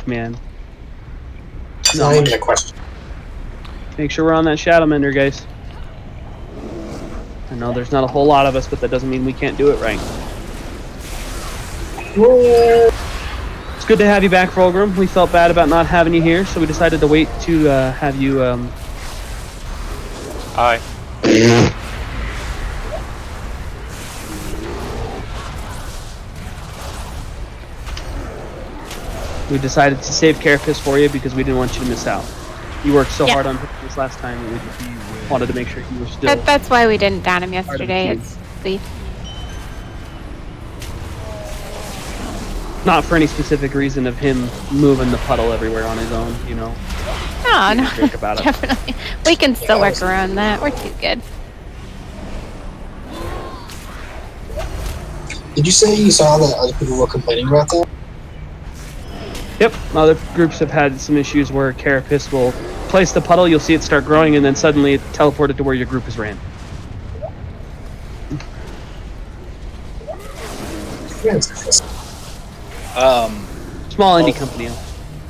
man. It's not even a question. Make sure we're on that Shadow Mender, guys. I know there's not a whole lot of us, but that doesn't mean we can't do it right. It's good to have you back, Fulgrim. We felt bad about not having you here, so we decided to wait to have you. Hi. We decided to save Carapace for you because we didn't want you to miss out. You worked so hard on this last time, and we wanted to make sure you were still. That's why we didn't down him yesterday. Not for any specific reason of him moving the puddle everywhere on his own, you know. No, no, about it. definitely. We can still work around that. We're too good. Did you say you saw that other people were complaining about that? Yep, other groups have had some issues where Carapace will place the puddle, you'll see it start growing, and then suddenly it teleported to where your group has ran. Small indie company.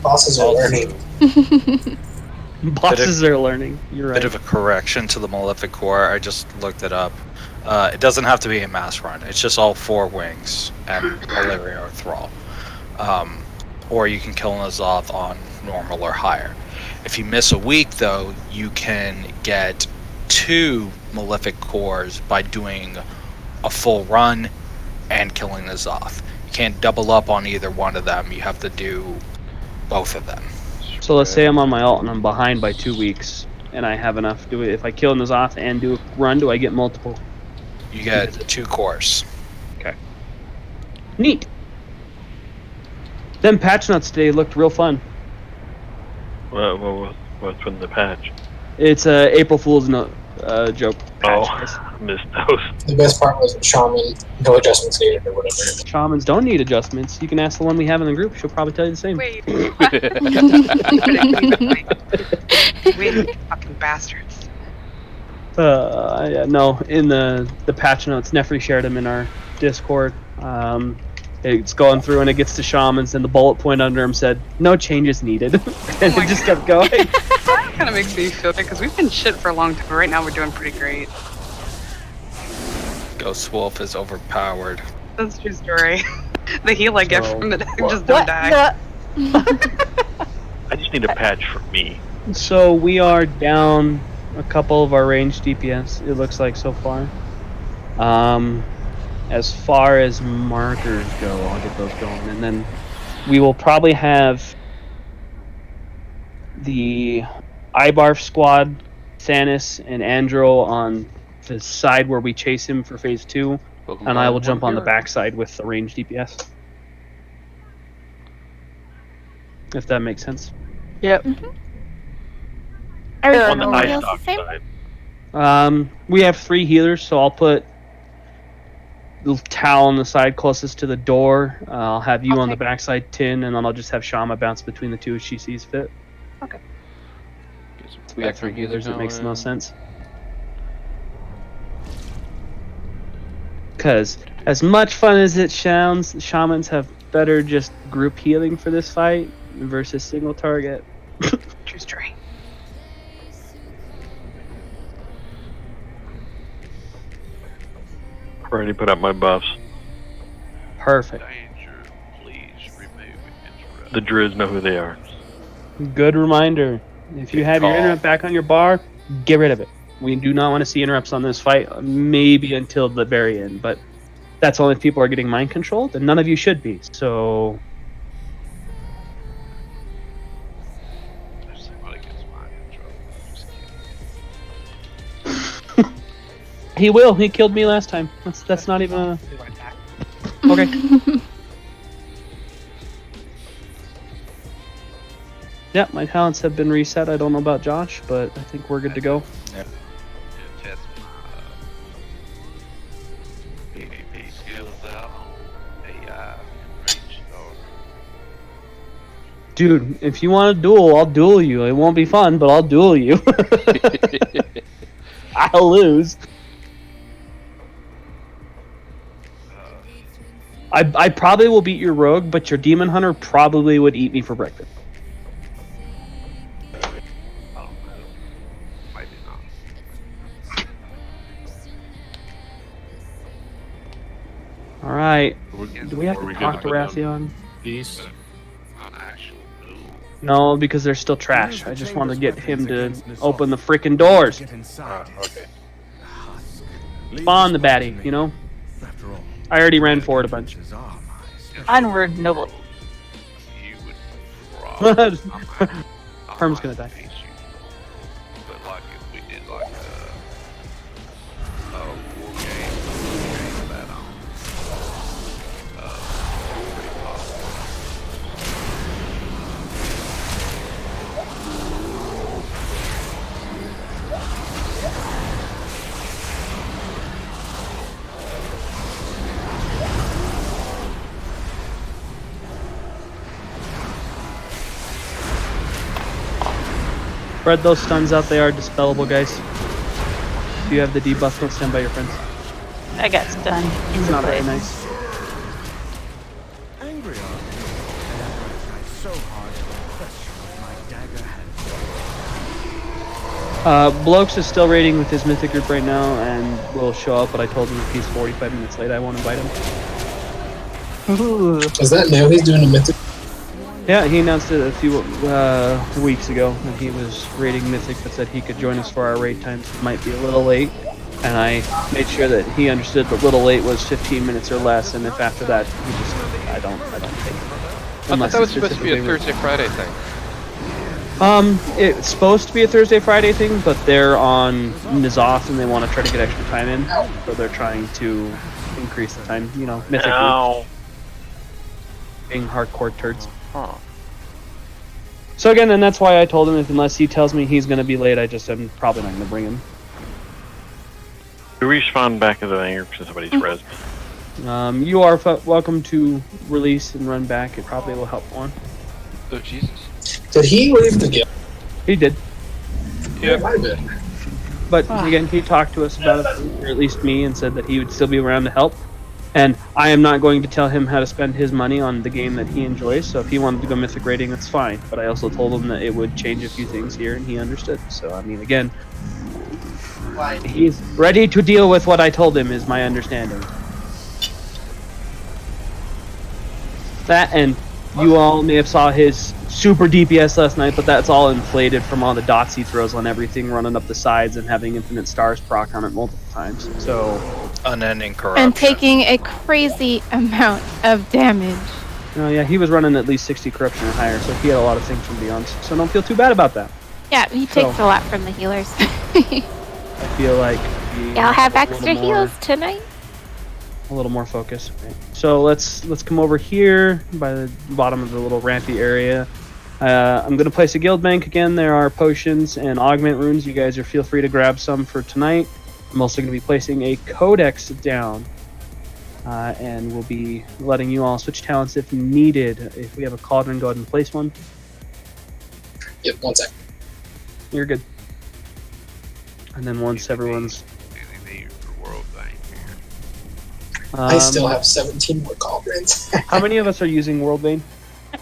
Bosses are learning. Bosses are learning. You're right. Bit of a correction to the Malefic Core. I just looked it up. It doesn't have to be a mass run. It's just all 4 wings and Malaria or Thrall. Or you can kill N'Zoth on normal or higher. If you miss a week, though, you can get 2 Malefic Cores by doing a full run and killing N'Zoth. You can't double up on either one of them. You have to do both of them. So let's say I'm on my ult and I'm behind by 2 weeks, and I have enough. If I kill N'Zoth and do a run, do I get multiple? You get 2 cores. Okay. Neat. Them patch notes today looked real fun. What's from the patch? It's a April Fool's joke. Oh, I missed those. The best part was Shaman, no adjustments needed or whatever. Shamans don't need adjustments. You can ask the one we have in the group. She'll probably tell you the same. Wait. Wait, fucking bastards. Yeah, no, in the patch notes, Nefri shared them in our Discord. It's going through and it gets to shamans, and the bullet point under him said, "No changes needed," and it just kept going. That kind of makes me feel good because we've been shit for a long time. Right now, we're doing pretty great. Ghost Wolf is overpowered. That's a true story. The heal I get from it, I just don't die. I just need a patch for me. So we are down a couple of our ranged DPS, it looks like, so far. As far as markers go, I'll get those going, and then we will probably have the Ibarf squad, Thanos and Andro on the side where we chase him for phase 2, and I will jump on the backside with the ranged DPS. If that makes sense. Yep. On the ice stock side. We have 3 healers, so I'll put the Towel on the side closest to the door. I'll have you on the backside, Tin, and then I'll just have Shama bounce between the 2 as she sees fit. Okay. We got 3 healers, it makes the most sense. Because as much fun as it sounds, shamans have better just group healing for this fight versus single target. True story. Already put up my buffs. Perfect. The druids know who they are. Good reminder. If you have your interrupt back on your bar, get rid of it. We do not want to see interrupts on this fight, maybe until the very end, but that's only if people are getting mind controlled, and none of you should be, so... He will. He killed me last time. That's not even a... Okay. Yeah, my talents have been reset. I don't know about Josh, but I think we're good to go. Yep. Test my PvP skills out on AI range dog. Dude, if you want to duel, I'll duel you. It won't be fun, but I'll duel you. I'll lose. I probably will beat your rogue, but your demon hunter probably would eat me for breakfast. I don't know. Maybe not. All right. We're- Do we have are to we good talk to put down Rathion? Peace. An actual duel. No, because they're still trash. I just wanted to get him to open the freaking doors. Okay. Spawn the baddie, you know? I already ran forward a bunch. Onward, noble. You would probably. Herm's gonna die. Hate you. But like if we did like a war game that pretty possible. Spread those stuns out. They are dispellable, guys. If you have the debuff, don't stand by your friends. I got stunned. It's not very nice. Angry are you? And I tried so hard to question my dagger hand. Blokes is still raiding with his mythic group right now and will show up, but I told him if he's 45 minutes late, I won't invite him. Is that now he's doing a mythic? Yeah, he announced it a few weeks ago that he was raiding mythic, but said he could join us for our raid times. It might be a little late, and I made sure that he understood that little late was 15 minutes or less, and if after that, he just, I don't take it. I thought that was supposed to be a Thursday, Friday thing. It's supposed to be a Thursday, Friday thing, but they're on N'Zoth and they want to try to get extra time in, so they're trying to increase the time, you know, mythic group, being hardcore turds. Huh. So again, and that's why I told him, if unless he tells me he's going to be late, I'm probably not going to bring him. Do we spawn back as an anger since somebody's res me? You are welcome to release and run back. It probably will help one. Oh, Jesus. Did he leave the guild? He did. Yeah, I did. But again, he talked to us about it, or at least me, and said that he would still be around to help. And I am not going to tell him how to spend his money on the game that he enjoys, so if he wanted to go mythic rating, that's fine. But I also told him that it would change a few things here, and he understood. So, I mean, again, he's ready to deal with what I told him, is my understanding. That, and you all may have saw his super DPS last night, but that's all inflated from all the dots he throws on everything, running up the sides and having infinite stars proc on it multiple times. So Unending corruption. And taking a crazy amount of damage. oh yeah, he was running at least 60 corruption or higher, so he had a lot of things from beyond. So don't feel too bad about that. Yeah, he takes a lot from the healers. I feel like Y'all have extra heals tonight? a little more focus. So let's come over here by the bottom of the little rampy area. I'm going to place a guild bank again. There are potions and augment runes. You guys are feel free to grab some for tonight. I'm also going to be placing a codex down, and we'll be letting you all switch talents if needed. If we have a cauldron, go ahead and place one. Yep, 1 sec. You're good. And then once everyone's Anything for World Bank here. I still have 17 more cauldrons. How many of us are using World Bane?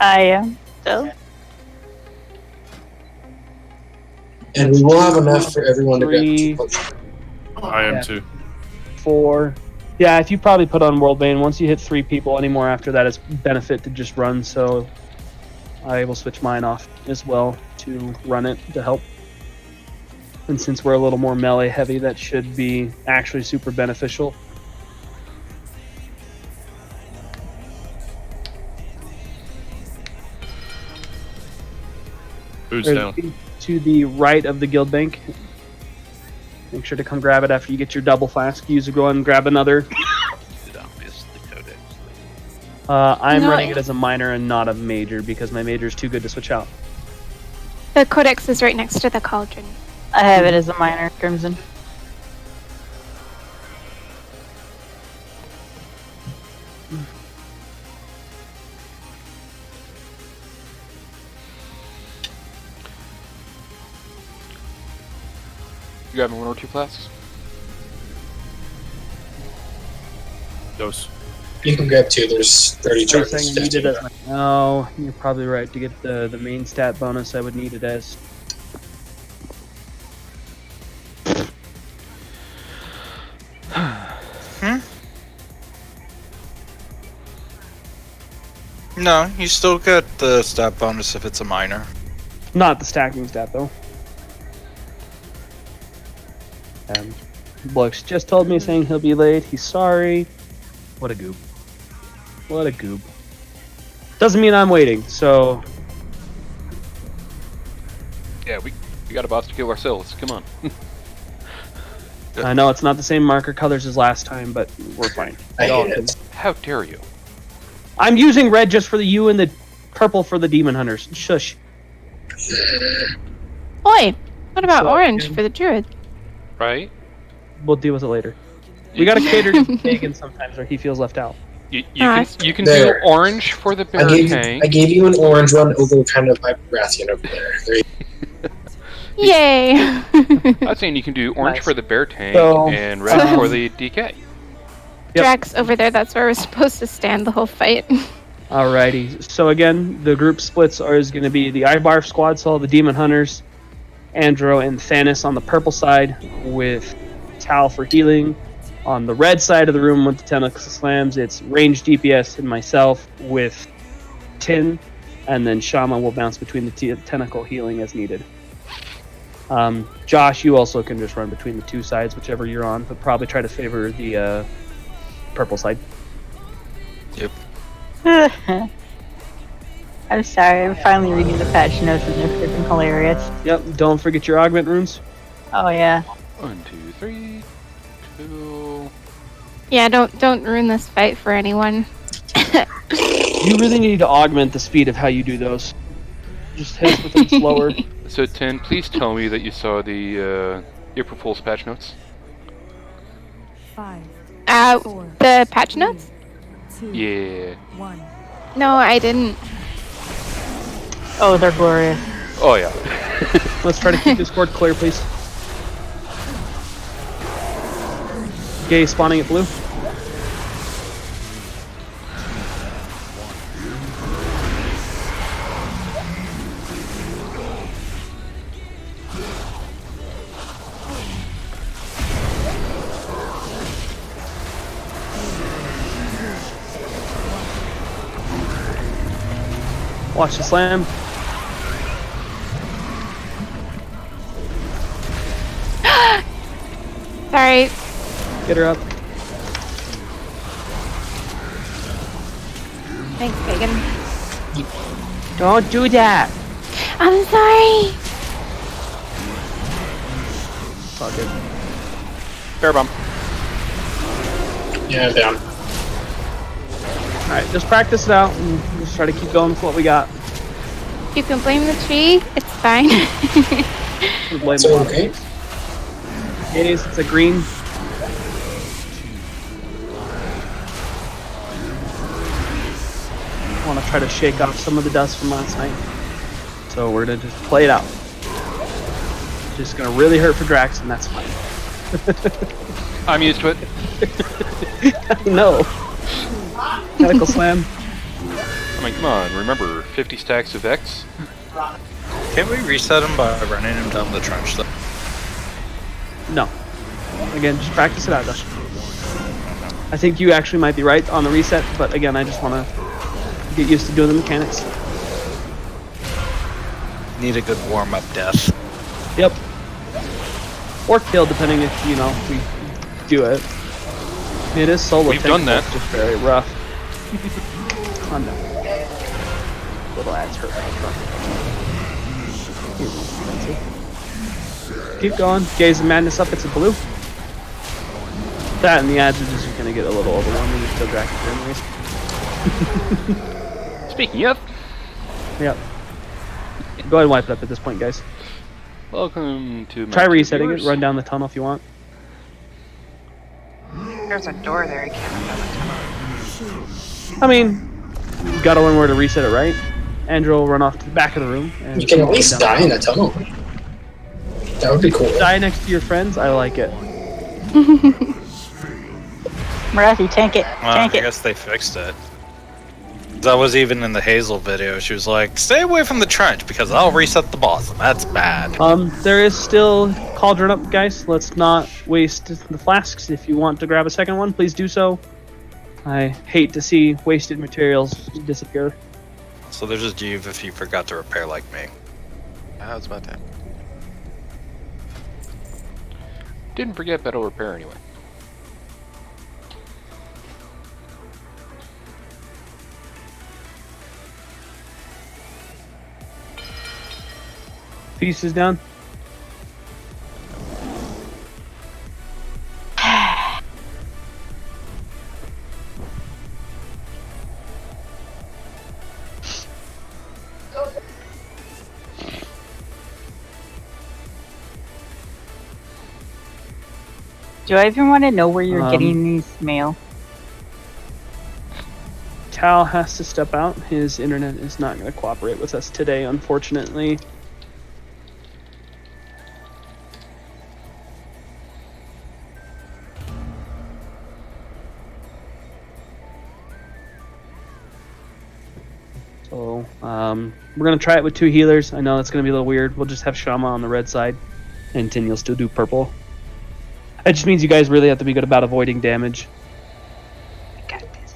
I am. So? And we will have enough for everyone to Three. get. I am Yeah. too. 4. Yeah, if you probably put on World Bane, once you hit 3 people anymore after that, it's benefit to just run, so I will switch mine off as well to run it to help. And since we're a little more melee heavy, that should be actually super beneficial. Who's There's down? to the right of the guild bank. Make sure to come grab it after you get your double flask. Use it, go and grab another. Did I miss the codex? I'm No. running it as a minor and not a major because my major is too good to switch out. The codex is right next to the cauldron. I have it as a minor, Crimson. You grabbing 1 or 2 flasks? Dose. You can grab 2. There's 30 Are you charges. saying I need it as my... No, you're probably right. To get the main stat bonus, I would need it as... No, you still get the stat bonus if it's a minor. Not the stacking stat, though. Blux just told me saying he'll be late. He's sorry. What a goob. What a goob. Doesn't mean I'm waiting, so... Yeah, we got about to kill ourselves. Come on. I know it's not the same marker colors as last time, but we're fine. I hate it. How dare you? I'm using red just for the U and the purple for the demon hunters. Shush. Oi, what about So, orange for the druid? Right? We'll deal with it later. We gotta cater to Pagan sometimes, or he feels left out. You Ah, can There. do orange for the bear tank. I gave you an orange one over kind of my Baratheon over there. Yay! I was saying you can do orange Nice. for the bear tank So, and red for the DK. Yep. Drax over there, that's where we're supposed to stand the whole fight. Alrighty. So again, the group splits is going to be the Ibar squad, so all the demon hunters, Andro and Thanos on the purple side, with Tal for healing. On the red side of the room with the tentacle slams, it's range DPS and myself with Tin, and then Shama will bounce between the tentacle healing as needed. Josh, you also can just run between the two sides, whichever you're on, but probably try to favor the purple side. Yep. I'm sorry, I'm finally reading the patch notes and they're freaking hilarious. Yep, don't forget your augment runes. Oh yeah. 1, 2, 3, 2. Yeah, don't ruin this fight for anyone. You really need to augment the speed of how you do those. Just hit us with them slower. So, Tin, please tell me that you saw the April Fool's patch notes. 5, The patch notes? 2, Yeah. 1. No, I didn't. Oh, they're glorious. Oh, yeah. Let's try to keep Discord clear, please. Gay spawning at blue. Watch the slam. Sorry. Get her up. Thanks, Pagan. Don't do that. I'm sorry. It's all good. Bear bump. Yeah, I'm down. Alright, just practice it out and just try to keep going with what we got. You can blame the tree. It's fine. We'll blame It's a lot of okay. things. Gaze, it's a green. I want to try to shake off some of the dust from last night. So we're going to just play it out. It's just going to really hurt for Drax, and that's fine. I'm used to it. No. Tentacle slam. I mean, come on. Remember, 50 stacks of X? Can't we reset him by running him down the trench, though? No. Again, just practice it out, Dustin. I think you actually might be right on the reset, but again, I just want to get used to doing the mechanics. Need a good warm-up death. Yep. Or kill, depending if, you know, we do it. It is solo. We've done that. It's just very rough. Oh no. Little ads hurt my truck. Keep going. Gaze and madness up. It's a blue. That and the ads are just going to get a little overwhelming. It's still Drax anyways. Speaking of, Yep. Go ahead and wipe it up at this point, guys. welcome to my Try two resetting it. viewers. Run down the tunnel if you want. There's a door there. You can't run down the tunnel. I mean, you gotta learn where to reset it, right? Andrew will run off to the back of the room. And You can at least down. die in a tunnel. That would be cool. Die next to your friends. I like it. Marathi, tank it. Well, Tank I it. guess they fixed it. That was even in the Hazel video. She was like, "Stay away from the trench because I'll reset the boss, and that's bad." There is still cauldron up, guys. Let's not waste the flasks. If you want to grab a second one, please do so. I hate to see wasted materials disappear. So there's a Jeeve if you forgot to repair like me. I was about that. Didn't forget, but I'll repair anyway. Pieces down. Do I even want to know where you're getting these mail? Cal has to step out. His internet is not going to cooperate with us today, unfortunately. So, we're going to try it with 2 healers. I know that's going to be a little weird. We'll just have Shama on the red side, and Tin, you'll still do purple. It just means you guys really have to be good about avoiding damage. Got this.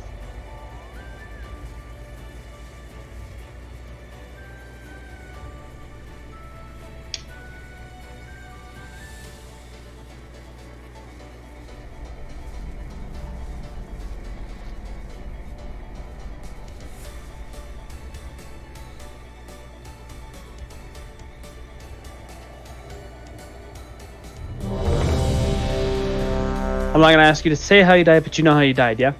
I'm not going to ask you to say how you died, but you know how you died, yeah?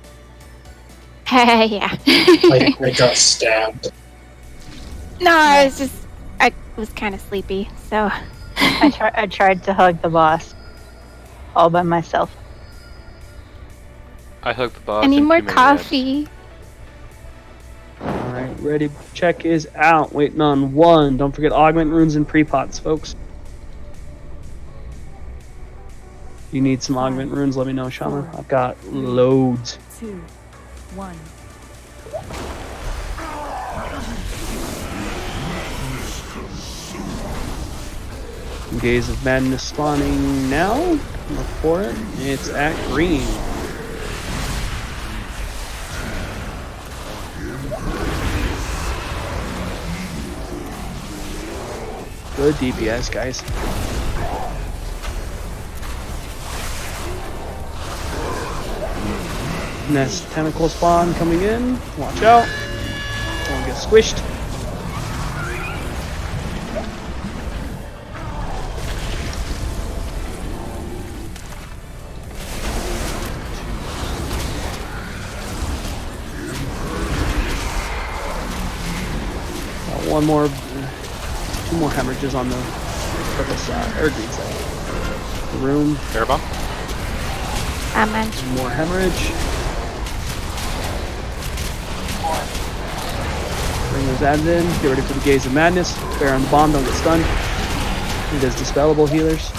Yeah. I got stabbed. No, I was kind of sleepy, so. I tried to hug the boss all by myself. I hugged the boss. I need and more too many abs. coffee. Alright, ready. Check is out. Waiting on 1. Don't forget augment runes and pre-pots, folks. You need some augment runes, let me know, Shama. I've got loads. 2, 1. Gaze of Madness spawning now. Look for it. It's at green. Good DPS, guys. Next tentacle spawn coming in. Watch out. Don't get squished. One more, 2 more hemorrhages on the purple side, or green side. The room. Airbomb? Amen. One more hemorrhage. Bring those ads in. Get ready for the Gaze of Madness. Bear on the bomb, don't get stunned. It is dispellable healers.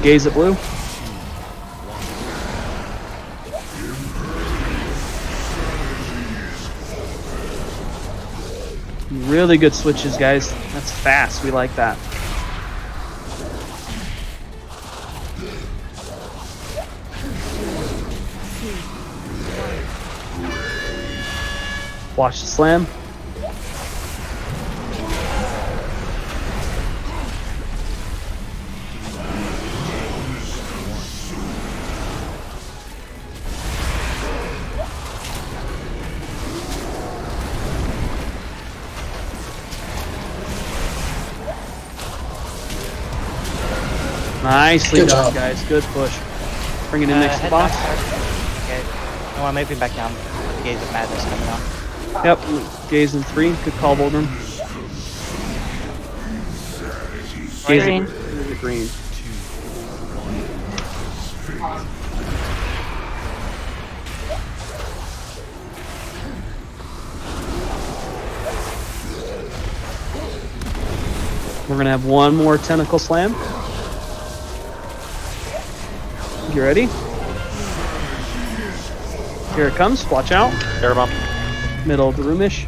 Gaze at blue. Really good switches, guys. That's fast. We like that. Watch the slam. Nicely Good done, job. guys. Good push. Bring it in next to the boss. Okay. I want to move him back down. The Gaze of Madness coming on. Yep. Gaze in 3. Good call, Boldrum. Gaze Green. in green. We're gonna have one more tentacle slam. You ready? Here it comes. Watch out. Air bomb. Middle of the roomish.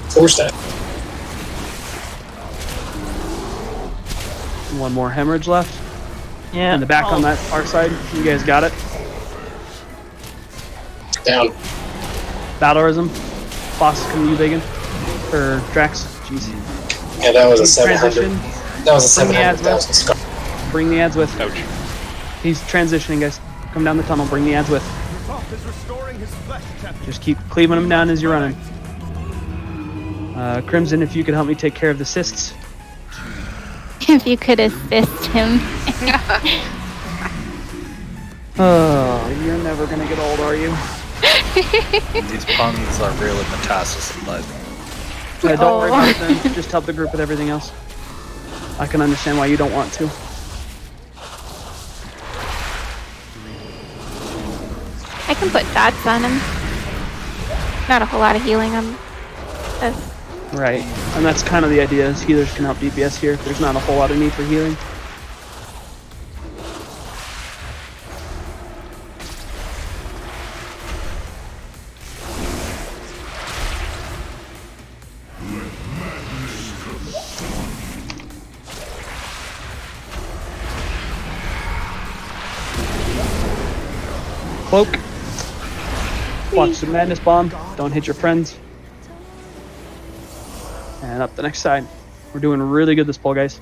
Force that. One more hemorrhage left. Yeah. In the back on that far side. You guys got it. Down. Battlerism. Boss coming to you, Bacon. Or Drax. Jeez. Yeah, that was a 700. Transition. That was a Bring the ads 700,000 scar. Bring the ads with. Ouch. He's transitioning, guys. Come down the tunnel. Bring the ads with. Just keep cleaving them down as you're running. Crimson, if you could help me take care of the cysts. If you could assist him. Oh, you're never gonna get old, are you? These puns are really metastasis led. Don't worry about it then. Just help the group with everything else. I can understand why you don't want to. I can put dots on him. Not a whole lot of healing on this. Right. And that's kind of the idea, is healers can help DPS here. There's not a whole lot of need for healing. Cloak. Watch the madness bomb. Don't hit your friends. And up the next side. We're doing really good this pull, guys.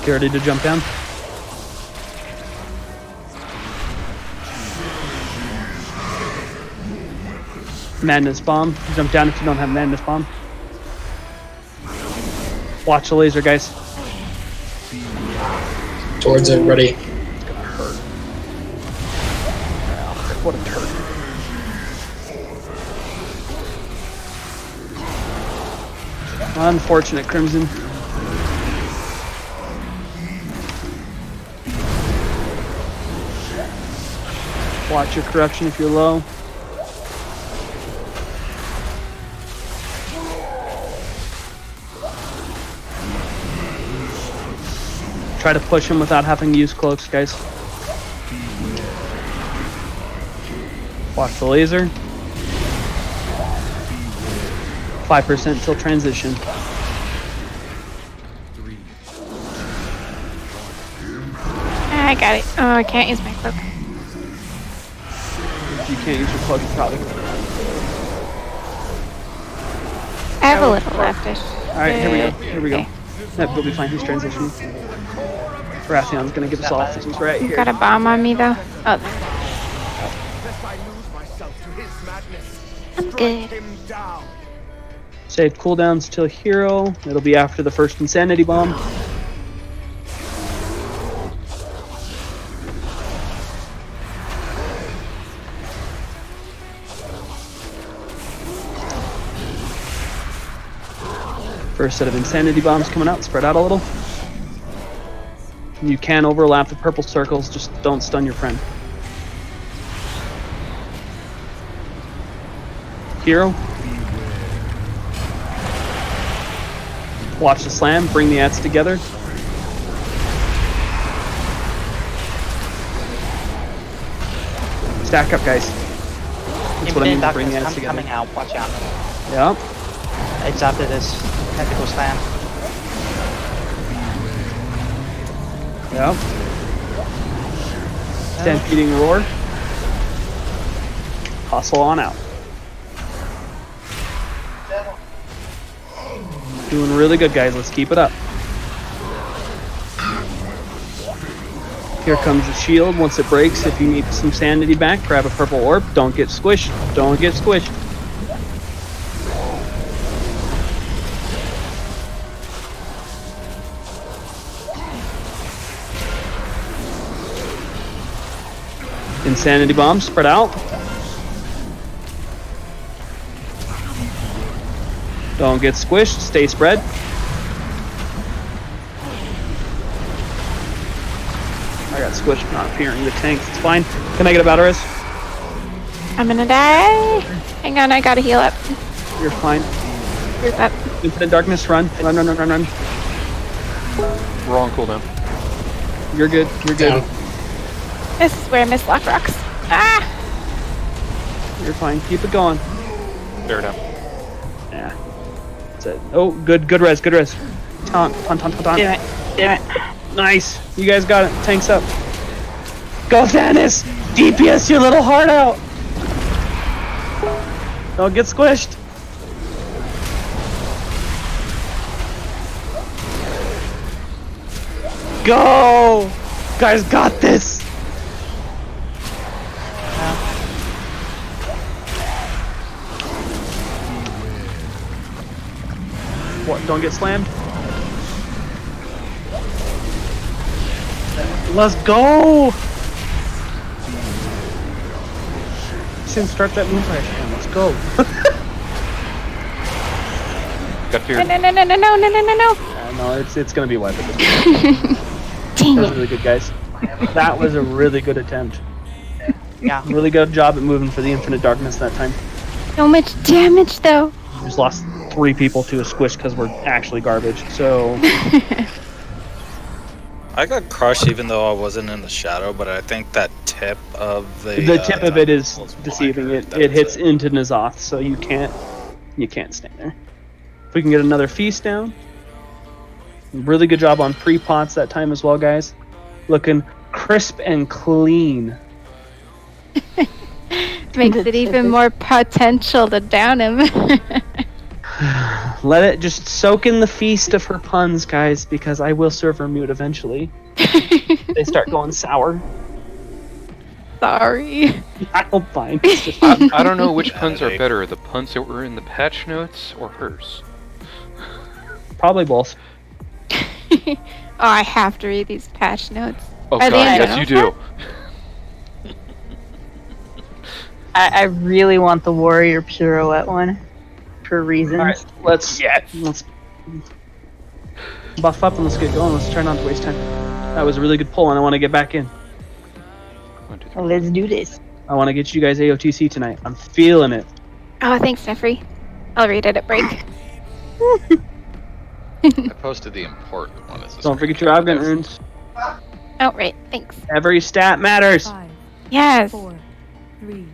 Get ready to jump down. Madness bomb. Jump down if you don't have madness bomb. Watch the laser, guys. Towards it, ready. It's gonna hurt. Ugh, what a turd. Unfortunate, Crimson. Watch your corruption if you're low. Try to push him without having to use cloaks, guys. Watch the laser. 5% till transition. I got it. Oh, I can't use my cloak. If you can't use your cloak, you probably. I have a little left. Alright, here we go. Here we go. Yep, we'll be fine. He's transitioning. Rathion's gonna give us all. This is right You here. got a bomb on me though? Oh. I'm good. Save cooldowns till hero. It'll be after the first insanity bomb. First set of insanity bombs coming out. Spread out a little. You can overlap the purple circles, just don't stun your friend. Hero. Watch the slam, bring the ads together. Stack up, guys. That's what I mean by bring the ads together. Coming out, watch out. Yeah. It's after this tactical slam. Yeah. Stampeding roar. Hustle on out. Doing really good, guys. Let's keep it up. Here comes the shield. Once it breaks, if you need some sanity back, grab a purple orb. Don't get squished. Don't get squished. Insanity bomb, spread out. Don't get squished, stay spread. I got squished not fearing the tanks, it's fine. Can I get a battle res? I'm gonna die. Hang on, I gotta heal up. You're fine. Here's up. Infinite darkness, run. Run, run, run, run, run. Wrong cooldown. You're good, you're good. This is where I miss lock rocks. Ah! You're fine, keep it going. Fair enough. Yeah. That's it. Oh, good res, good res. Taunt. Damn it. Damn it. Nice. You guys got it. Tanks up. Go, Thanos! DPS your little heart out! Don't get squished. Go! Guys got this! What? Don't get slammed? Let's go! Since start that moonfire spam, let's go. Got fear. No. No, it's gonna be wipe at this point. Dang That was it. really good, guys. That was a really good attempt. Yeah. Really good job at moving for the infinite darkness that time. So much damage though. Just lost 3 people to a squish because we're actually garbage. So I got crushed even though I wasn't in the shadow, but I think that tip of the tip of it is deceiving. It hits into N'Zoth, so you can't stand there. If we can get another feast down. Really good job on pre-pots that time as well, guys. Looking crisp and clean. Makes it even more potential to down him. Let it just soak in the feast of her puns, guys, because I will serve her mute eventually. They start going sour. Sorry. I don't mind. It's just I don't know which puns are better, the puns that were in the patch notes or hers. probably both. Oh, I have to read these patch notes. Oh Are god, they in yes you do. I really want the warrior pirouette one for reasons. Alright, let's buff up and let's get going. Let's try not to waste time. That was a really good pull and I want to get back in. 1, 2, 3. Let's do this. I want to get you guys AOTC tonight. I'm feeling it. Oh, thanks, Jeffrey. I'll read it at break. I posted the important one. As a Don't forget your Obgant runes. Oh, right. Thanks. Every stat matters. 5, Yes. 4, 3,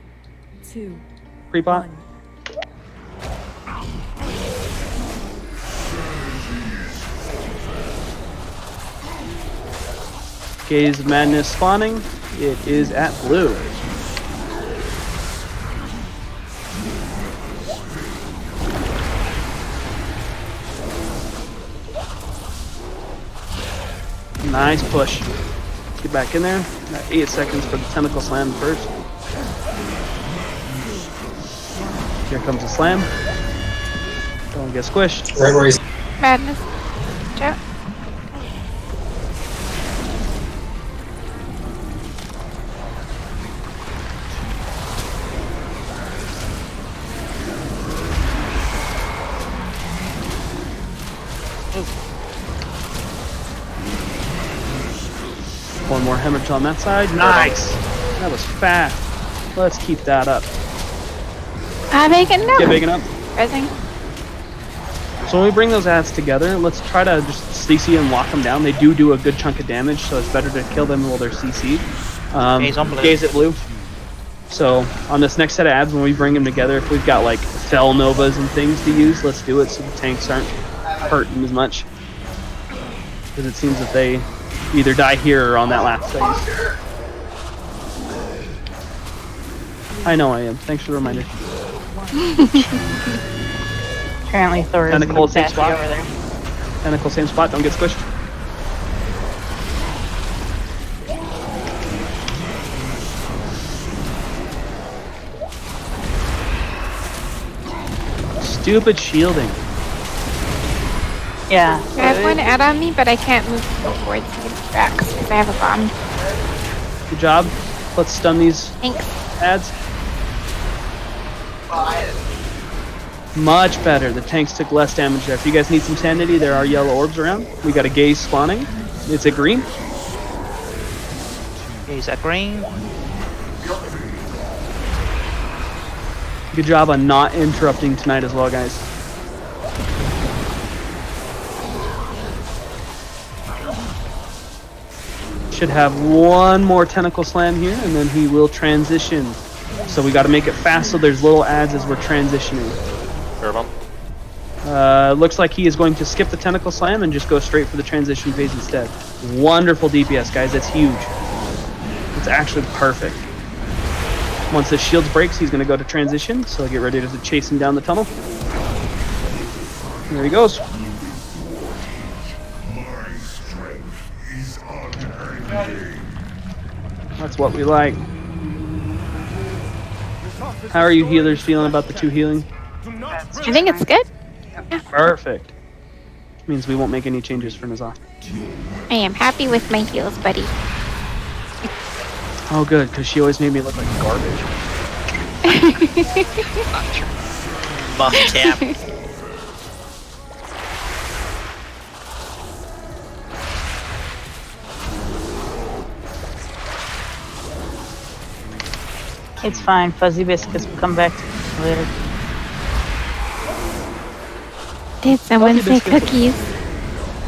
2, Pre-pot. 1. Gaze of Madness spawning. It is at blue. Nice push. Get back in there. Got 8 seconds for the tentacle slam first. Here comes the slam. Don't get squished. Right where he's Madness. Chat. One more hemorrhage on that side. Nice. That was fast. Let's keep that up. I'm making no. Get big enough. Rising. So when we bring those ads together, let's try to just CC and lock them down. They do a good chunk of damage, so it's better to kill them while they're CC'd. Gaze on blue. Gaze at blue. So on this next set of ads, when we bring them together, if we've got like Fell Novas and things to use, let's do it so the tanks aren't hurting as much. Because it seems that they either die here or on that last phase. I know I am. Thanks for the reminder. Apparently Thor is Tentacle, same nasty spot. over there. Tentacle, same spot. Don't get squished. Stupid shielding. Yeah. I have one add on me, but I can't move forward to get Drax because I have a bomb. Good job. Let's stun these Thanks. ads. Much better. The tanks took less damage there. If you guys need some sanity, there are yellow orbs around. We got a gaze spawning. It's a green. Gaze at green. Good job on not interrupting tonight as well, guys. Should have one more tentacle slam here, and then he will transition. So we got to make it fast so there's little ads as we're transitioning. Looks like he is going to skip the tentacle slam and just go straight for the transition phase instead. Wonderful DPS, guys. That's huge. It's actually perfect. Once the shields breaks, he's going to go to transition, so get ready to chase him down the tunnel. There he goes. That's what we like. How are you healers feeling about the 2 healing? I think it's good. Perfect. Means we won't make any changes for N'Zoth. I am happy with my heals, buddy. Oh good, because she always made me look like garbage. Not true. Buff camp. It's fine. Fuzzy Biscuits will come back to us later. Did someone say Fuzzy biscuits. I cookies?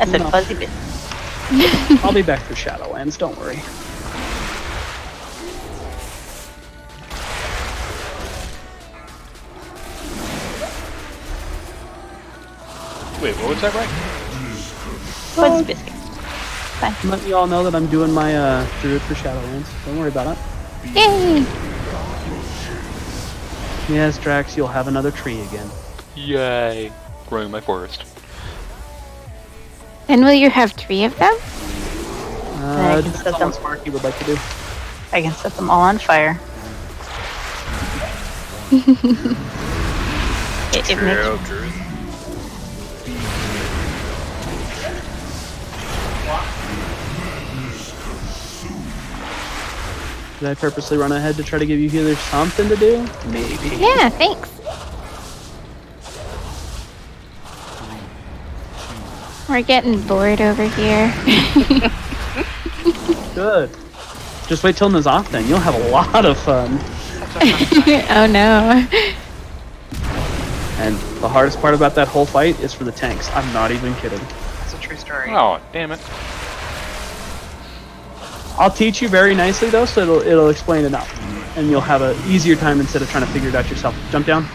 said No. Fuzzy Biscuits. I'll be back for Shadowlands, don't worry. Wait, what was that, right? Fuzzy Biscuits. I'm letting you all know that I'm doing my druid for Shadowlands. Don't worry about it. Yay! Yes, Drax, you'll have another tree again. Yay. Growing my forest. Then will you have 3 of them? I can Depends set on them. what Sparky would like to do. I can set them all on fire. It makes True. Did I purposely run ahead to try to give you healers something to do? Maybe. Yeah, thanks. We're getting bored over here. Good. Just wait till N'Zoth then. You'll have a lot of fun. Oh no. And the hardest part about that whole fight is for the tanks. I'm not even kidding. It's a true story. Oh, damn it. I'll teach you very nicely though, so it'll explain it out. And you'll have an easier time instead of trying to figure it out yourself. Jump down.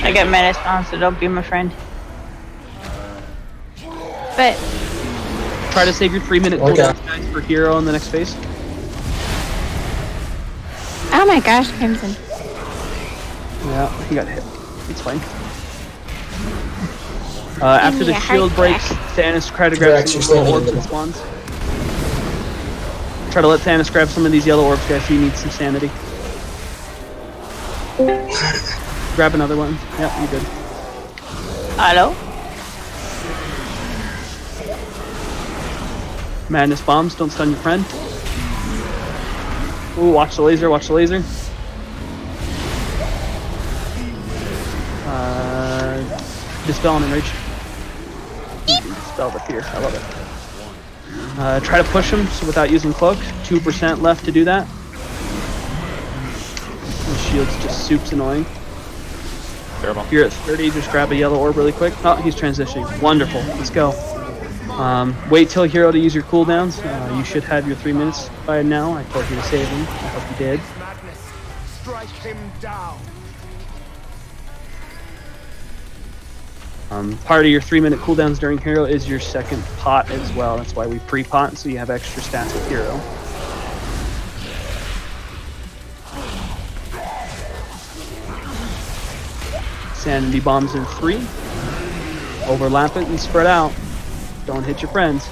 I got menace on, so don't be my friend. But Try to save your 3-minute cooldown guys for hero in the next phase. oh my gosh, Crimson. Yeah, he got hit. It's fine. After the Yeah, shield heart breaks, Thanos try to grab Drax, some you're yellow standing orbs in and the spawns. Try to let Thanos grab some of these yellow orbs, guys, so you need some sanity. Grab another one. Yep, you good. Hello? Madness bombs, don't stun your friend. Ooh, watch the laser, watch the laser. Dispel and enrage. Dispel the fear, I love it. Try to push him so without using cloak. 2% left to do that. The shield's just soup's annoying. If you're at 30, just grab a yellow orb really quick. Oh, he's transitioning. Wonderful, let's go. Wait till hero to use your cooldowns. You should have your 3 minutes by now. I told you to save him. I hope you did. Strike him down. Part of your 3-minute cooldowns during hero is your second pot as well. That's why we pre-pot, so you have extra stats with hero. Sanity bombs in 3. Overlap it and spread out. Don't hit your friends.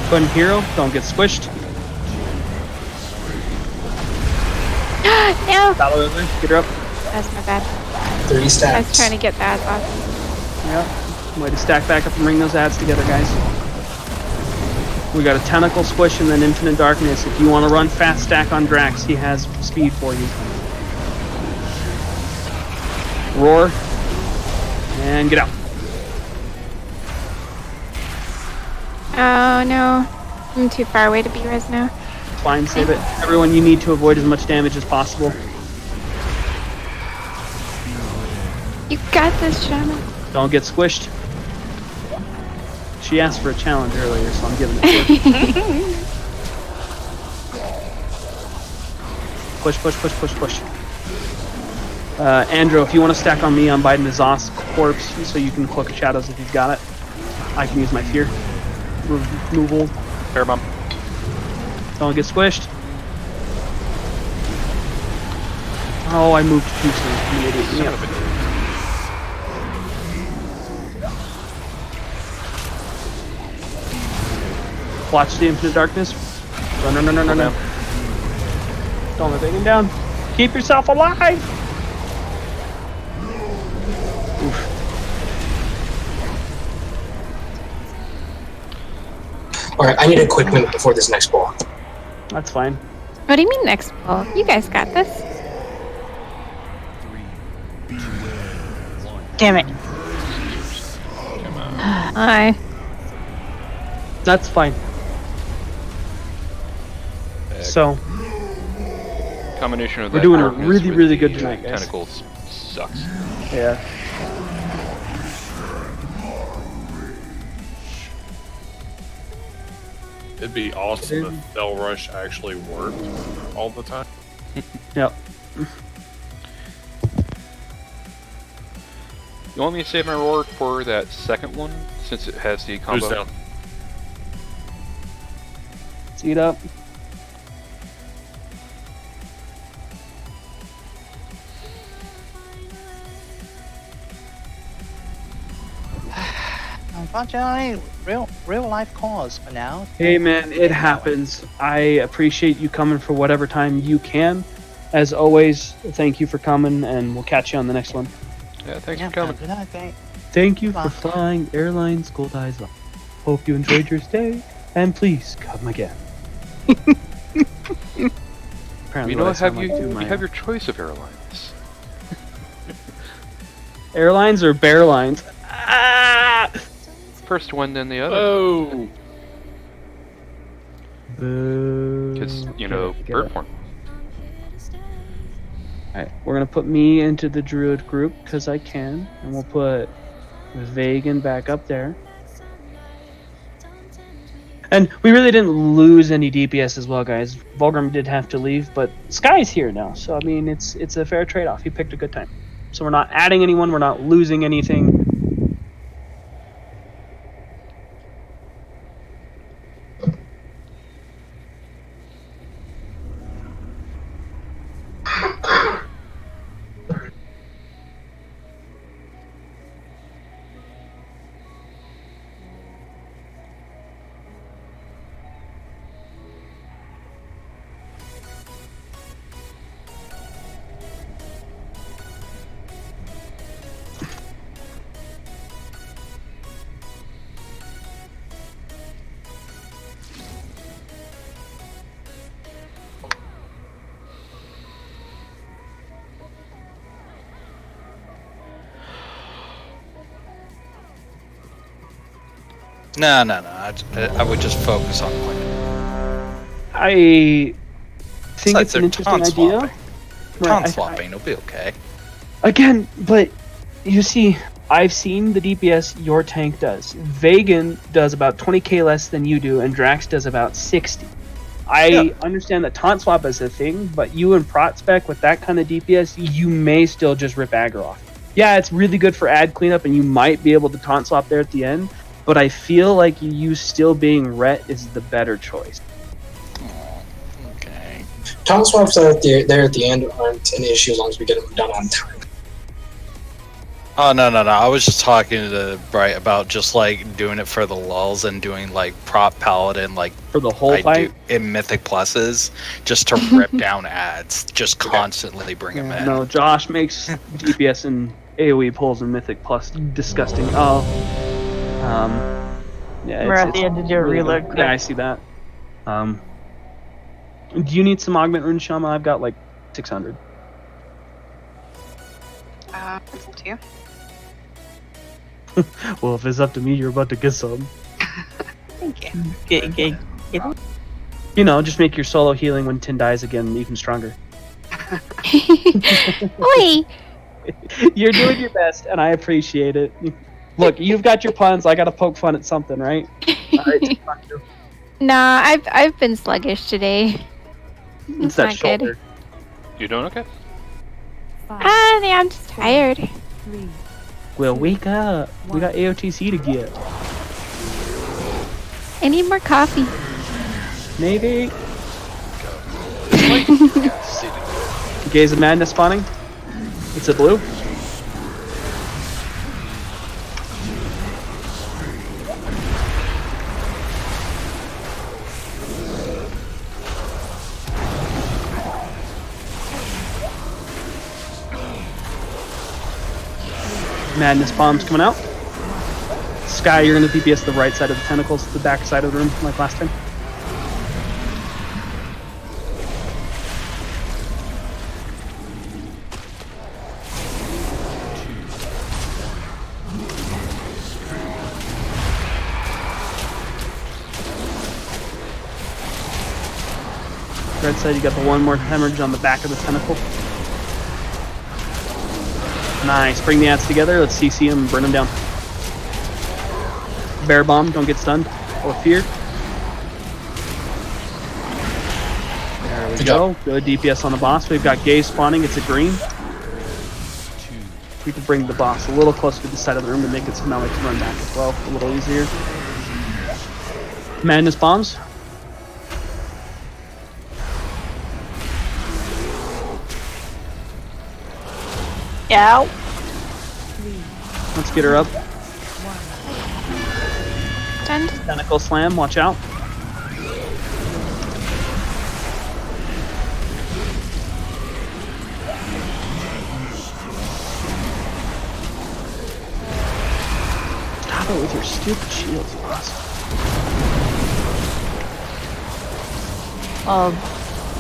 Gun hero, don't get squished. No! Get her up. That's my bad. 30 I was stacks. trying to get the ads off. Yep. Way to stack back up and bring those ads together, guys. We got a tentacle squish and then infinite darkness. If you want to run fast stack on Drax, he has speed for you. Roar. And get out. Oh no. I'm too far away to be res now. Fine, save it. Everyone, you need to avoid as much damage as possible. You got this, Shaman. Don't get squished. She asked for a challenge earlier, so I'm giving it to her. Push, push, push, push, push. Andrew, if you want to stack on me, I'm biting N'Zoth's corpse, so you can cloak of shadows if you've got it. I can use my fear removal. Fair bomb. Don't get squished. Oh, I moved too soon. You idiot. Son of a- Watch the infinite darkness. Run, run, run, run, run, run. Don't let anything down. Keep yourself alive. Oof. Alright, I need a quick minute before this next ball. That's fine. What do you mean next ball? You guys got this. Damn it. Hi. That's fine. So, Combination of we're that doing a darkness really, with really the, good tonight, guys. Tentacles sucks. yeah. It'd be awesome if Cell Rush actually worked all the time. Yep. You want me to save my roar for that second one, since it has the combo? Who's down? Speed up. Unfortunately, real life cause for now. Hey man, it happens. I appreciate you coming for whatever time you can. As always, thank you for coming, and we'll catch you on the next one. Yeah, thanks for coming. Good night, thank. Thank you for Bye. flying Airlines Gold Eyes Live. Hope you enjoyed your stay, and please come again. Apparently, You know, what I sound have you, like to you my- have your choice of airlines. Airlines or bear lines? Ah! First one, then the other. Oh! Because, you know, bird porn. Alright, we're gonna put me into the druid group because I can, and we'll put Vagan back up there. And we really didn't lose any DPS as well, guys. Vulgrim did have to leave, but Sky's here now, so I mean, it's a fair trade-off. He picked a good time. So we're not adding anyone, we're not losing anything. No. I would just focus on winning. I think like it's an they're interesting taunt idea. swapping. Taunt swapping, it'll be okay. Again, but you see, I've seen the DPS your tank does. Vagan does about 20k less than you do, and Drax does about 60. I understand that taunt swap is a thing, but you and Prot Spec with that kind of DPS, you may still just rip aggro off. Yeah, it's really good for ad cleanup, and you might be able to taunt swap there at the end, but I feel like you still being Rhett is the better choice. Okay. Tongue swaps there at the end aren't an issue as long as we get them done on time. Oh, no. I was just talking to Bright about just, like, doing it for the lulls and doing, like, prop paladin, like, For the whole fight? in Mythic Pluses, just to rip down ads. Just constantly bring them in. No, Josh makes DPS and AoE pulls and Mythic Plus disgusting. Oh. Yeah, We're at the end of your really reload good. quick. Yeah, I see that. Do you need some augment rune, Shama? I've got like 600. It's up to you. Well, if it's up to me, you're about to get some. Thank you. You know, just make your solo healing when Tin dies again even stronger. Oi! You're doing your best, and I appreciate it. Look, you've got your puns. I gotta poke fun at something, right? All right, Nah, I've been sluggish today. it's that not shoulder. good. You doing okay? Yeah, I'm just tired. 3. Well, wake up. We got AOTC to get. I need more coffee. Maybe. Gaze of Madness spawning. It's a blue. Madness bombs coming out. Sky, you're gonna DPS the right side of the tentacles, the back side of the room, like last time. Right side, you got the one more hemorrhage on the back of the tentacle. Nice. Bring the ads together. Let's CC him and burn him down. Bear bomb. Don't get stunned or feared. There we go. Good DPS on the boss. We've got Gaze spawning. It's a green. We can bring the boss a little closer to the side of the room to make it so now we can run back as well. A little easier. Madness bombs. Ow. Let's get her up. Done. Tentacle slam. Watch out. Stop it with your stupid shields, boss.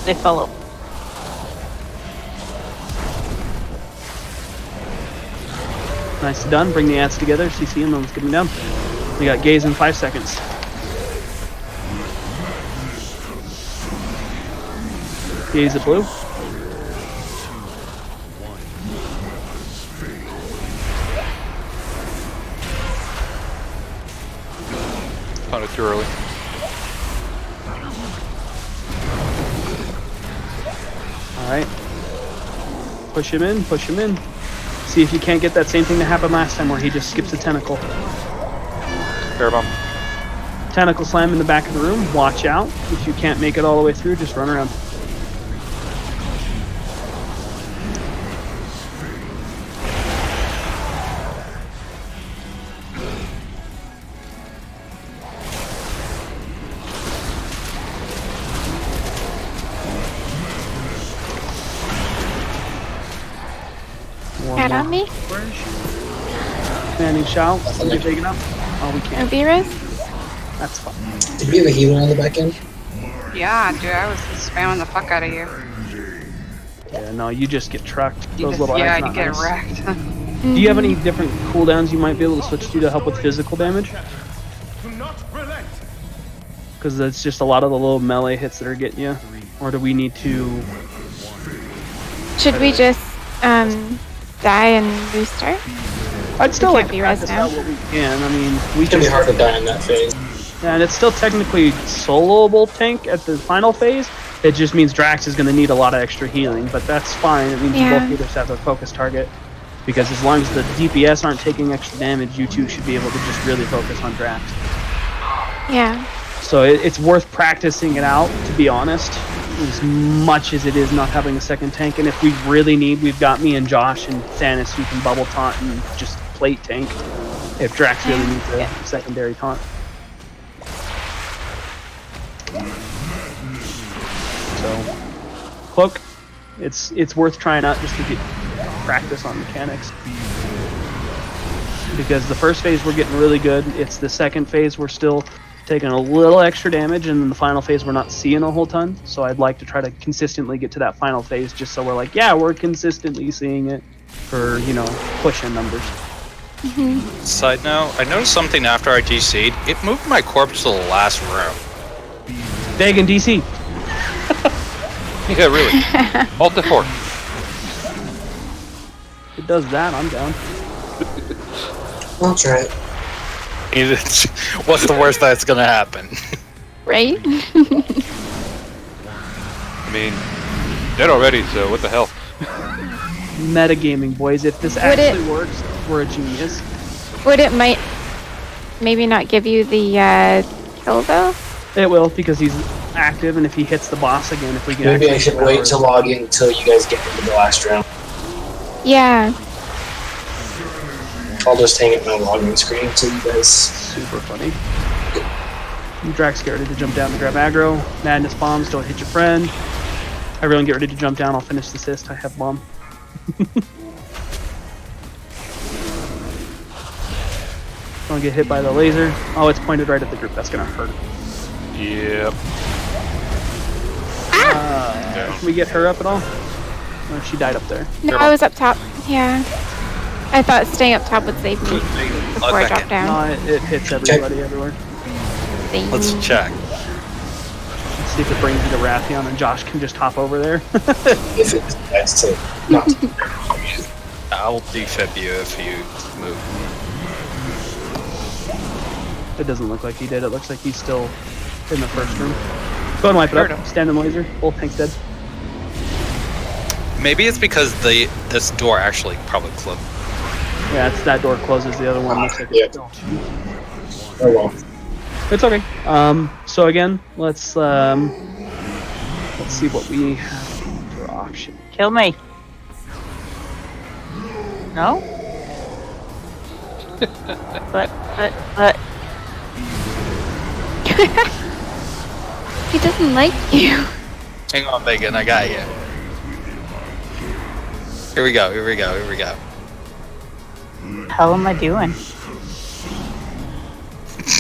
They fell up. Nicely done. Bring the ads together. CC him. Let's get him down. We got Gaze in 5 seconds. Gaze at blue. Found it too early. Alright. Push him in. Push him in. See if you can't get that same thing that happened last time where he just skips a tentacle. Bear bomb. Tentacle slam in the back of the room. Watch out. If you can't make it all the way through, just run around. Cat on me? Standing shout. Somebody taking up. Oh, we can't. Oberas? That's fine. Did we have a healer on the back end? Yeah, dude, I was spamming the fuck out of you. Yeah, no, you just get trucked. You Those just, little yeah, ads, you not get nice. wrecked. Do you have any different cooldowns you might be able to switch to help with physical damage? Because it's just a lot of the little melee hits that are getting you. Or do we need to... Should we just die and restart? I'd still We like can't to be practice res now. out what we can. I mean, we It's gonna be just... hard to die in that phase. Yeah, and it's still technically soloable tank at the final phase. It just means Drax is going to need a lot of extra healing, but that's fine. It means Yeah. both leaders have their focus target. Because as long as the DPS aren't taking extra damage, you two should be able to just really focus on Drax. Yeah. So it's worth practicing it out, to be honest, as much as it is not having a second tank. And if we really need, we've got me and Josh and Thanos who can bubble taunt and just plate tank if Drax really needs a secondary taunt. So, Cloak, it's worth trying out just to get practice on mechanics. Because the first phase we're getting really good. It's the second phase we're still taking a little extra damage, and then the final phase we're not seeing a whole ton. So I'd like to try to consistently get to that final phase, just so we're like, yeah, we're consistently seeing it for, you know, pushing numbers. Side note, I noticed something after I DC'd. It moved my corpse to the last room. Big and DC. Yeah, really. Alt F4. If it does that, I'm down. I'll try it. What's the worst that's gonna happen? Right? I mean, dead already, so what the hell? Metagaming, boys. If this actually works, we're a genius. Would it maybe not give you the kill though? It will, because he's active, and if he hits the boss again, if we can. Maybe I should wait to log in until you guys get into the last round. Yeah. I'll just hang it on my login screen until you guys. Super funny. Drax, get ready to jump down to grab aggro. Madness bombs, don't hit your friend. Everyone get ready to jump down, I'll finish the assist. I have bomb. Don't get hit by the laser. Oh, it's pointed right at the group. That's gonna hurt. Yep. Can we get her up at all? Or she died up there. No, I was up top. Yeah. I thought staying up top would save me before I drop down. No, it hits everybody everywhere. Let's check. Let's see if it brings you to Rathion and Josh can just hop over there. If it decides to not. I'll defib you if you move. It doesn't look like he did. It looks like he's still in the first room. Go and wipe it up. Stand in laser. Both tanks dead. Maybe it's because this door actually probably closed. Yeah, it's that door closes. The other one looks like it's still. Oh well. It's okay. So again, let's see what we have for option. Kill me. No? but. He doesn't like you. Hang on, Megan, I got you. Here we go. How am I doing?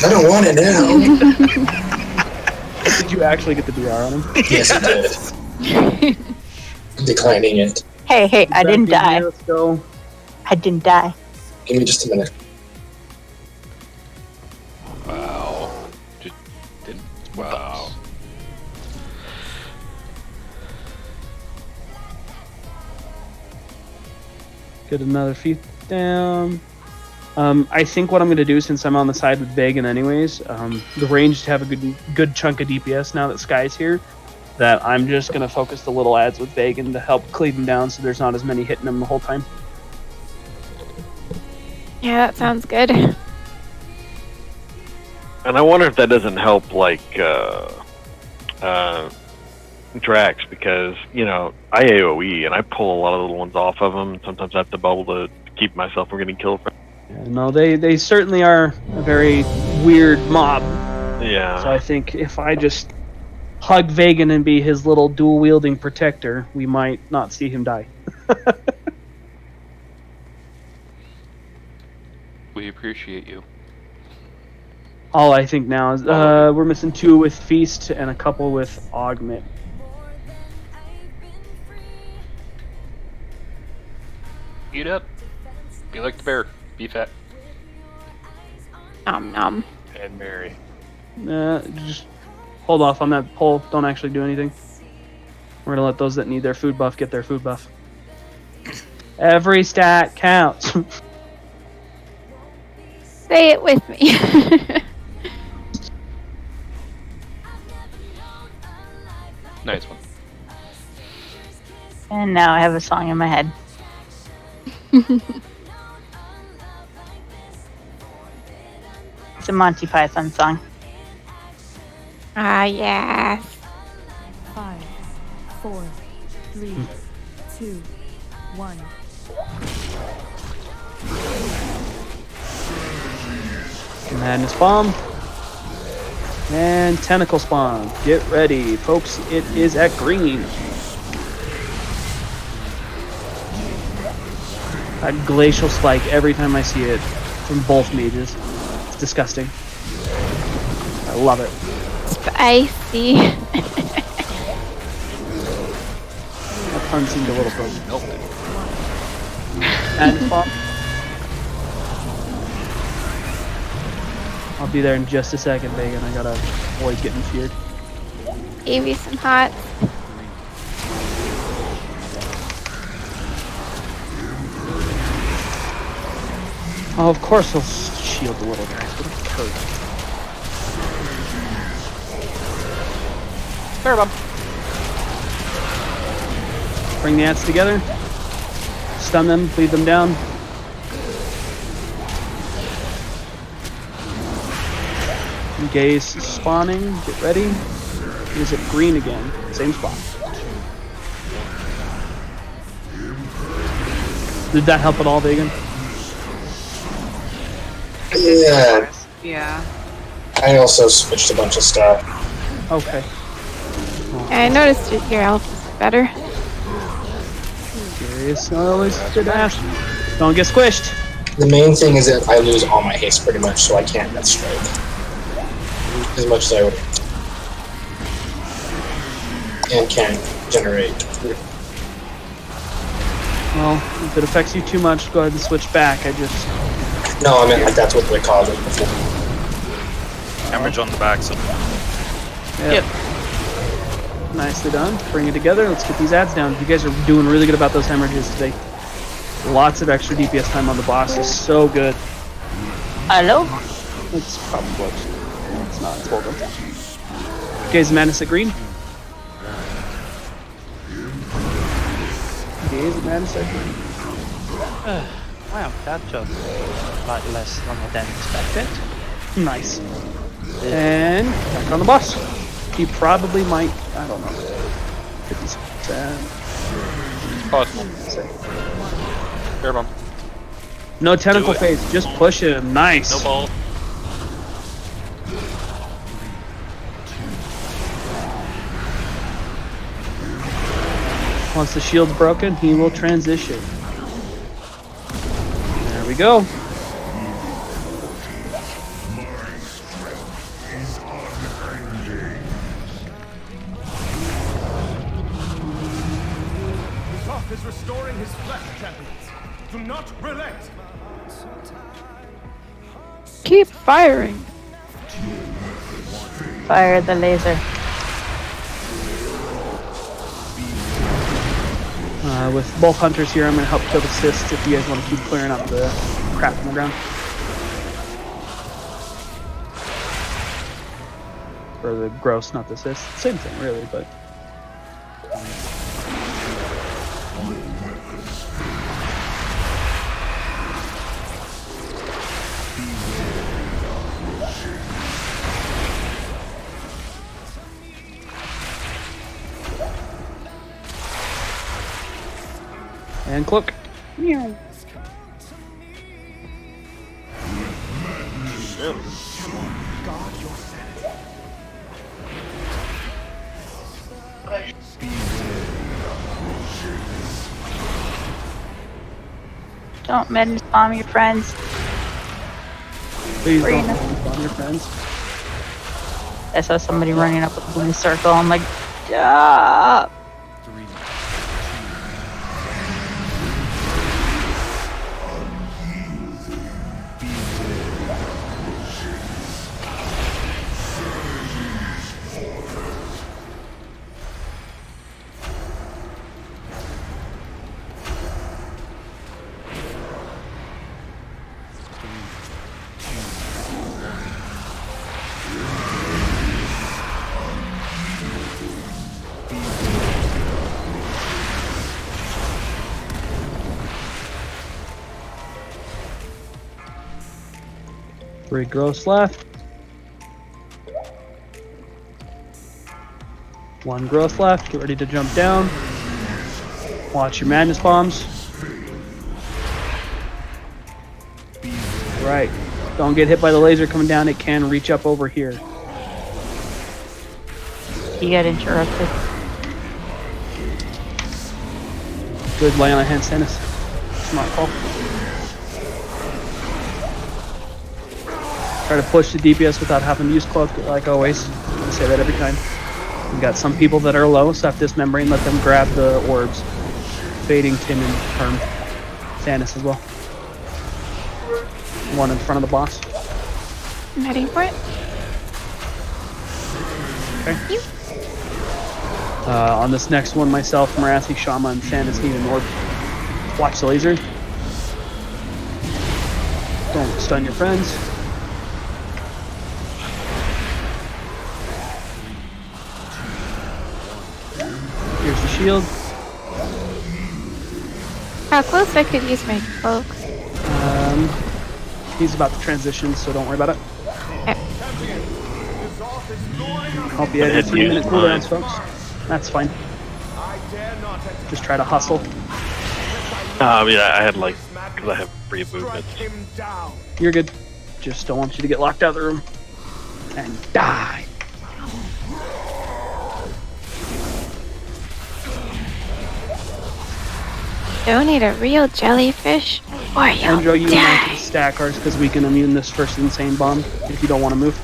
I don't want it now. Did you actually get the DR on him? Yes, I did. Declining it. Hey, I didn't die. Let's go. I didn't die. Give me just a minute. Wow. Just didn't. Wow. Get another feet down. I think what I'm going to do, since I'm on the side with Vagan anyways, the range to have a good chunk of DPS now that Sky's here, that I'm just going to focus the little ads with Vagan to help cleave him down so there's not as many hitting him the whole time. Yeah, that sounds good. And I wonder if that doesn't help, like, Drax, because, you know, I AoE and I pull a lot of little ones off of them, and sometimes I have to bubble to keep myself from getting killed. Yeah, no, they certainly are a very weird mob. Yeah. So I think if I just hug Vagan and be his little dual-wielding protector, we might not see him die. We appreciate you. All I think now is we're missing 2 with Feast and a couple with Augment. Eat up. Be like the bear. Be fat. Nom nom. And Mary. Just hold off on that poll. Don't actually do anything. We're gonna let those that need their food buff get their food buff. Every stat counts. Say it with me. Nice one. And now I have a song in my head. It's a Monty Python song. Ah, yes. 5, 4, 3, 2, 1. Madness Bomb. And Tentacle Spawn. Get ready, folks. It is at green. A glacial spike every time I see it from both mages. It's disgusting. I love it. Spicy. That pun seemed a little broken. Madness Bomb. I'll be there in just a second, Megan. I gotta avoid getting feared. Gave you some hot. Oh, of course he'll shield the little guys. What a turd. Spirit Bomb. Bring the ants together. Stun them, lead them down. Gaze spawning. Get ready. Is it green again? Same spot. Did that help at all, Vegan? Yeah. Yeah. I also switched a bunch of stuff. Okay. I noticed your health is better. Curious. Always good ask. Don't get squished. The main thing is that I lose all my haste pretty much, so I can't get strike. As much as I would. And can't generate. Well, if it affects you too much, go ahead and switch back. No, I meant like that's what they called it before. Hemorrhage on the back, so. Yep. Nicely done. Bring it together. Let's get these ads down. You guys are doing really good about those hemorrhages today. Lots of extra DPS time on the boss is so good. Hello? It's probably close. It's not. It's Volga. Gaze Madness at green. Gaze Madness at green. Wow, that took a lot less longer than expected. Nice. And back on the boss. He probably might. I don't know. 50%. Possible. Spirit Bomb. No tentacle phase. Just push him. Nice. No ball. Once the shield's broken, he will transition. There we go. N'Zoth is restoring his flesh, champions. Do not relent. Keep firing. Fire the laser. With both hunters here, I'm going to help kill the cysts if you guys want to keep clearing up the crap on the ground. Or the gross, not the cysts. Same thing, really, but... And cloak. Meow. Don't madness bomb your friends. Please Or, don't bomb your friends. I saw somebody running up with a blue circle. I'm like, stop. 3 gross left. 1 growth left. Get ready to jump down. Watch your madness bombs. Right. Don't get hit by the laser coming down. It can reach up over here. You got interrupted. Good lay on a hand, Stannis. Smart call. Try to push the DPS without having to use cloak, like always. I say that every time. We got some people that are low, so have dismembering, let them grab the orbs. Fading Tim and Herm. Stannis as well. One in front of the boss. I'm heading for it. Okay. On this next one, myself, Marathi, Shama, and Stannis need an orb. Watch the laser. Don't stun your friends. Here's the shield. How close I could use my cloak. He's about to transition, so don't worry about it. I'll be at a 3-minute cooldowns, folks. That's fine. Just try to hustle. Yeah, I had because I have free movements. You're good. Just don't want you to get locked out of the room. And die. Don't need a real jellyfish or you'll Andrew, you and I die. can stack ours because we can immune this first insane bomb if you don't want to move.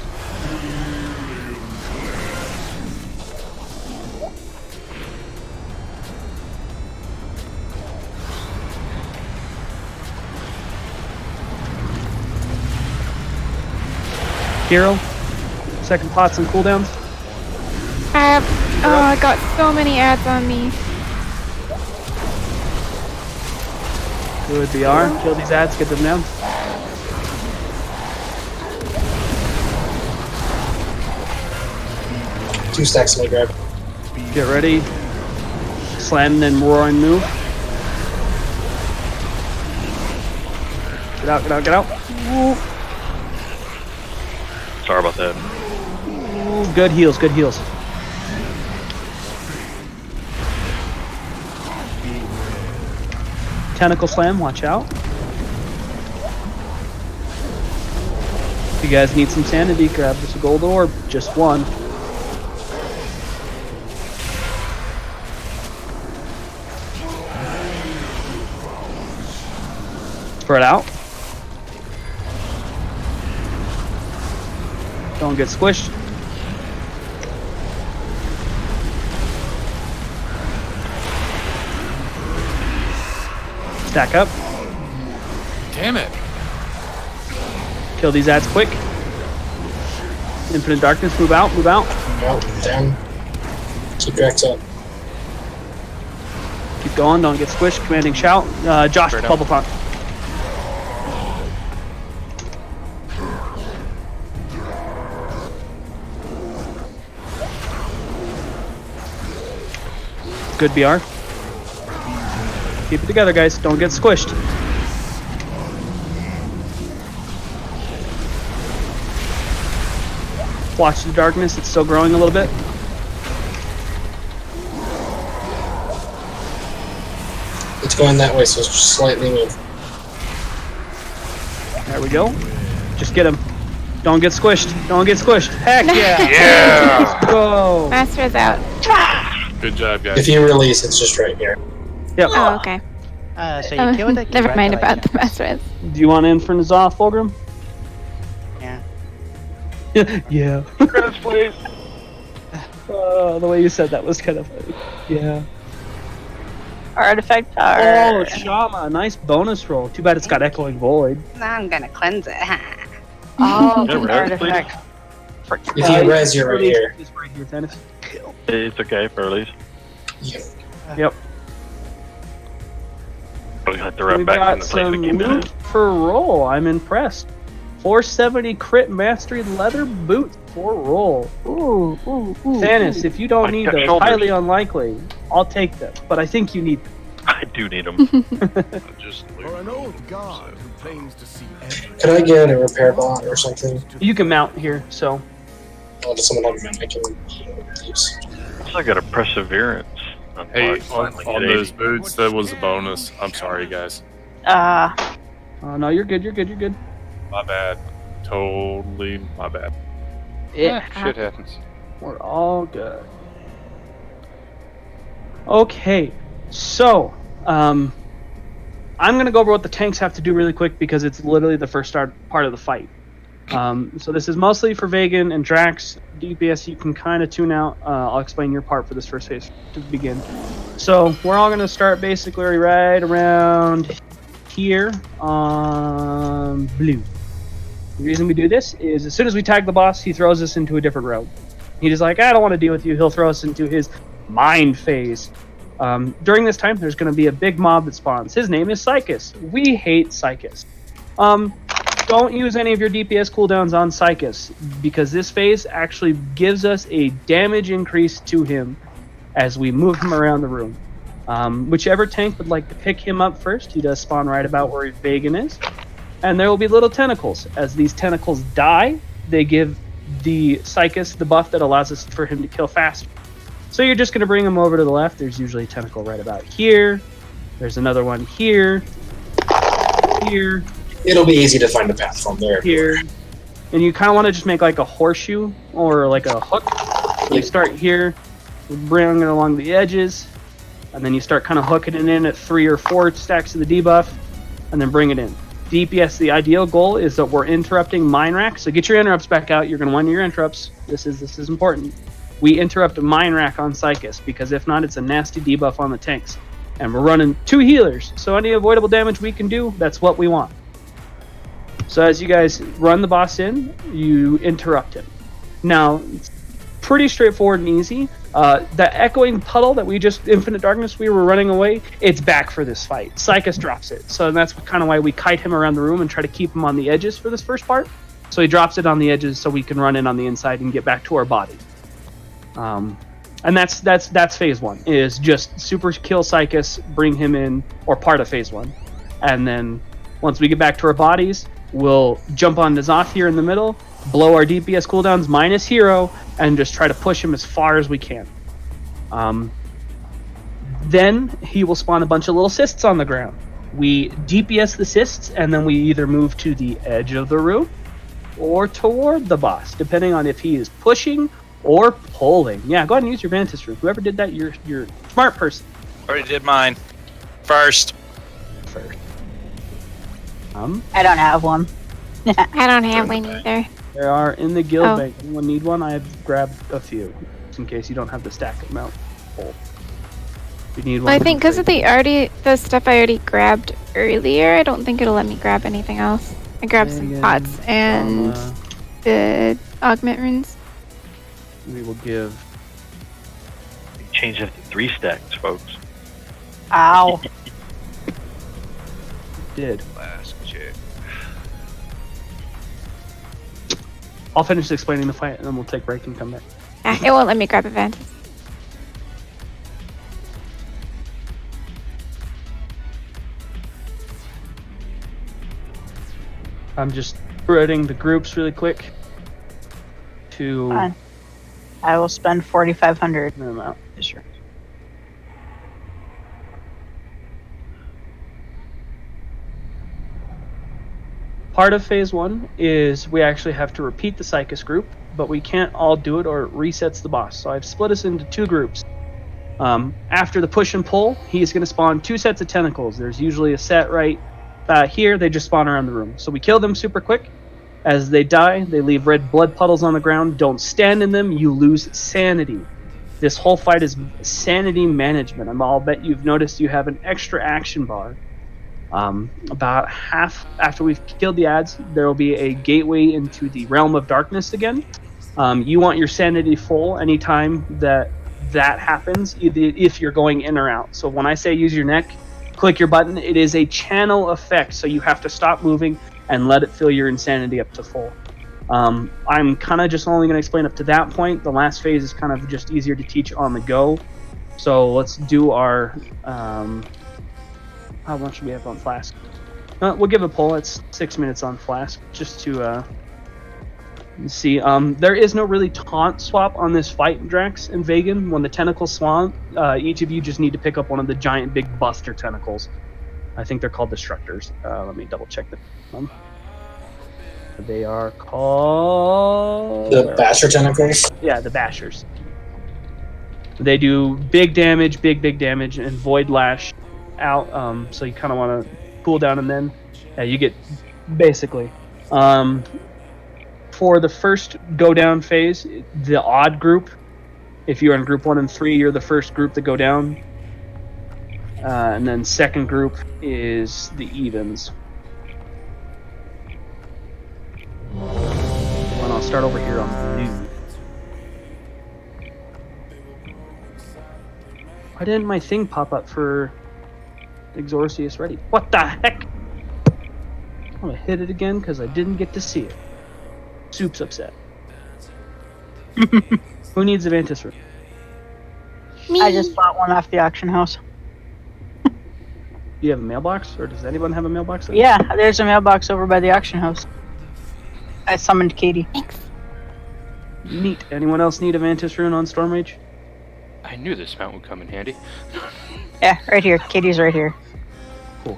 Hero, second pots and cooldowns. I got so many ads on me. Good BR. Kill these ads, get them down. Two stacks may grab. Get ready. Slam and roar and move. Get out, get out, get out. Ooh. Sorry about that. Ooh, good heals, good heals. Tentacle slam, watch out. If you guys need some sanity, grab this gold orb. Just one. Spread out. Don't get squished. Stack up. Damn it. Kill these ads quick. Infinite darkness, move out, move out. Nope, down. Keep Drax up. Keep going, don't get squished. Commanding shout. Josh, bubble pop. Good BR. Keep it together, guys. Don't get squished. Watch the darkness. It's still growing a little bit. It's going that way, so just slightly move. There we go. Just get him. Don't get squished. Don't get squished. Heck yeah! Yeah! Let's go! Master is out. Good job, guys. If you release, it's just right here. Yep. Oh, okay. So you killed it? Never mind about the Master. Do you want in for N'Zoth, Fulgrim? Yeah. Yeah. Chris, please. The way you said that was kind of funny. Yeah. Artifact tower. Oh, Shama, nice bonus roll. Too bad it's got Echoing Void. Now I'm gonna cleanse it. Oh, Yeah, an right, artifact. If you res, you're right here. It's right here, Dennis. It's okay for release. Yep. I'll have to We run back got into place some and keep loot it. for roll. I'm impressed. 470 crit mastery leather boots for roll. Ooh. Stannis, if you don't I need got those, shoulders. highly unlikely. I'll take them, but I think you need them. I do need them. Just For an old guard who claims to see everything. Could I get a repair bot or something? You can mount here, so. Oh, does someone have a mount I can use? I got a perseverance. Hey, Finally on get those 80. boots, that was a bonus. I'm sorry, guys. No, you're good. You're good. You're good. My bad. Totally my bad. Shit happens. We're all good. Okay, so I'm gonna go over what the tanks have to do really quick because it's literally the first part of the fight. So this is mostly for Vegan and Drax. DPS you can kind of tune out. I'll explain your part for this first phase to begin. So we're all gonna start basically right around here on blue. The reason we do this is as soon as we tag the boss, he throws us into a different road. He's just like, I don't want to deal with you. He'll throw us into his mind phase. During this time, there's going to be a big mob that spawns. His name is Psychus. We hate Psychus. Don't use any of your DPS cooldowns on Psychus because this phase actually gives us a damage increase to him as we move him around the room. Whichever tank would like to pick him up first, he does spawn right about where Vegan is. And there will be little tentacles. As these tentacles die, they give the Psychus the buff that allows us for him to kill faster. So you're just going to bring him over to the left. There's usually a tentacle right about here. There's another one here. Here. It'll be easy to find a path from there. Here. And you kind of want to just make like a horseshoe or like a hook. So you start here, bring it along the edges, and then you start kind of hooking it in at 3 or 4 stacks of the debuff, and then bring it in. DPS, the ideal goal is that we're interrupting mine rack. So get your interrupts back out. You're going to want your interrupts. This is important. We interrupt a mine rack on Psychus because if not, it's a nasty debuff on the tanks. And we're running 2 healers. So any avoidable damage we can do, that's what we want. So as you guys run the boss in, you interrupt him. Now, it's pretty straightforward and easy. The echoing puddle that we just, Infinite Darkness, we were running away, it's back for this fight. Psychus drops it. So that's kind of why we kite him around the room and try to keep him on the edges for this first part. So he drops it on the edges so we can run in on the inside and get back to our body. And that's phase 1, is just super kill Psychus, bring him in, or part of phase 1. And then once we get back to our bodies, we'll jump on N'Zoth here in the middle, blow our DPS cooldowns minus hero, and just try to push him as far as we can. Then he will spawn a bunch of little cysts on the ground. We DPS the cysts, and then we either move to the edge of the room or toward the boss, depending on if he is pushing or pulling. Yeah, go ahead and use your Vantage Room. Whoever did that, you're a smart person. Already did mine. First. I don't have one. I don't have one either. There are in the guild bank. Anyone need one? I have grabbed a few, just in case you don't have the stack amount full. If you need one, Well, I think because of the stuff I already grabbed earlier, I don't think it'll let me grab anything else. I grabbed some pots and the augment runes. We will give. Change that to 3 stacks, folks. Ow. Did. Last check. I'll finish explaining the fight and then we'll take a break and come back. It won't let me grab a vent. I'm just spreading the groups really quick to. Fine. I will spend 4,500. Amount. Sure. Part of phase 1 is we actually have to repeat the Psychus group, but we can't all do it or it resets the boss. So I've split us into 2 groups. After the push and pull, he's going to spawn 2 sets of tentacles. There's usually a set right here. They just spawn around the room. So we kill them super quick. As they die, they leave red blood puddles on the ground. Don't stand in them. You lose sanity. This whole fight is sanity management. I'll bet you've noticed you have an extra action bar. About half after we've killed the ads, there will be a gateway into the realm of darkness again. You want your sanity full anytime that happens, if you're going in or out. So when I say use your neck, click your button. It is a channel effect, so you have to stop moving and let it fill your insanity up to full. I'm kind of just only going to explain up to that point. The last phase is kind of just easier to teach on the go. So let's do our How much do we have on Flask? We'll give a poll. It's 6 minutes on Flask, just to see. There is no really taunt swap on this fight, Drax and Vegan. When the tentacles swamp, each of you just need to pick up one of the giant big buster tentacles. I think they're called Destructors. Let me double check them. They are called... The Basher tentacles? Yeah, the Bashers. They do big damage, big damage, and Void Lash out. So you kind of want to cool down, and then you get basically... for the first go down phase, the odd group, if you're in group 1 and 3, you're the first group to go down. And then second group is the evens. And I'll start over here on blue. Why didn't my thing pop up for Exorcius ready? What the heck? I'm gonna hit it again because I didn't get to see it. Soup's upset. Who needs a Ventus Room? Me. I just bought one off the auction house. Do you have a mailbox, or does anyone have a mailbox? Yeah, there's a mailbox over by the auction house. I summoned Katie. Thanks. Neat. Anyone else need a Ventus Rune on Storm Rage? I knew this mount would come in handy. Yeah, right here. Katie's right here. Cool.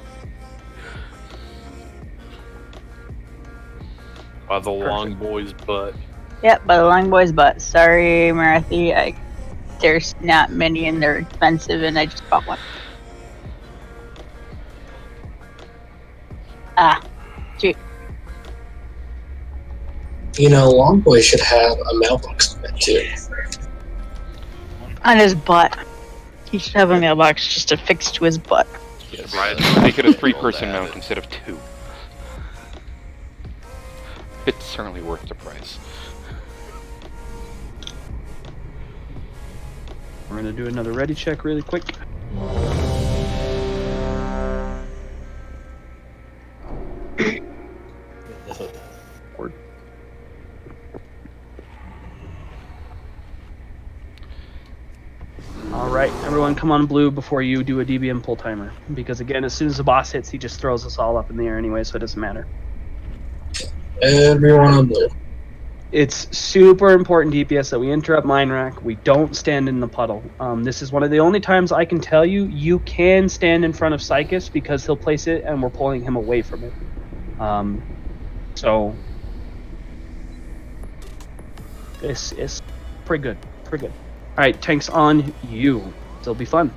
By the long boy's butt. Yep, by the long boy's butt. Sorry, Marathi. There's not many and they're expensive, and I just bought one. Shoot. You know, Longboy should have a mailbox on it too. On his butt. He should have a mailbox just affixed to his butt. Yes. Make it a 3-person mount instead of 2. It's certainly worth the price. We're gonna do another ready check really quick. Alright, everyone come on blue before you do a DBM pull timer. Because again, as soon as the boss hits, he just throws us all up in the air anyway, so it doesn't matter. Everyone on blue. It's super important, DPS, that we interrupt Mine Rack. We don't stand in the puddle. This is one of the only times I can tell you, you can stand in front of Psychus because he'll place it and we're pulling him away from it. So, this is pretty good. Pretty good. Alright, tanks on you. It'll be fun.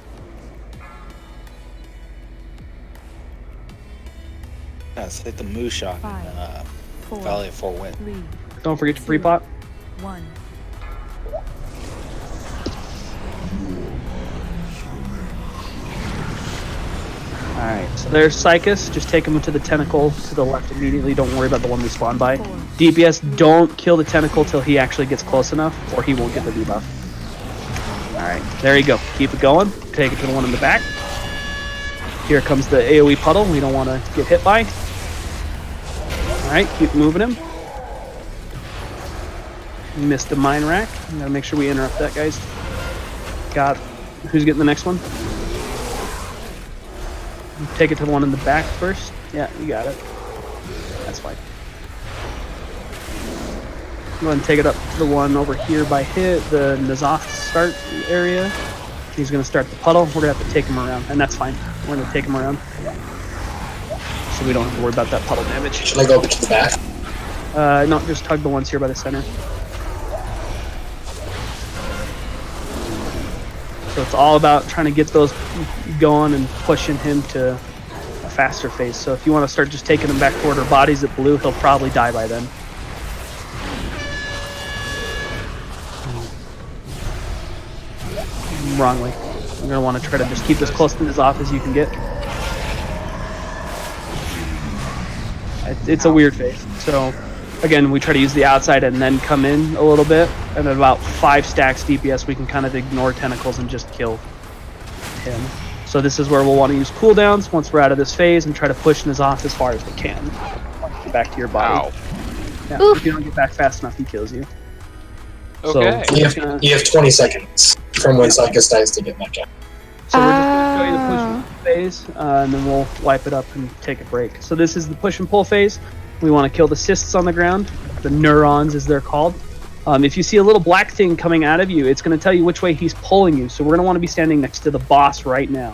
Yeah, let's hit the Moo shot in Valley of Four Winds. Don't forget to pre-pot. 1. Alright, so there's Psychus. Just take him to the tentacle to the left immediately. Don't worry about the one we spawned by. DPS, don't kill the tentacle till he actually gets close enough, or he won't get the debuff. Alright, there you go. Keep it going. Take it to the one in the back. Here comes the AoE puddle we don't want to get hit by. Alright, keep moving him. Missed the mine rack. Gotta make sure we interrupt that, guys. Got. Who's getting the next one? Take it to the one in the back first. Yeah, you got it. That's fine. Go ahead and take it up to the one over here by the N'Zoth start area. He's gonna start the puddle. We're gonna have to take him around, and that's fine. We're gonna take him around, so we don't have to worry about that puddle damage. Should I go to the back? No, just tug the ones here by the center. So it's all about trying to get those going and pushing him to a faster phase. So if you want to start just taking him back toward our bodies at blue, he'll probably die by then. Wrongly. You're going to want to try to just keep as close to N'Zoth as you can get. It's a weird phase. So again, we try to use the outside and then come in a little bit. And at about 5 stacks DPS, we can kind of ignore tentacles and just kill him. So this is where we'll want to use cooldowns once we're out of this phase and try to push N'Zoth as far as we can. Get back to your body. Yeah, if you don't get back fast enough, he kills you. Okay. So you have 20 seconds from when Psychus dies to get back out. So we're just going to push phase, and then we'll wipe it up and take a break. So this is the push and pull phase. We want to kill the cysts on the ground, the neurons as they're called. If you see a little black thing coming out of you, it's going to tell you which way he's pulling you. So we're going to want to be standing next to the boss right now.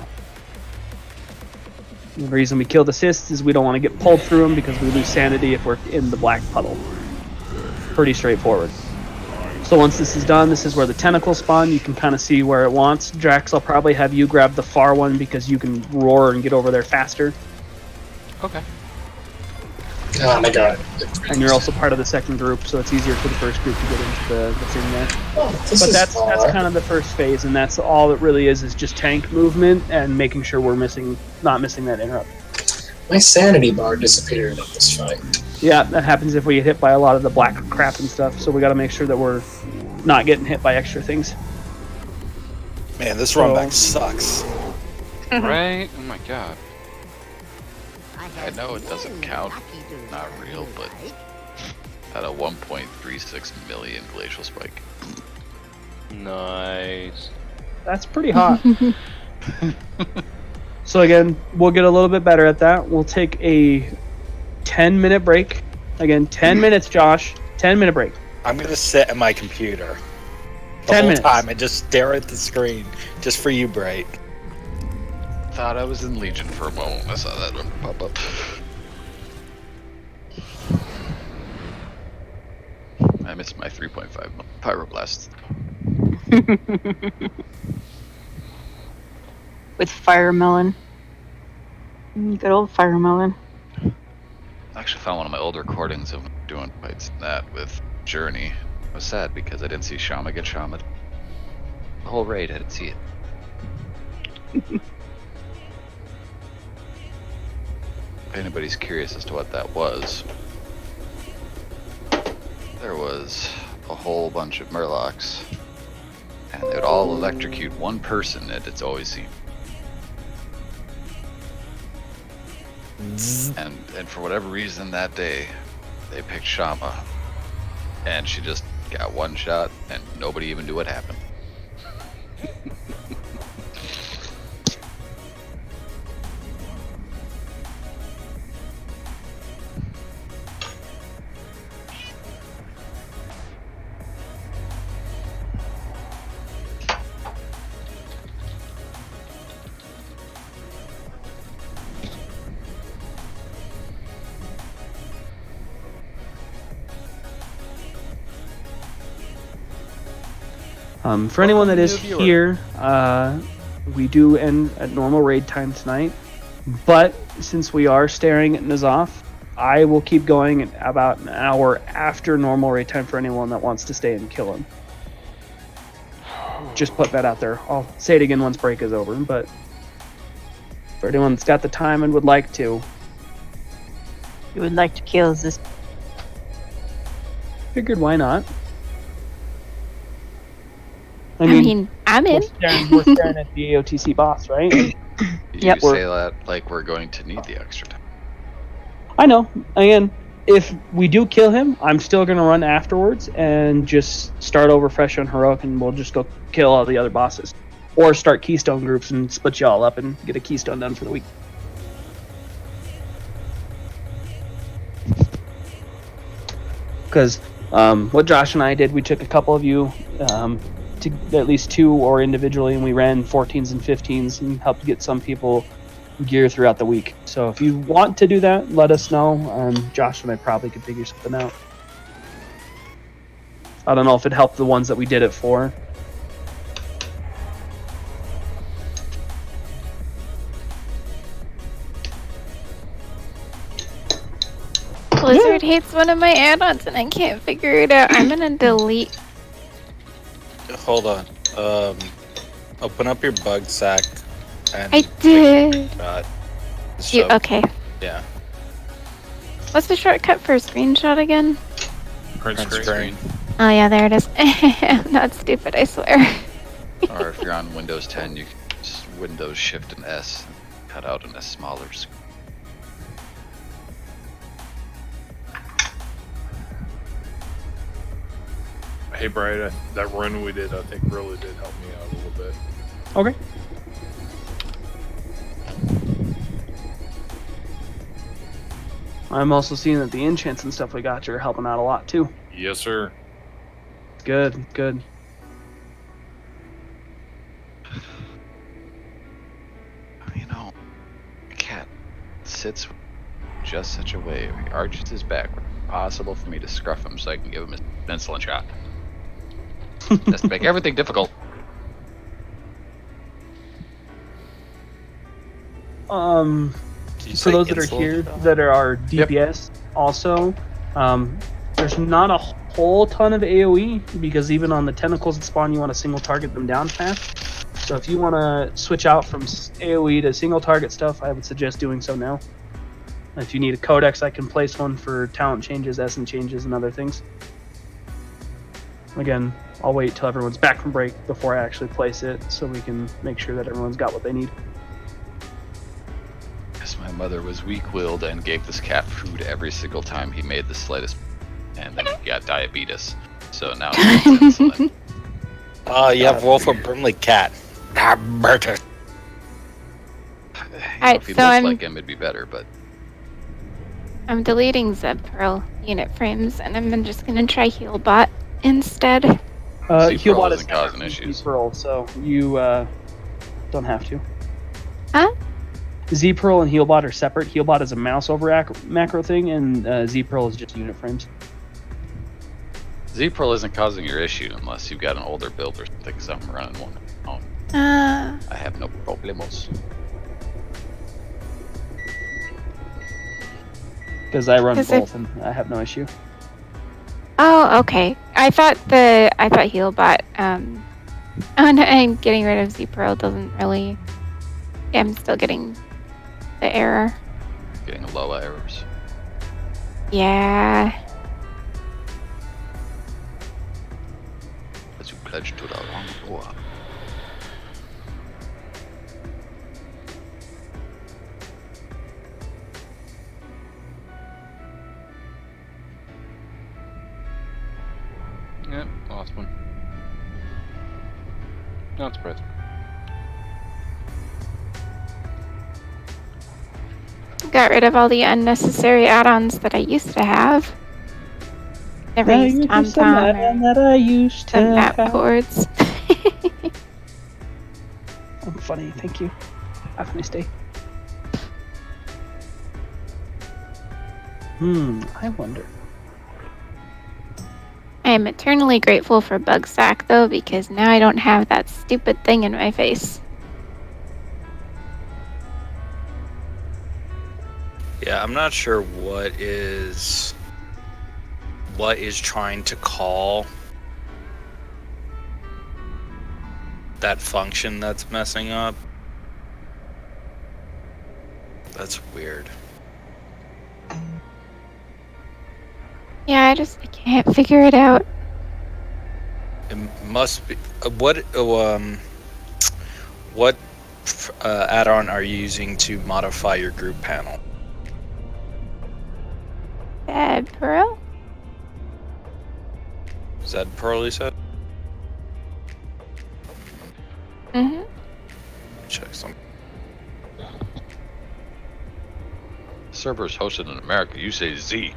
The reason we kill the cysts is we don't want to get pulled through them because we lose sanity if we're in the black puddle. Pretty straightforward. So once this is done, this is where the tentacles spawn. You can kind of see where it wants. Drax, I'll probably have you grab the far one because you can roar and get over there faster. Okay. I got it. And you're also part of the second group, so it's easier for the first group to get into the thing there. Oh, that's kind of the first phase, and that's all it really is just tank movement and making sure we're not missing that interrupt. My sanity bar disappeared in this fight. Yeah, that happens if we get hit by a lot of the black crap and stuff, so we got to make sure that we're not getting hit by extra things. Man, this run back sucks. Right? Oh my god. I know it doesn't count, not real, but at a 1.36 million glacial spike. Nice. That's pretty hot. So again, we'll get a little bit better at that. We'll take a 10-minute break. Again, 10 minutes, Josh. 10-minute break. I'm going to sit at my computer the 10 whole minutes. time and just stare at the screen just for you, Bright. Thought I was in Legion for a moment when I saw that number pop up. I missed my 3.5 pyroblast. With Fire Melon. Good old Fire Melon. I actually found one of my old recordings of doing fights in that with Journey. I was sad because I didn't see Shama get Shama. The whole raid, I didn't see it. If anybody's curious as to what that was, there was a whole bunch of Murlocs, and they would all electrocute one person, and it's always seen. And for whatever reason that day, they picked Shama, and she just got one shot, and nobody even knew what happened. For anyone that is here, we do end at normal raid time tonight, but since we are staring at N'Zoth, I will keep going at about an hour after normal raid time for anyone that wants to stay and kill him. Just put that out there. I'll say it again once break is over, but for anyone that's got the time and would like to. You would like to kill this. Figured why not? I mean, I'm in. We're staring at the AOTC boss, right? You say that like we're going to need the extra time. I know. Again, if we do kill him, I'm still going to run afterwards and just start over fresh on Heroic, and we'll just go kill all the other bosses. Or start Keystone groups and split you all up and get a Keystone done for the week. Because what Josh and I did, we took a couple of you, to at least two or individually, and we ran 14s and 15s and helped get some people gear throughout the week. So if you want to do that, let us know. Josh and I probably could figure something out. I don't know if it helped the ones that we did it for. Blizzard hates one of my add-ons and I can't figure it out. I'm gonna delete. Hold on. Open up your bug sack. And I did. Okay. Yeah. What's the shortcut for a screenshot again? Print screen. Oh yeah, there it is. I'm not stupid, I swear. Or if you're on Windows 10, you can just Windows Shift and S and cut out a smaller screen. Hey, Bright, that run we did, I think, really did help me out a little bit. Okay. I'm also seeing that the enchants and stuff we got you are helping out a lot too. Yes, sir. Good, good. You know, a cat sits just such a way. He arches his back. Possible for me to scruff him so I can give him an insulin shot. That's to make everything difficult. For those that are here that are our DPS also, there's not a whole ton of AoE because even on the tentacles that spawn, you want to single target them down fast. So if you want to switch out from AoE to single target stuff, I would suggest doing so now. If you need a codex, I can place one for talent changes, essence changes, and other things. Again, I'll wait till everyone's back from break before I actually place it so we can make sure that everyone's got what they need. Yes, my mother was weak-willed and gave this cat food every single time he made the slightest, and then he got diabetes. So now he needs insulin. You have Wolf of Brimley cat. Murder. If he looked like him, it'd be better, but... I'm deleting Zeb Pearl unit frames, and I'm just gonna try Healbot instead. Healbot is causing issues. Z-Pearl, so you don't have to. Huh? Z-Pearl and Healbot are separate. Healbot is a mouse over macro thing, and Z-Pearl is just unit frames. Z-Pearl isn't causing your issue unless you've got an older build or something, because I'm running one. I have no problemos. Because I run both, and I have no issue. Oh, okay. I thought Healbot. Oh no, and getting rid of Z-Pearl doesn't really. I'm still getting the error. Getting low errors. Yeah. As you pledge to the wrong war. Yep, lost one. Not surprised. Got rid of all the unnecessary add-ons that I used to have. Never used TomTom that I used to map boards. I'm funny, thank you. Have a nice day. I wonder. I am eternally grateful for Bugsack, though, because now I don't have that stupid thing in my face. Yeah, I'm not sure what is trying to call that function that's messing up. That's weird. Yeah, I can't figure it out. It must be what add-on are you using to modify your group panel? Zed Pearl? Zed Pearl, you said? Mm-hmm. Check some. Servers hosted in America, you say Z.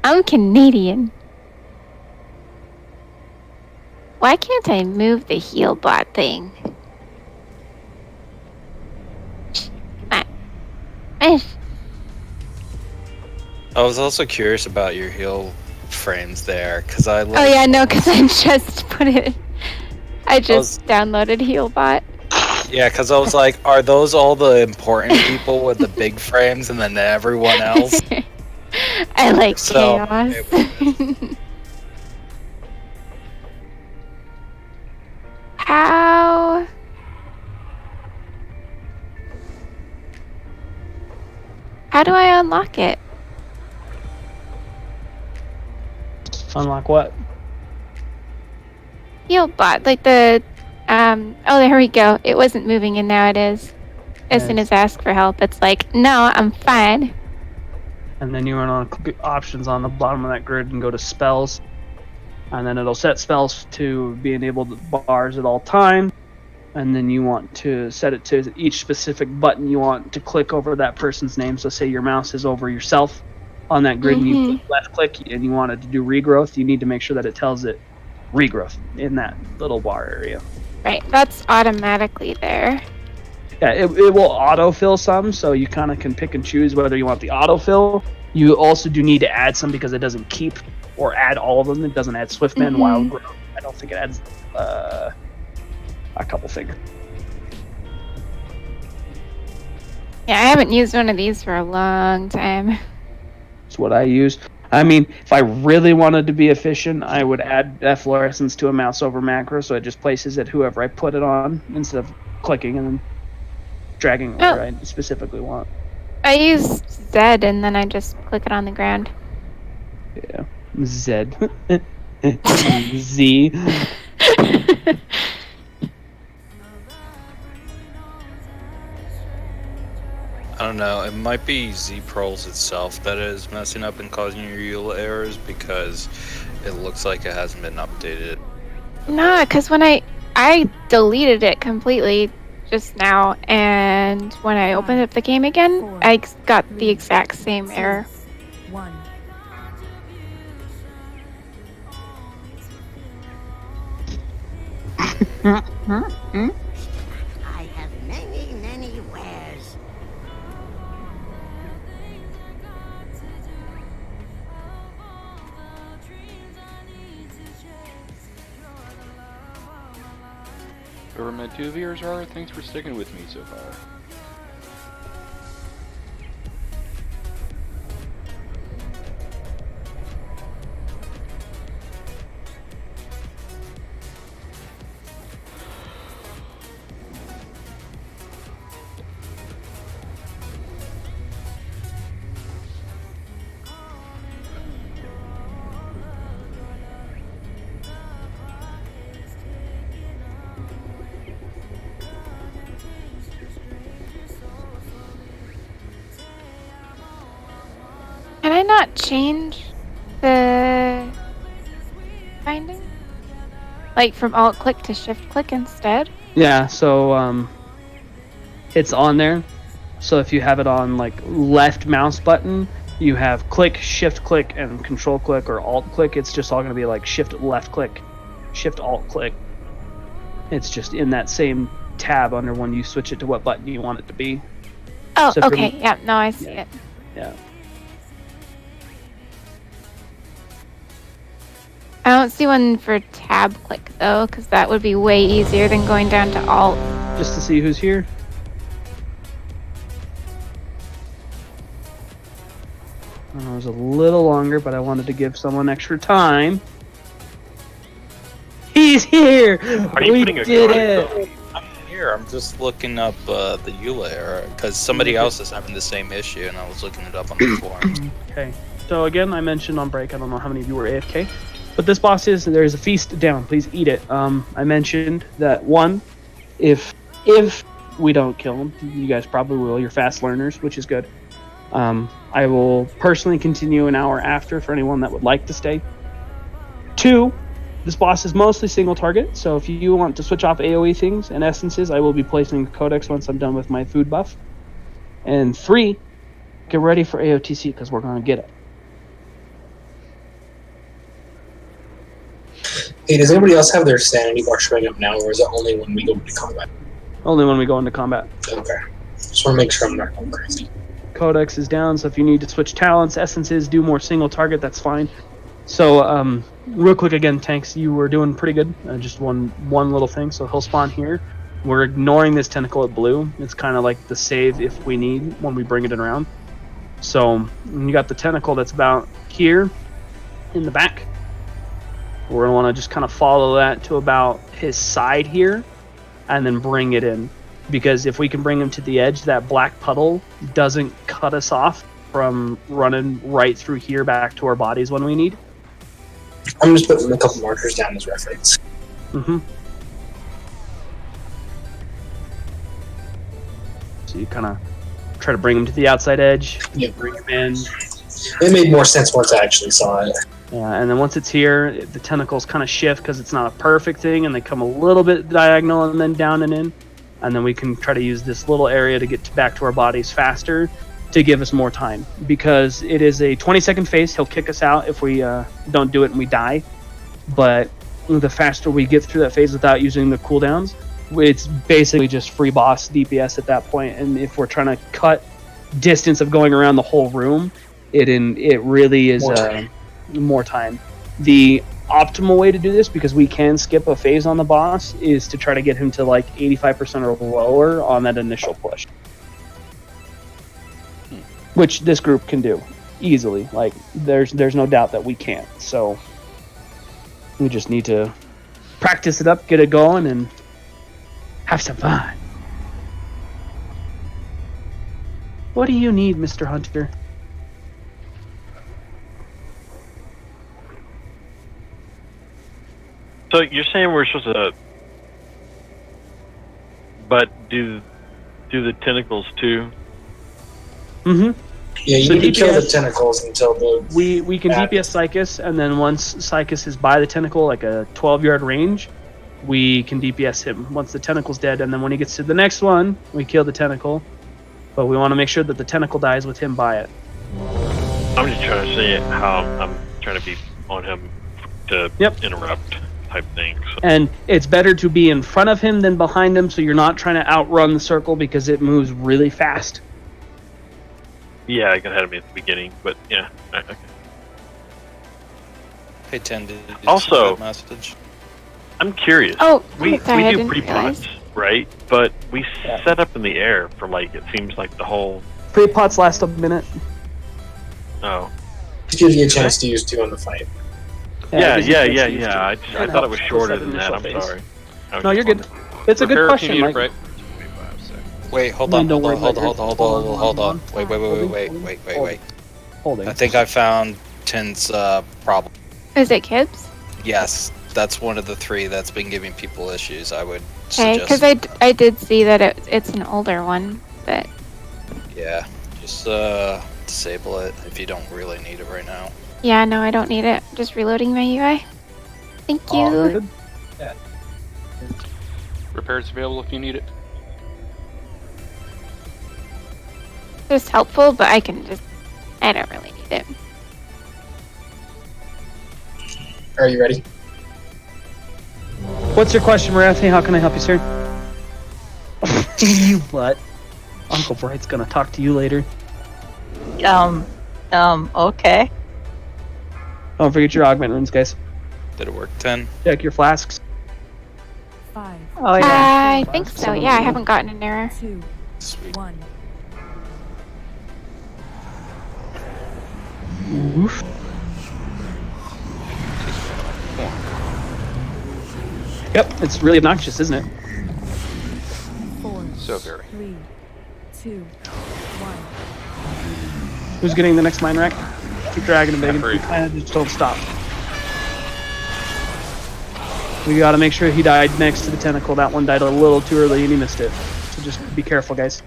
I'm Canadian. Why can't I move the Healbot thing? Come on. I was also curious about your heal frames there, because I Oh yeah, no, because I just downloaded Healbot. Yeah, because I was like, are those all the important people with the big frames and then everyone else? I like chaos. How? How do I unlock it? Unlock what? Healbot, like the oh, there we go. It wasn't moving and now it is. As soon as I ask for help, it's like, no, I'm fine. And then you run on options on the bottom of that grid and go to spells. And then it'll set spells to be enabled bars at all times. and then you want to set it to each specific button you want to click over that person's name. So say your mouse is over yourself on that grid and you left click and you want it to do regrowth, you need to make sure that it tells it regrowth in that little bar area. Right, that's automatically there. Yeah, it will autofill some, so you kind of can pick and choose whether you want the autofill. You also do need to add some because it doesn't keep or add all of them. It doesn't add Swiftman, Wild Growth. I don't think it adds a couple things. Yeah, I haven't used one of these for a long time. That's what I use. I mean, if I really wanted to be efficient, I would add efflorescence to a mouse over macro, so it just places it whoever I put it on instead of clicking and then dragging where I specifically want. I use Z and then I just click it on the ground. Yeah, Z. Z. I don't know, it might be Z-Prols itself that is messing up and causing your EULA errors because it looks like it hasn't been updated. Nah, because when I deleted it completely just now, and when I opened up the game again, I got the exact same error. 1. I have many, many wares. Whoever my 2 viewers are, thanks for sticking with me so far. Can I not change the binding? Like from alt click to shift click instead? Yeah, so it's on there. So if you have it on like left mouse button, you have click, shift click, and control click or alt click. It's just all going to be like shift left click, shift alt click. It's just in that same tab under when you switch it to what button you want it to be. Oh, So okay. Yeah, no, I see it. Yeah. I don't see one for tab click though, because that would be way easier than going down to alt. Just to see who's here. It was a little longer, but I wanted to give someone extra time. He's here! Are you We putting a did card it! I'm here, I'm just looking up the EULA error because somebody else is having the same issue and I was looking it up on the forums. Okay, so again, I mentioned on break, I don't know how many of you were AFK, but this boss there's a feast down, please eat it. I mentioned that one, if we don't kill him, you guys probably will, you're fast learners, which is good. I will personally continue an hour after for anyone that would like to stay. 2, this boss is mostly single target, so if you want to switch off AoE things and essences, I will be placing Codex once I'm done with my food buff. And 3, get ready for AOTC because we're going to get it. Hey, does anybody else have their sanity bar showing up now, or is it only when we go into combat? Only when we go into combat. Okay. Just want to make sure I'm not going crazy. Codex is down, so if you need to switch talents, essences, do more single target, that's fine. So, real quick again, Tanks, you were doing pretty good. Just one little thing, so he'll spawn here. We're ignoring this tentacle at blue. It's kind of like the save if we need when we bring it around. So, you got the tentacle that's about here in the back. We're going to want to just kind of follow that to about his side here and then bring it in. Because if we can bring him to the edge, that black puddle doesn't cut us off from running right through here back to our bodies when we need. I'm just putting a couple markers down as reference. Mm-hmm. So you kind of try to bring him to the outside edge. Yeah. Bring him in. It made more sense once I actually saw it. Yeah, and then once it's here, the tentacles kind of shift because it's not a perfect thing, and they come a little bit diagonal and then down and in. And then we can try to use this little area to get back to our bodies faster to give us more time. Because it is a 20-second phase. He'll kick us out if we don't do it and we die. But the faster we get through that phase without using the cooldowns, it's basically just free boss DPS at that point. And if we're trying to cut distance of going around the whole room, it really is more time. The optimal way to do this, because we can skip a phase on the boss, is to try to get him to like 85% or lower on that initial push. Which this group can do easily. Like there's no doubt that we can. So we just need to practice it up, get it going, and have some fun. What do you need, Mr. Hunter? So you're saying we're supposed to, but do the tentacles too? Mm-hmm. Yeah, you need to kill the tentacles until the... We can DPS Psychus, and then once Psychus is by the tentacle, like a 12-yard range, we can DPS him once the tentacle's dead, and then when he gets to the next one, we kill the tentacle. But we want to make sure that the tentacle dies with him by it. I'm just trying to see how I'm trying to be on him to interrupt type thing. So. And it's better to be in front of him than behind him, so you're not trying to outrun the circle because it moves really fast. Yeah, I got ahead of me at the beginning, but yeah. Okay. Hey, Tim, did you also, see that message? I'm curious. Oh, we sorry, do pre-pots, right? But we set up in the air for like, it seems like the whole... Pre-pots last a minute. Oh. Just gives you a chance to use 2 in the fight. Yeah. I thought it was shorter than that. I'm sorry. No, you're good. It's a good question, Mike. Right? Wait, hold on. Wait. Holding. I think I found Tin's problem. Is it Kibbs? Yes, that's one of the 3 that's been giving people issues. I would Okay, suggest. because I did see that it's an older one, but... Yeah, just disable it if you don't really need it right now. Yeah, no, I don't need it. Just reloading my UI. Thank you. Yeah. Repairs available if you need it. Just helpful, but I don't really need it. Are you ready? What's your question, Marathi? How can I help you, sir? You butt. Uncle Bright's gonna talk to you later. Okay. Don't forget your augment runes, guys. Did it work, 10? Check your flasks. 5. Oh yeah. I think so. Yeah, I haven't gotten an error. 2. Sweet. 1. Oof. Yep, it's really obnoxious, isn't it? 4. So very. 3. 2. 1. Who's getting the next mine rack? Keep dragging him, Megan. Kind of just don't stop. We gotta make sure he died next to the tentacle. That one died a little too early and he missed it. So just be careful, guys.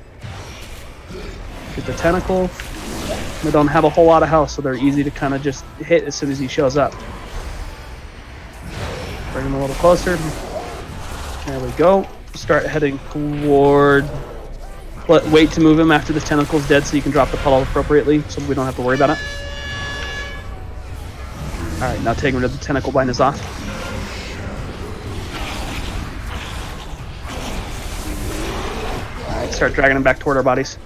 Get the tentacle. They don't have a whole lot of health, so they're easy to kind of just hit as soon as he shows up. Bring him a little closer. There we go. Start heading toward... Wait to move him after the tentacle's dead so you can drop the puddle appropriately so we don't have to worry about it. Alright, now taking rid of the tentacle by N'Zoth. Alright, start dragging him back toward our bodies.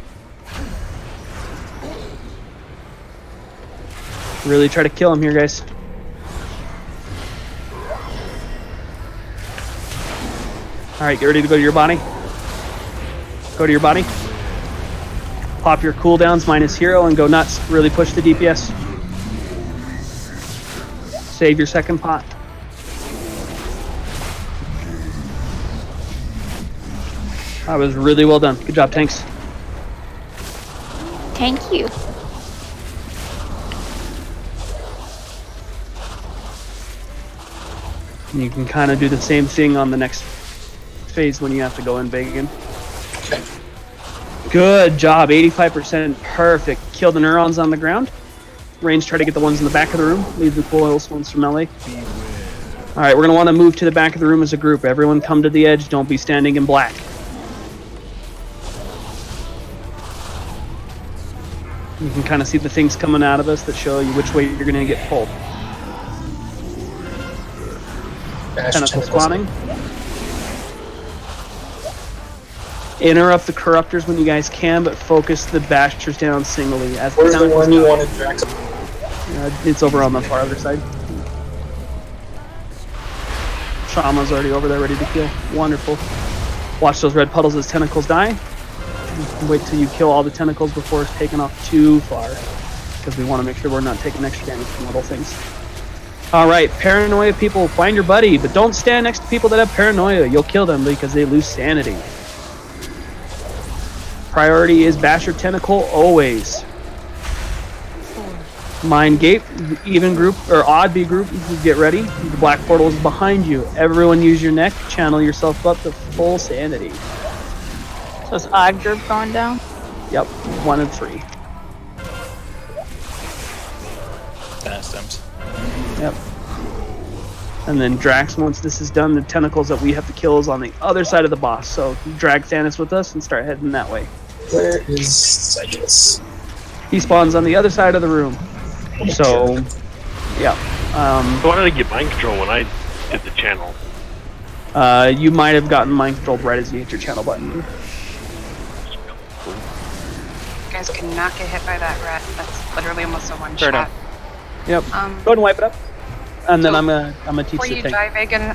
Really try to kill him here, guys. Alright, get ready to go to your body. Go to your body. Pop your cooldowns minus hero and go nuts. Really push the DPS. Save your second pot. That was really well done. Good job, tanks. Thank you. And you can kind of do the same thing on the next phase when you have to go in big again. Good job, 85%, perfect. Kill the neurons on the ground. Range, try to get the ones in the back of the room. Leave the coils ones for melee. Alright, we're going to want to move to the back of the room as a group. Everyone come to the edge. Don't be standing in black. You can kind of see the things coming out of us that show you which way you're going to get pulled. Tentacle spawning. Interrupt the corruptors when you guys can, but focus the bashers down singly. As Where's the one you wanted, Drax? It's over on the far other side. Shama's already over there ready to kill. Wonderful. Watch those red puddles as tentacles die. Wait till you kill all the tentacles before it's taken off too far, because we want to make sure we're not taking extra damage from little things. Alright, paranoia people, find your buddy, but don't stand next to people that have paranoia. You'll kill them because they lose sanity. Priority is Basher Tentacle always. Mind Gate, even group, or odd B group, get ready. The black portal is behind you. Everyone use your neck, channel yourself up to full sanity. So is odd group going down? Yep, 1 and 3. Stems. Yep. And then Drax, once this is done, the tentacles that we have to kill is on the other side of the boss. So drag Thanos with us and start heading that way. Where is Cycus? He spawns on the other side of the room. So, yeah. Why did I get mind control when I did the channel? You might have gotten mind controlled right as you hit your channel button. You guys cannot get hit by that rat. That's literally almost a one-shot. Yep. Go ahead and wipe it up. And then I'm gonna teach Before you you thing. dive again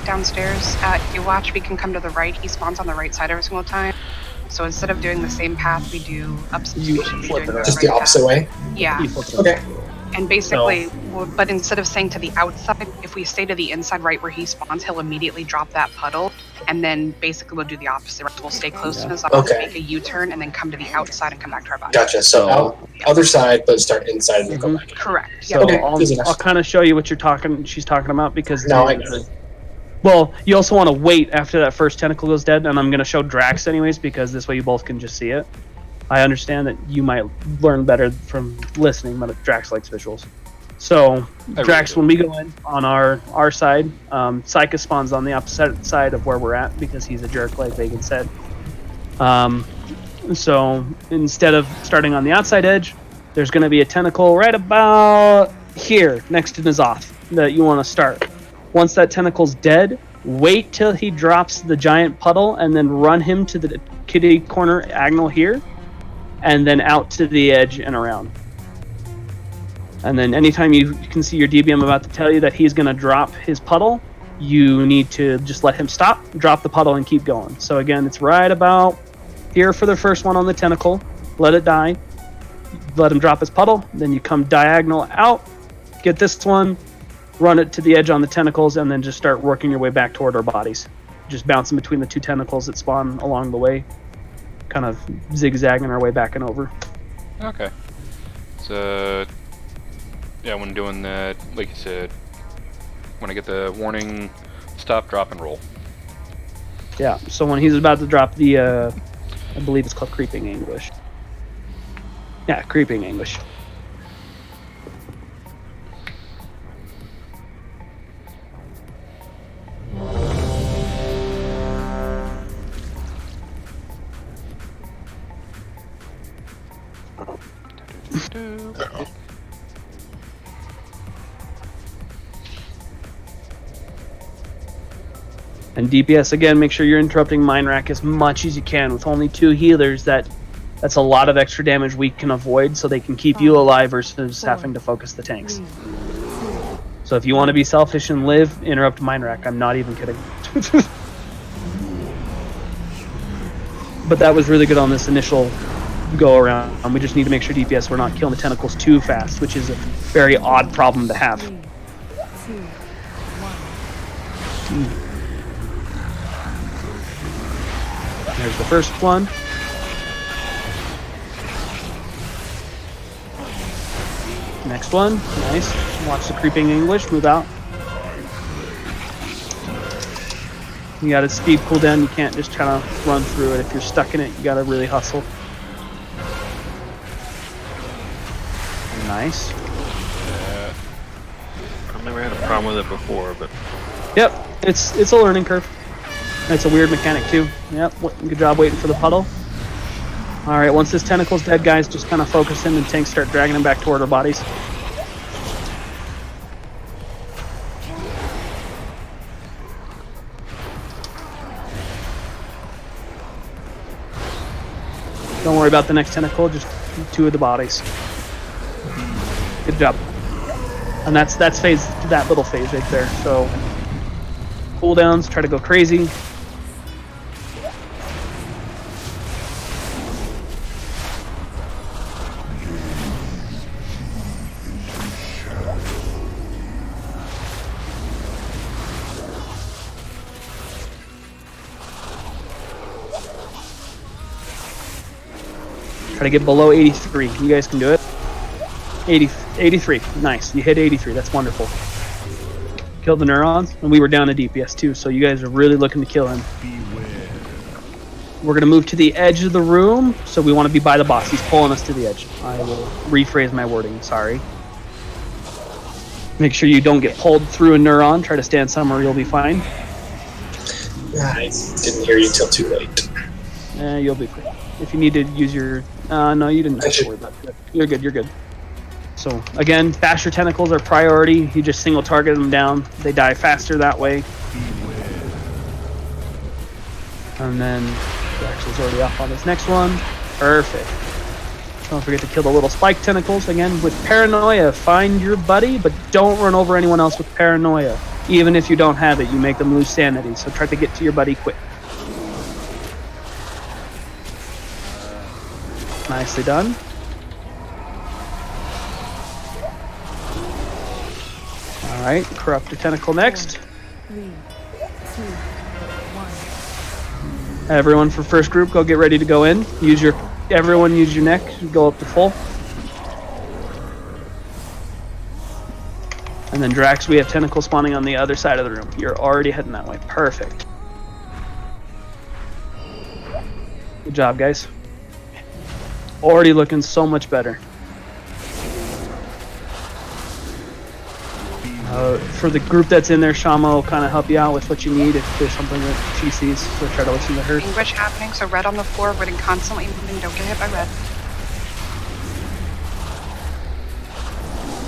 downstairs, you watch, we can come to the right. He spawns on the right side every single time. So instead of doing the same path we do upstairs, we should be doing the Just right the opposite path. way? Yeah. Okay. And basically, but instead of saying to the outside, if we stay to the inside right where he spawns, he'll immediately drop that puddle. And then basically we'll do the opposite. We'll stay close to his office, make a U-turn, and then come to the outside and come back to our body. Gotcha. So other side, but start inside and then go back. Correct. So I'll kind of show you what she's talking about, because No, I get it. well, you also want to wait after that first tentacle goes dead, and I'm going to show Drax anyways, because this way you both can just see it. I understand that you might learn better from listening, but Drax likes visuals. So, Drax, when we go in on our side, Psychus spawns on the opposite side of where we're at, because he's a jerk, like Vegan said. So, instead of starting on the outside edge, there's going to be a tentacle right about here, next to N'Zoth, that you want to start. Once that tentacle's dead, wait till he drops the giant puddle, and then run him to the kitty corner agonal here, and then out to the edge and around. And then anytime you can see your DBM about to tell you that he's going to drop his puddle, you need to just let him stop, drop the puddle, and keep going. So again, it's right about here for the first one on the tentacle. Let it die. Let him drop his puddle. Then you come diagonal out, get this one, run it to the edge on the tentacles, and then just start working your way back toward our bodies. Just bouncing between the two tentacles that spawn along the way. Kind of zigzagging our way back and over. Okay. So, yeah, when doing that, like you said, when I get the warning, stop, drop, and roll. Yeah, so when he's about to drop the, I believe it's called Creeping Anguish. Yeah, Creeping Anguish. And DPS, again, make sure you're interrupting Mind Rack as much as you can. With only 2 healers, that's a lot of extra damage we can avoid, so they can keep you alive versus having to focus the tanks. So if you want to be selfish and live, interrupt Mind Rack. I'm not even kidding. But that was really good on this initial go around. We just need to make sure DPS we're not killing the tentacles too fast, which is a very odd problem to have. 3, 2, 1. There's the first one. Next one. Nice. Watch the Creeping English move out. You got a speed cooldown. You can't just kind of run through it. If you're stuck in it, you got to really hustle. Nice. I've never had a problem with it before, but Yep, it's a learning curve. It's a weird mechanic too. Yep, good job waiting for the puddle. All right, once this tentacle's dead, guys, just kind of focus in and tanks start dragging them back toward our bodies. Don't worry about the next tentacle, just 2 of the bodies. Good job. And that's phase, that little phase right there. So cooldowns, try to go crazy. Try to get below 83. You guys can do it. 83. Nice. You hit 83. That's wonderful. Killed the neurons, and we were down a DPS too, so you guys are really looking to kill him. We're going to move to the edge of the room, so we want to be by the boss. He's pulling us to the edge. I will rephrase my wording. Sorry. Make sure you don't get pulled through a neuron. Try to stand somewhere. You'll be fine. I didn't hear you till too late. You'll be fine. If you need to use your... no, you didn't have to worry about it. You're good, you're good. So, again, faster tentacles are priority. You just single target them down. They die faster that way. And then, Drax already off on this next one. Perfect. Don't forget to kill the little spike tentacles. Again, with paranoia, find your buddy, but don't run over anyone else with paranoia. Even if you don't have it, you make them lose sanity. So try to get to your buddy quick. Nicely done. Alright, corrupt a tentacle next. 3, 2, 1. Everyone for first group, go get ready to go in. Everyone use your neck, go up to full. And then Drax, we have tentacles spawning on the other side of the room. You're already heading that way. Perfect. Good job, guys. Already looking so much better. For the group that's in there, Shama will kind of help you out with what you need if there's something that she sees. So try to listen to her. English happening, so red on the floor, red and constantly moving, don't get hit by red.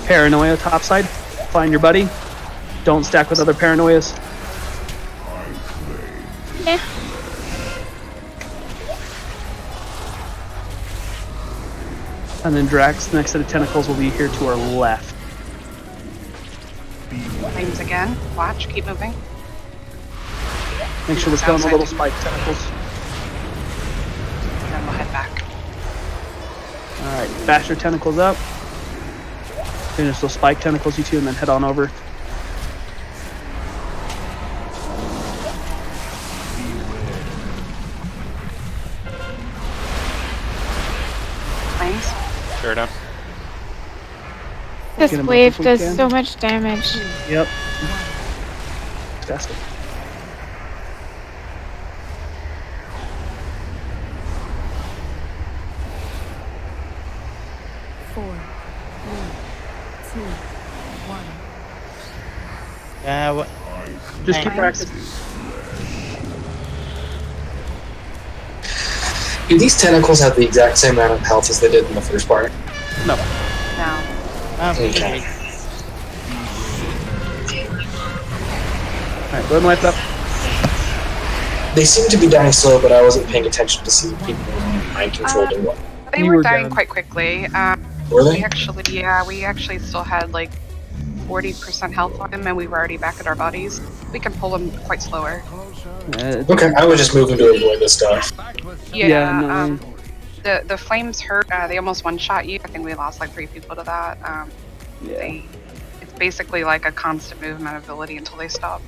Paranoia topside. Find your buddy. Don't stack with other paranoias. Yeah. And then Drax, next set of tentacles will be here to our left. Flames again. Watch, keep moving. Make sure we're killing the little spike tentacles. And then we'll head back. Alright, faster tentacles up. Finish those spike tentacles, you two, and then head on over. Flames. Fair enough. This wave does so much damage. Yep. Fantastic. Just keep practicing. Do these tentacles have the exact same amount of health as they did in the first part? No. No. Okay. Alright, go ahead and light up. They seem to be dying slow, but I wasn't paying attention to see people mind controlled or what. They were dying quite quickly. Were they? We actually still had like 40% health on him, and we were already back at our bodies. We can pull him quite slower. Okay, I was just moving to avoid this stuff. Yeah, the flames hurt. They almost one-shot you. I think we lost like 3 people to that. It's basically like a constant movement ability until they stop.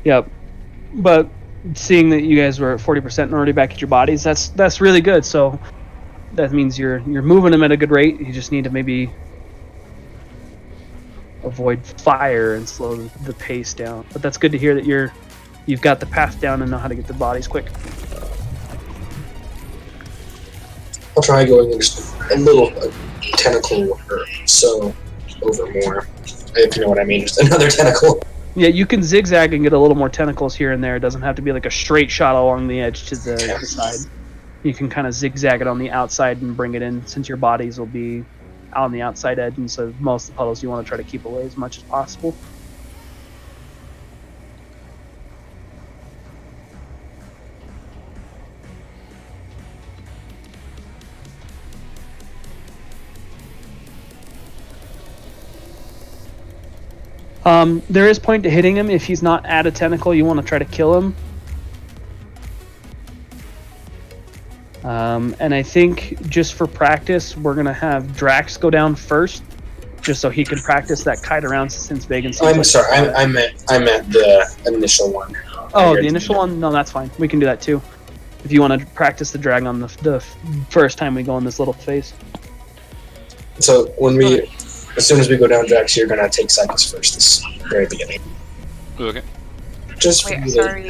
Yep. But seeing that you guys were at 40% and already back at your bodies, that's really good. So that means you're moving them at a good rate. You just need to maybe avoid fire and slow the pace down. But that's good to hear that you've got the path down and know how to get the bodies quick. I'll try going into a little tentacle or so. over more, if you know what I mean. Just another tentacle. Yeah, you can zigzag and get a little more tentacles here and there. It doesn't have to be like a straight shot along the edge to the side. You can kind of zigzag it on the outside and bring it in, since your bodies will be on the outside edge, and so most of the puddles you want to try to keep away as much as possible. There is point to hitting him. If he's not at a tentacle, you want to try to kill him. And I think just for practice, we're going to have Drax go down first, just so he can practice that kite around, since Vegan seems I'm sorry, I meant the initial one. Oh, the initial one? No, that's fine. We can do that too. If you want to practice the drag on the first time we go in this little phase. So as soon as we go down Drax, you're gonna take seconds first this very beginning. Okay. Just wait, sorry,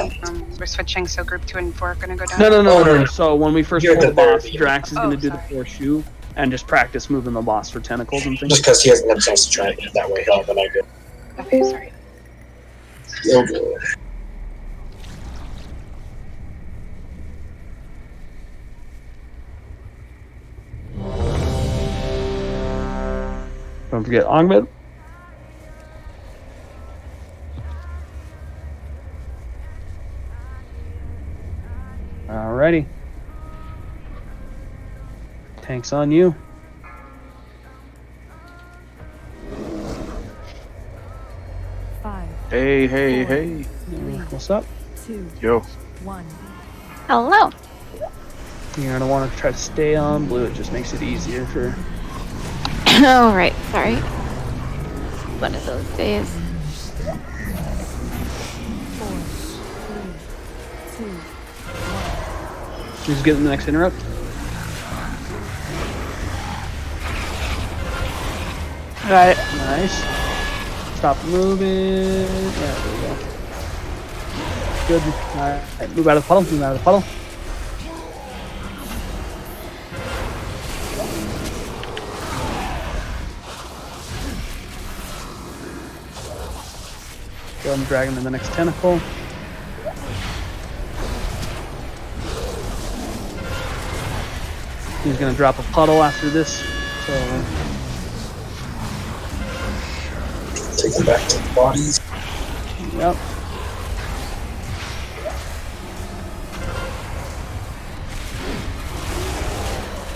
we're switching, so group 2 and 4 are gonna go down? No. So when we first You're pull at the the boss, very Drax is going to do sorry. the 4 shoe and just practice moving the boss for tentacles and things. Just because he hasn't had a chance to try it that way, he'll have an idea. Okay, sorry. So good. Don't forget Ahmed. Alrighty. Tank's on you. Hey. What's up? 2, Yo. 1. Hello. You're gonna want to try to stay on blue. It just makes it easier for. All right. Sorry. One of those days. 4, 3, 2. Who's getting the next interrupt? Got it. Nice. Stop moving. Yeah, there we go. Good. Alright, move out of the puddle. Move out of the puddle. Go and drag him to the next tentacle. He's gonna drop a puddle after this, so Take them back to the bodies. yep.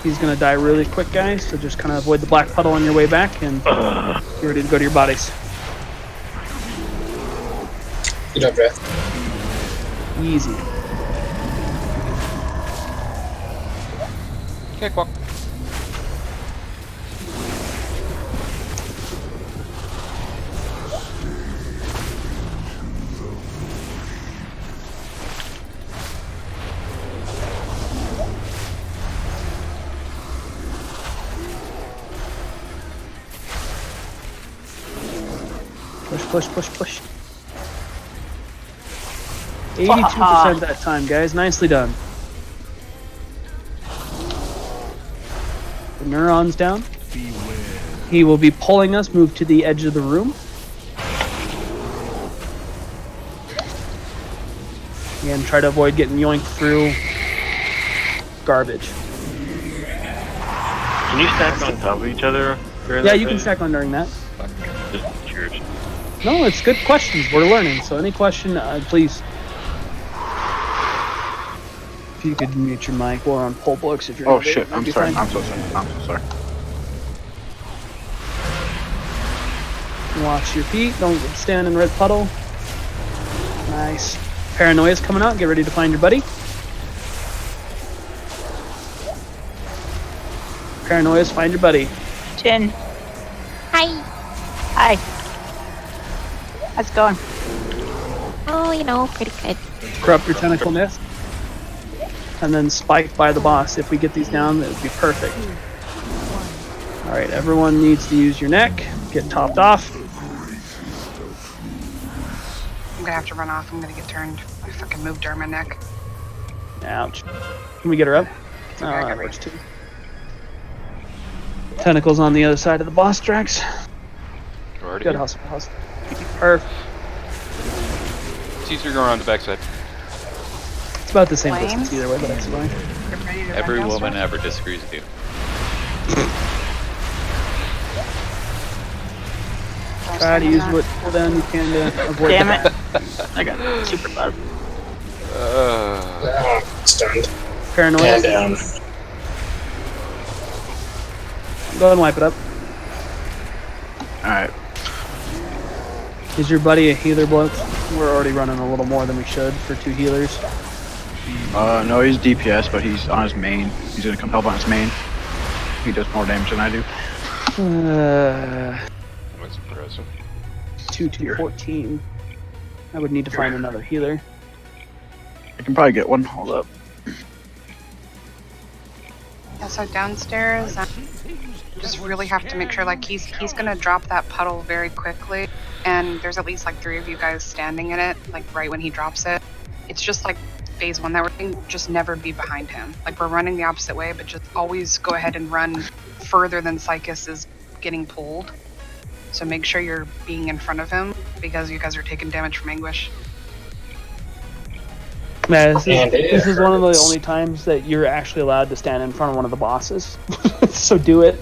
He's gonna die really quick, guys, so just kind of avoid the black puddle on your way back and get ready to go to your bodies. Good job, Drax. Easy. Cakewalk. Push. 82% that time, guys. Nicely done. The neuron's down. He will be pulling us, move to the edge of the room. Again, try to avoid getting yoinked through garbage. Can you stack on top of each other? Yeah, you can stack on during that. Just curious. No, it's good questions. We're learning, so any question, please. If you could mute your mic or on poll books if you're. Oh shit! I'm sorry. I'm so sorry. Watch your feet. Don't stand in red puddle. Nice. Paranoia's coming out. Get ready to find your buddy. Paranoia's find your buddy. Chin. Hi. Hi. How's it going? Oh, you know, pretty good. Corrupt your tentacle nest. And then spike by the boss. If we get these down, that would be perfect. Alright, everyone needs to use your neck. Get topped off. I'm gonna have to run off. I'm gonna get turned. I fucking moved her my neck. Ouch. Can we get her up? Oh, that works too. Tentacles on the other side of the boss, Drax. hard Good again. hustle. Perfect. Caesar going around the backside. It's about the same Flames? distance either way, but that's fine. Get ready to Every run woman downstairs. ever disagrees with you. Try to use what cooldown you can to avoid Damn that. it. I got super buzz. Stunned. Paranoid. And down. Go ahead and wipe it up. Alright. Is your buddy a healer, bloke? We're already running a little more than we should for 2 healers. No, he's DPS, but he's on his main. He's gonna come help on his main. He does more damage than I do. That's impressive. 2-14. I would need to find another healer. I can probably get one. Hold up. Yeah, so downstairs, just really have to make sure, like, he's gonna drop that puddle very quickly, and there's at least like 3 of you guys standing in it, like right when he drops it. It's just like phase 1 that we're doing, just never be behind him. Like, we're running the opposite way, but just always go ahead and run further than Psychus is getting pulled. So make sure you're being in front of him, because you guys are taking damage from Anguish. Man, this is one of the only times that you're actually allowed to stand in front of one of the bosses. So do it.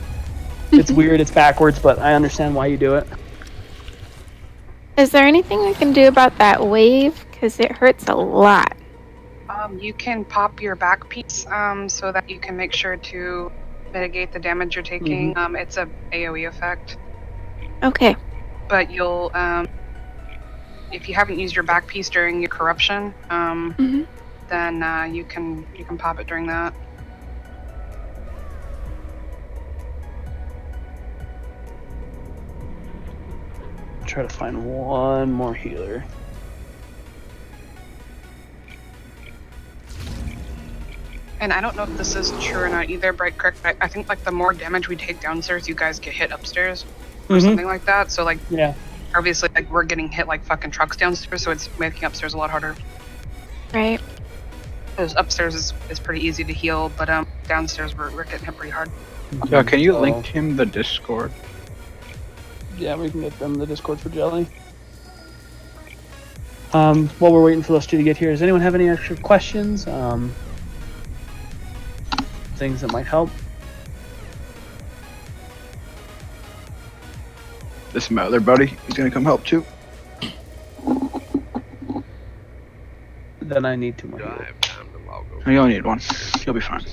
It's weird, it's backwards, but I understand why you do it. Is there anything we can do about that wave? Because it hurts a lot. You can pop your back piece so that you can make sure to mitigate the damage you're taking. It's a AoE effect. Okay. But you'll, if you haven't used your back piece during your corruption, then you can pop it during that. Try to find one more healer. And I don't know if this is true or not either, Bright Crick, but I think like the more damage we take downstairs, you guys get hit upstairs or something like that. So like, yeah, obviously like we're getting hit like fucking trucks downstairs, so it's making upstairs a lot harder. Right. Because upstairs is pretty easy to heal, but downstairs we're getting hit pretty hard. Yeah, can you link him the Discord? Yeah, we can get them the Discord for Jelly. While we're waiting for those 2 to get here, does anyone have any extra questions? Things that might help? This is my other buddy. He's gonna come help too. Then I need 2 more. You only need 1. You'll be fine.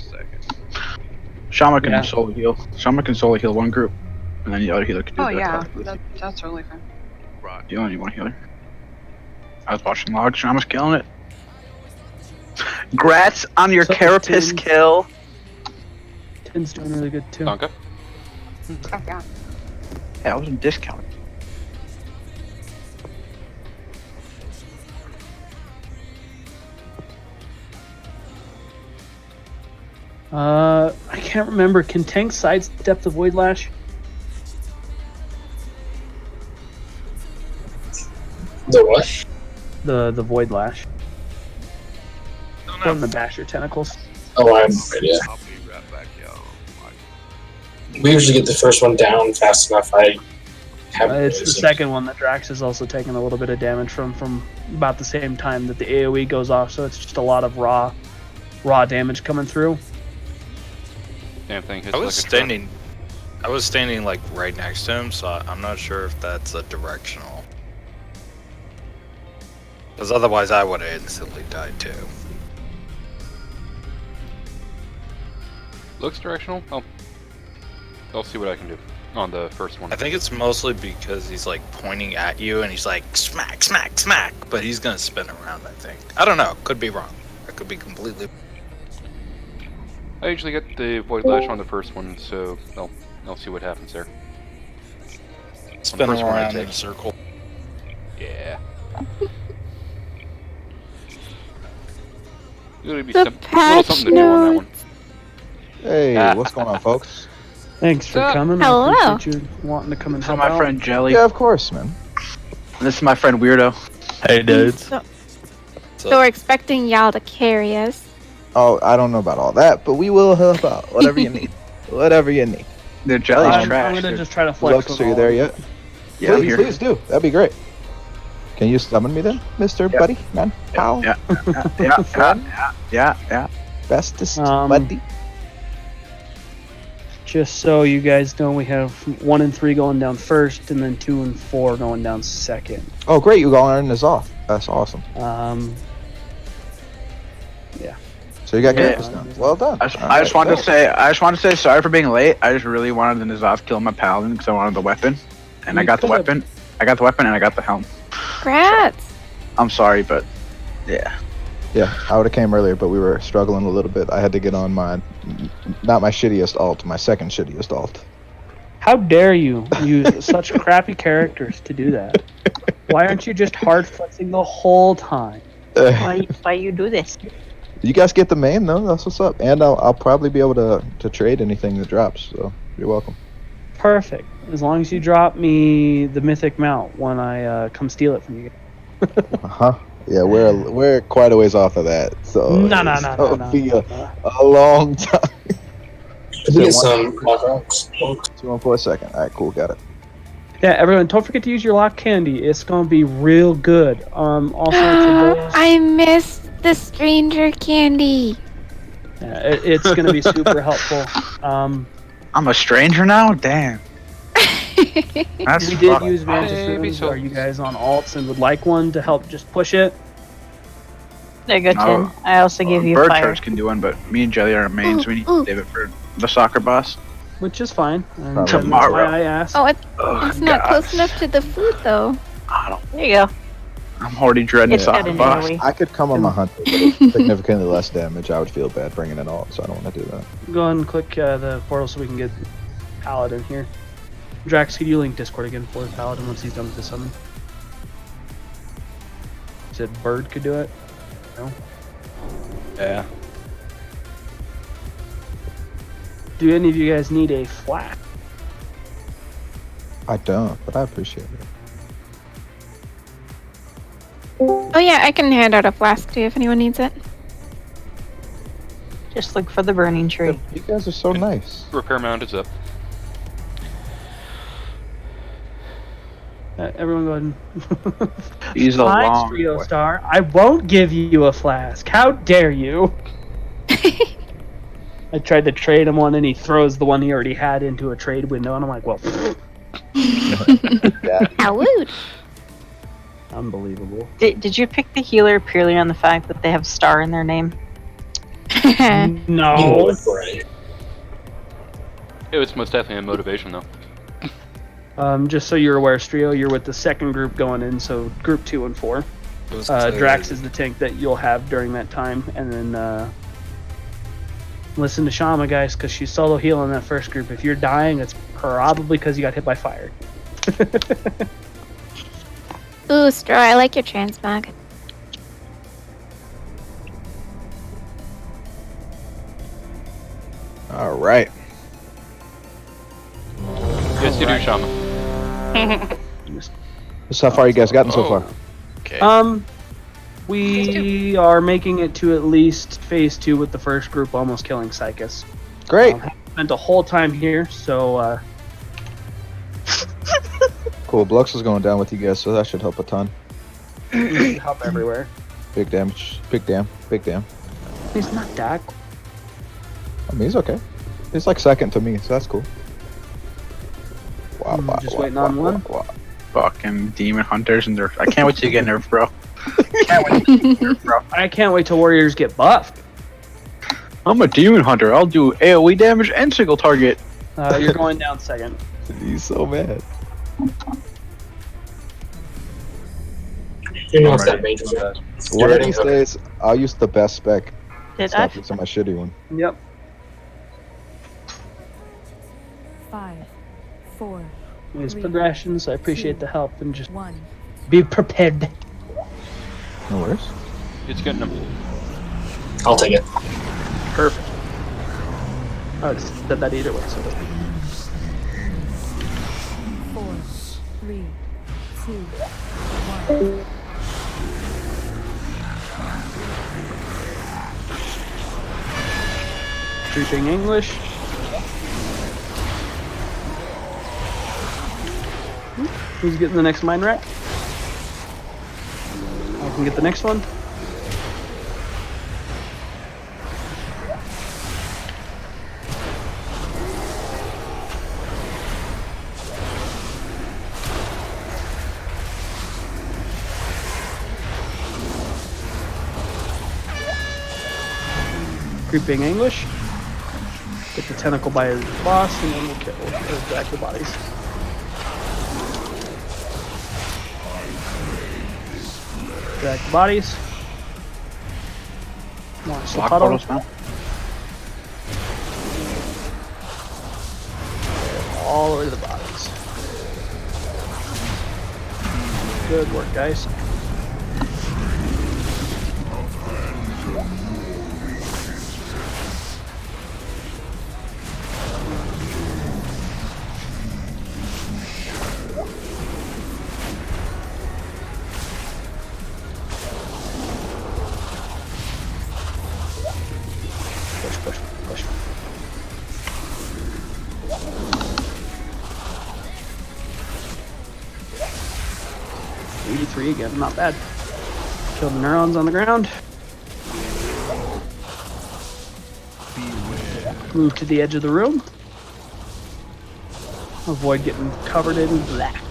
Shama can solo heal. Shama can solo heal 1 group, and then the other healer can do Oh the yeah, rest. that's totally fine. You only need 1 healer. I was watching logs. Shama's killing it. Grats on your Carapace kill. Tin's doing really good too. Donka? Oh yeah. Yeah, I wasn't discounting. I can't remember. Can tank sidestep the Void Lash? The what? The Void Lash. From the Basher tentacles. Oh, I'm yeah. We usually get the first one down fast enough. I haven't. It's the second one that Drax is also taking a little bit of damage from about the same time that the AoE goes off, so it's just a lot of raw damage coming through. Damn thing hits I was like a standing. I was standing like right next to him, so I'm not sure if that's a directional. Because otherwise, I would have instantly died too. Looks directional. I'll see what I can do on the first one. I think it's mostly because he's like pointing at you and he's like smack, smack, smack, but he's gonna spin around. I think. I don't know. Could be wrong. I could be completely. I usually get the Void Lash on the first one, so I'll see what happens there. Spin On the first one I around in take. a circle. Yeah. It'll be The a little something to do on that one. Hey, what's going on, folks? Thanks for coming. Hello. I appreciate you wanting to come and So help my out. friend Jelly. Yeah, of course, man. And this is my friend Weirdo. Hey, dudes. So we're expecting y'all to carry us. Oh, I don't know about all that, but we will help out. Whatever you need. Whatever you need. Dude, Jelly's I'm trash. gonna dude. just try to flex. Lux, with are you all there of yet? Yeah, I'm please, here. please do. That'd be great. Can you summon me then, Mr. Buddy? Man? Pal? Yeah. Bestest Um, buddy? Just so you guys know, we have 1 and 3 going down first, and then 2 and 4 going down second. Oh, great. You got on N'Zoth. That's awesome. Yeah. So you got Carapace now. Well done. I just wanted to say sorry for being late. I just really wanted the N'Zoth kill my paladin because I wanted the weapon, and I got the weapon. I got the weapon and I got the helm. Congrats. I'm sorry, but yeah. Yeah, I would have came earlier, but we were struggling a little bit. I had to get on not my shittiest alt, my second shittiest alt. How dare you use such crappy characters to do that? Why aren't you just hard flexing the whole time? Why you do this? You guys get the main though. That's what's up. And I'll probably be able to trade anything that drops. So you're welcome. Perfect. As long as you drop me the mythic mount when I come steal it from you. Yeah, we're quite a ways off of that. So it'll be a long time. Get some lock rocks. 2 for a second. All right, cool, got it. Yeah, everyone, don't forget to use your lock candy. It's gonna be real good. Also, to those, I missed the stranger candy. yeah, it's gonna be super helpful. I'm a stranger now. Damn. That's we did fucked. use Mantis Runes. Are you guys on alts and would like one to help just push it? There you go, Tim. I also give you Bird fire. Charge can do one, but me and Jelly are mains. We need to save it for the soccer boss. Which is fine. And that's Tomorrow. why I asked. Oh, it's not close enough to the food though. There you go. I'm already dreading It's soccer good boss. anyway. I could come on my hunter, but it's significantly less damage. I would feel bad bringing it alt, so I don't want to do that. Go ahead and click the portal so we can get Paladin here. Drax, could you link Discord again for Paladin once he's done with the summon? You said Bird could do it? No? Yeah. Do any of you guys need a flat? I don't, but I appreciate it. Oh yeah, I can hand out a flask too if anyone needs it. Just look for the burning tree. You guys are so nice. Repair mount is up. Everyone go ahead and... He's a Fine, long Trio boy. Star. I won't give you a flask. How dare you? I tried to trade him one and he throws the one he already had into a trade window and I'm like, well... How rude. Unbelievable. Did you pick the healer purely on the fact that they have star in their name? No. It was most definitely a motivation though. Just so you're aware, Strio, you're with the second group going in, so group 2 and 4. Drax is the tank that you'll have during that time, and then listen to Shama, guys, because she's solo healing that first group. If you're dying, it's probably because you got hit by fire. Ooh, Stro, I like your transmog. All right. Yes, you do, Shaman. So how far you guys gotten so far? Okay. We are making it to at least phase 2 with the first group almost killing Psychus. Great. Spent a whole time here, so Cool. Blux is going down with you guys, so that should help a ton. help everywhere. Big damage. Big damn. Big damn. He's not that. I mean, he's okay. He's like second to me, so that's cool. Wow, Just waiting on one. Fucking demon hunters and I can't wait to get nerfed, bro. Can't wait to get nerfed, bro. I can't wait till Warriors get buffed. I'm a demon hunter. I'll do AoE damage and single target. You're going down second. He's so mad. You know, that major. One of these days, I'll use the best spec. Did Stop I? using my shitty one. Yep. 5, 4. These progressions, I appreciate the help and just 1. be prepared. No worries. It's getting them. I'll take it. Perfect. I would have said that either way, so 4, 3, 2, 1. Streeping English. Who's getting the next mine rack? I can get the next one. Creeping English. Get the tentacle by his boss, and then we'll drag the bodies. Drag the bodies. Launch the Block puddle. portals now. All over the bodies. Good work, guys. Push. 83 again, not bad. Kill the neurons on the ground. Move to the edge of the room. Avoid getting covered in black.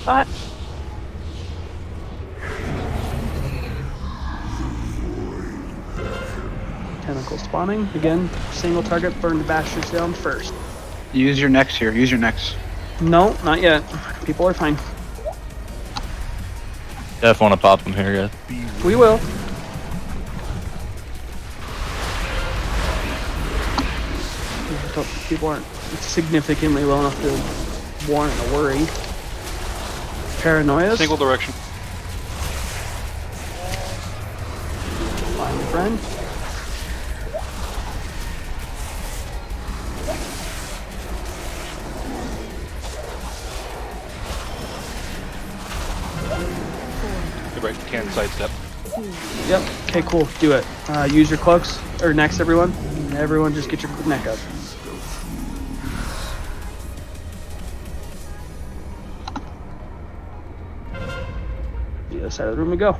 But tentacle spawning. Again, single target, burn the bastards down first. Use your next here. Use your next. No, not yet. People are fine. Definitely want to pop them here, guys. We will. People aren't significantly low enough to warrant a worry. Paranoia. Single direction. Find your friend. You're right, can sidestep. Yep. Okay, cool. Do it. Use your cloaks. Or next, everyone. Everyone just get your neck up. The other side of the room we go.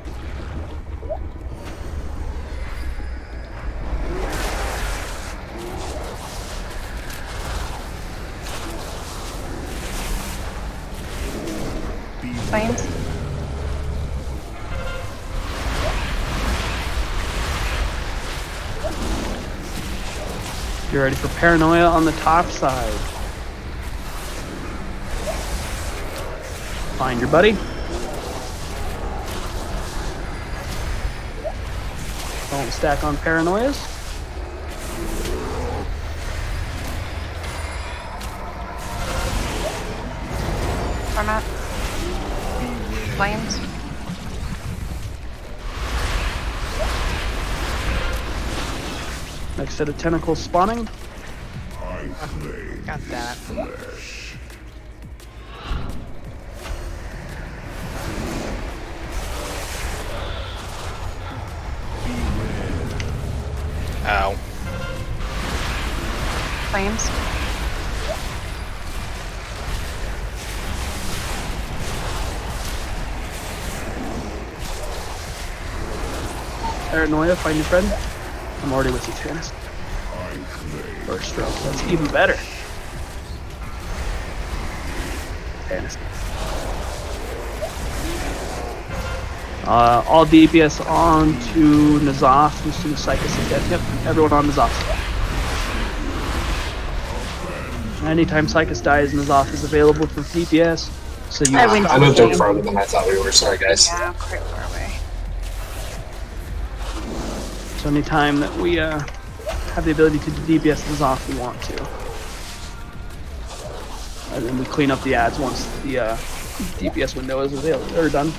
Flames. You're ready for paranoia on the top side. Find your buddy. Don't stack on paranoias. Format. Flames. Next set of tentacles spawning. Got that. Ow. Flames. Paranoia, find your friend. I'm already with you, Tannis. First stroke, that's even better. Tannis. All DPS on to N'Zoth as soon as Sycus is dead. Yep, everyone on N'Zoth. Anytime Sycus dies, N'Zoth is available for DPS. So you I moved in farther than I thought we were. Sorry, guys. Yeah, quite far away. So anytime that we have the ability to DPS N'Zoth, we want to. And then we clean up the ads once the DPS window is available or done.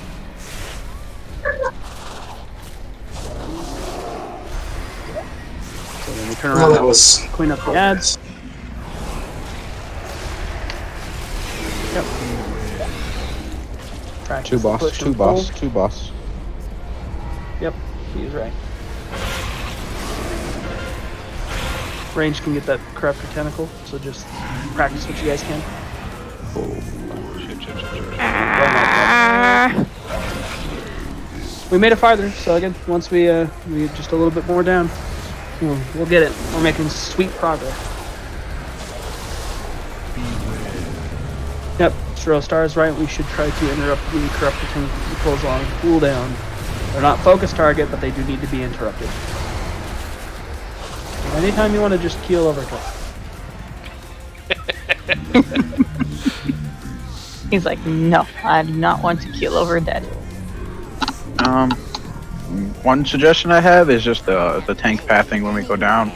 So then we turn around and clean up the ads. Yep. Practice Two boss, push two and boss, pull. two boss. Yep, he's right. range can get that Corruptor Tentacle, so just practice what you guys can. We made it farther, so again, once we get just a little bit more down, we'll get it. We're making sweet progress. Yep, Zero Star is right. We should try to interrupt the Corruptor Tentacles on cooldown. They're not focus target, but they do need to be interrupted. Anytime you want to just keel over He's like, no, I do not want to keel over dead. One suggestion I have is just the tank pathing when we go down.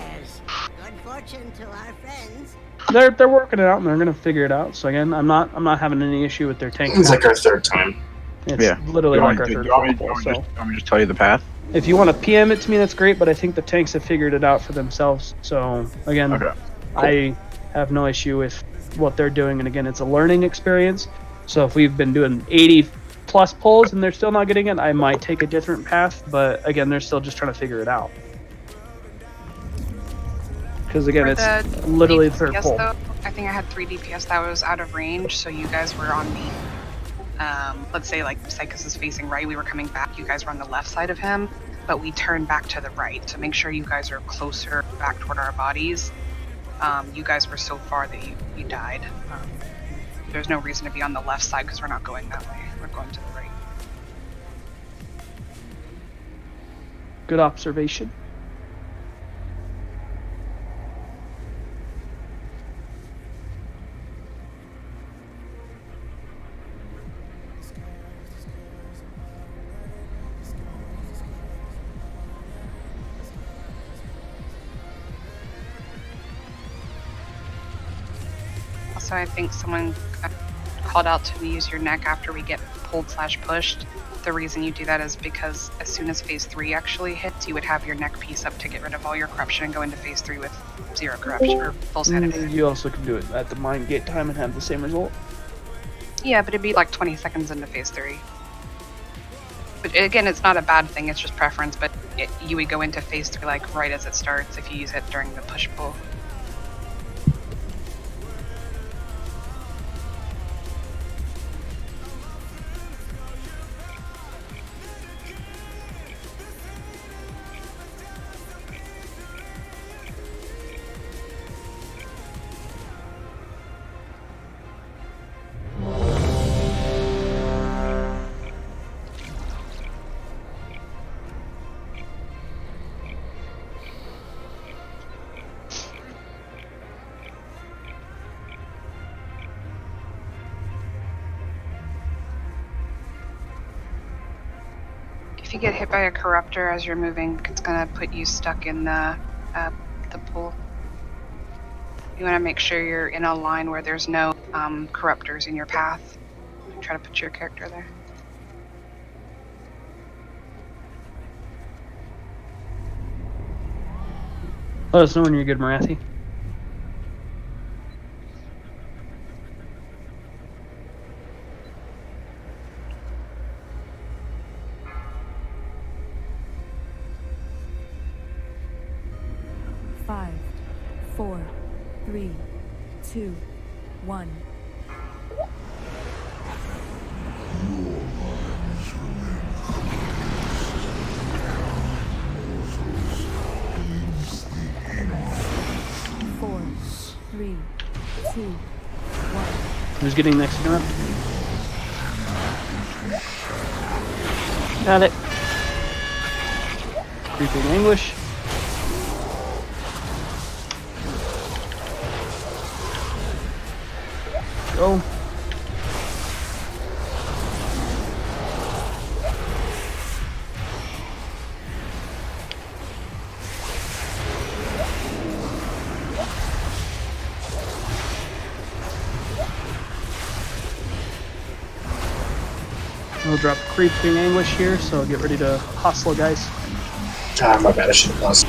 They're working it out and they're gonna figure it out. So again, I'm not having any issue with their tank. It's like our third time. It's literally like our third time. Want me to just tell you the path? If you want to PM it to me, that's great. But I think the tanks have figured it out for themselves. So again, Okay, cool. I have no issue with what they're doing. And again, it's a learning experience. So if we've been doing 80 plus pulls and they're still not getting it, I might take a different path. But again, they're still just trying to figure it out. Because again, For it's the literally the DPS third pull. though, I think I had 3 DPS that was out of range, so you guys were on the, let's say like Psychus is facing right, we were coming back, you guys were on the left side of him, but we turned back to the right, so make sure you guys are closer back toward our bodies. You guys were so far that you died. There's no reason to be on the left side because we're not going that way, we're going to the right. Good observation. Also, I think someone called out to use your neck after we get pulled/pushed. The reason you do that is because as soon as phase 3 actually hits, you would have your neck piece up to get rid of all your corruption and go into phase 3 with 0 corruption or full sanity. You also can do it at the mind gate time and have the same result. Yeah, but it'd be like 20 seconds into phase 3. But again, it's not a bad thing, it's just preference, but you would go into phase 3 like right as it starts if you use it during the push-pull. If you get hit by a corruptor as you're moving, it's gonna put you stuck in the pool. You want to make sure you're in a line where there's no corruptors in your path. Try to put your character there. Let us know when you're good, Marathi. Five, 4, 3, 2, 1. Four, 3, 2, 1. Who's getting next interrupt? Got it. Creeping English. Go. We'll drop Creeping Anguish here, so get ready to hustle, guys. Ah, my bad, I should have paused.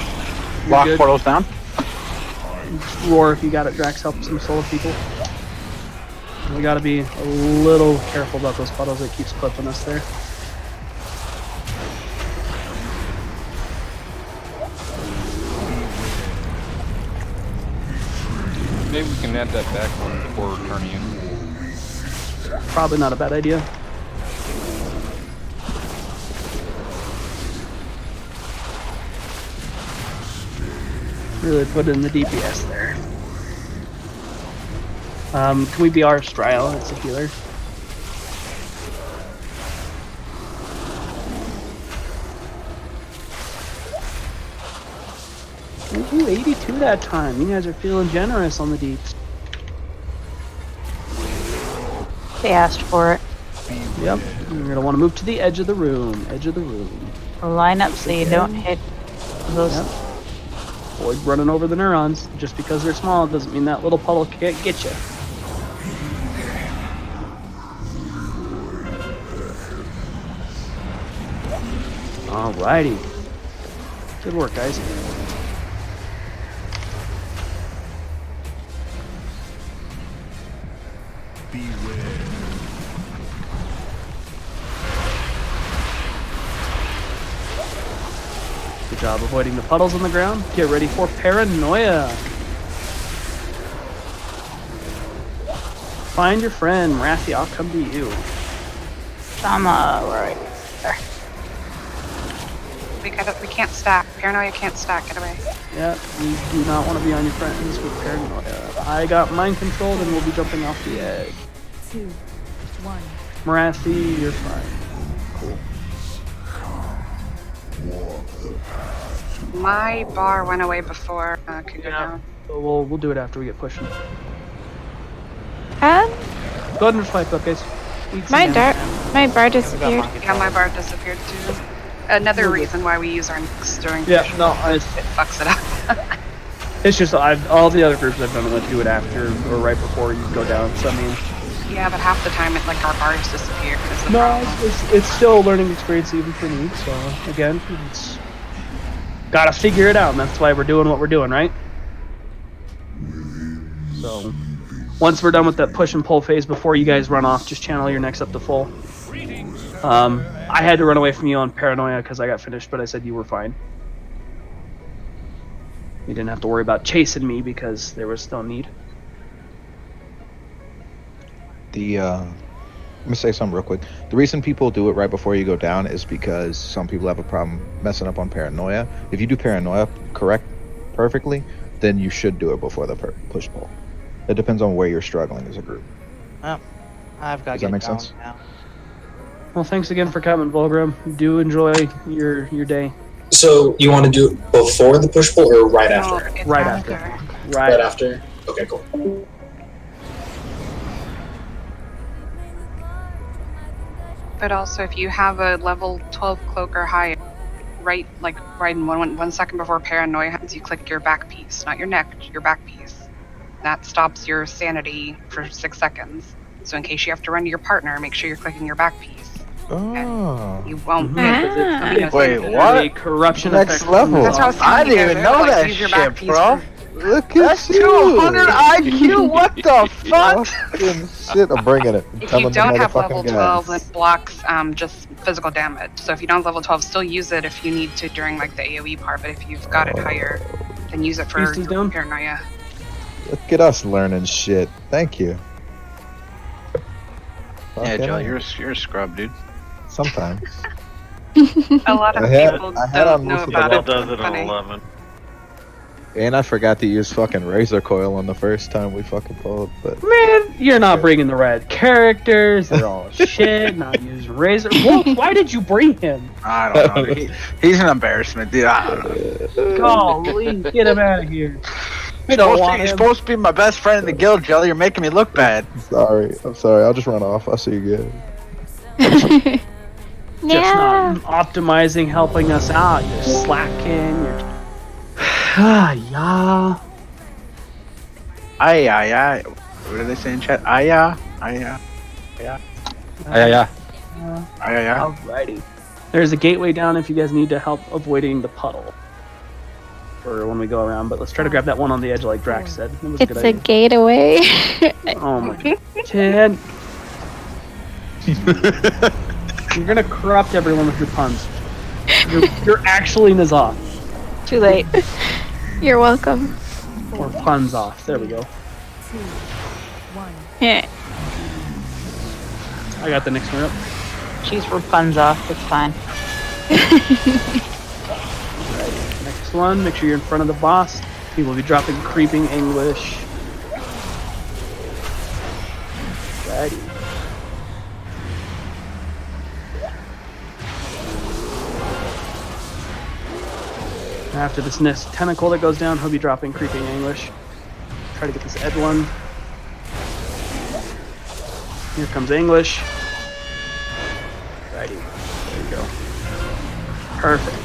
Lock portals down. Roar if you got it, Drax. Help some solo people. We gotta be a little careful about those puddles that keeps clipping us there. Maybe we can add that back one before turning in. Probably not a bad idea. Really put in the DPS there. Can we be our Strile? It's a healer. Ooh, 82 that time. You guys are feeling generous on the deeps. They asked for it. Yep. You're gonna want to move to the edge of the room. Edge of the room. Line up so you don't hit those. Yep. Avoid running over the neurons. Just because they're small doesn't mean that little puddle can't get you. Alrighty. Good work, guys. Good job avoiding the puddles on the ground. Get ready for paranoia. Find your friend, Marathi. I'll come to you. Shama, right there. We can't stack. Paranoia can't stack. Get away. Yeah, you do not want to be on your friends with paranoia. I got mind controlled and we'll be jumping off the edge. 2, 1. Marathi, you're fine. Cool. My bar went away before I could go down. So we'll do it after we get pushing. Go Um, ahead and fight up, guys. my bar disappeared. Yeah, my bar disappeared too. Another reason why we use our nicks during Yeah, push. no, it fucks it up. It's just all the other groups I've done it with do it after or right before you go down. So I mean, Yeah, but half the time our bars disappear. no, it's still a learning experience even for me. So again, it's gotta figure it out, and that's why we're doing what we're doing, right? So once we're done with that push and pull phase, before you guys run off, just channel your necks up to full. I had to run away from you on paranoia because I got finished, but I said you were fine. You didn't have to worry about chasing me because there was still need. Let me say something real quick. The reason people do it right before you go down is because some people have a problem messing up on paranoia. If you do paranoia perfectly, then you should do it before the push pull. It depends on where you're struggling as a group. Well, I've got to Does get that make going sense? now. Well, thanks again for coming, Volgrim. Do enjoy your day. So you want to do it before the push pull or right after? Right after. Right after? Okay, cool. But also, if you have a level 12 cloak or higher, right in one second before paranoia happens, you click your back piece, not your neck, your back piece. That stops your sanity for 6 seconds. So in case you have to run to your partner, make sure you're clicking your back piece. Oh. You won't. Wait, what? Corruption Next effect. level. That's what I was I telling you didn't even guys, know like, that use your back shit, piece bro. Look That's at you. 200 IQ. What the fuck? Fucking shit, I'm bringing it. If Telling you the don't have motherfucking level guys. 12, then it blocks just physical damage. So if you don't have level 12, still use it if you need to during like the AoE part. But if you've got it higher, then use it for Beast is down. paranoia. Look at us learning shit. Thank you. Yeah, Fucking Joe, hell. you're a scrub, dude. Sometimes. A lot of I had people on don't know most of about the it. does it It's funny. in 11. And I forgot to use fucking razor coil on the first time we fucking pulled, but Man, you're not bringing the right characters. They're all shit. Not using razor. Wolf, why did you bring him? I don't know. He's an embarrassment, dude. I don't know. Golly, get him out of here. We don't want He's him. supposed to be my best friend in the guild, Jelly. You're making me look bad. I'm sorry. I'll just run off. I'll see you guys. Just not optimizing, helping us out. You're slacking. You're. Yeah. Ay. What did they say in chat? Ay. Yeah. Alrighty. There's a gateway down if you guys need to help avoiding the puddle. For when we go around, but let's try to grab that one on the edge like Drax said. That was a It's good a idea. gateway. Oh my god. Ted. You're gonna corrupt everyone with your puns. You're actually N'Zoth. Too late. You're welcome. Or puns off. There we go. 2, 1. Yeah. I got the next one up. She's Rapunzel. It's fine. Next one, make sure you're in front of the boss. He will be dropping Creeping English. Righty. After this next tentacle that goes down, he'll be dropping Creeping English. Try to get this Ed one. Here comes English. Righty. There you go. Perfect.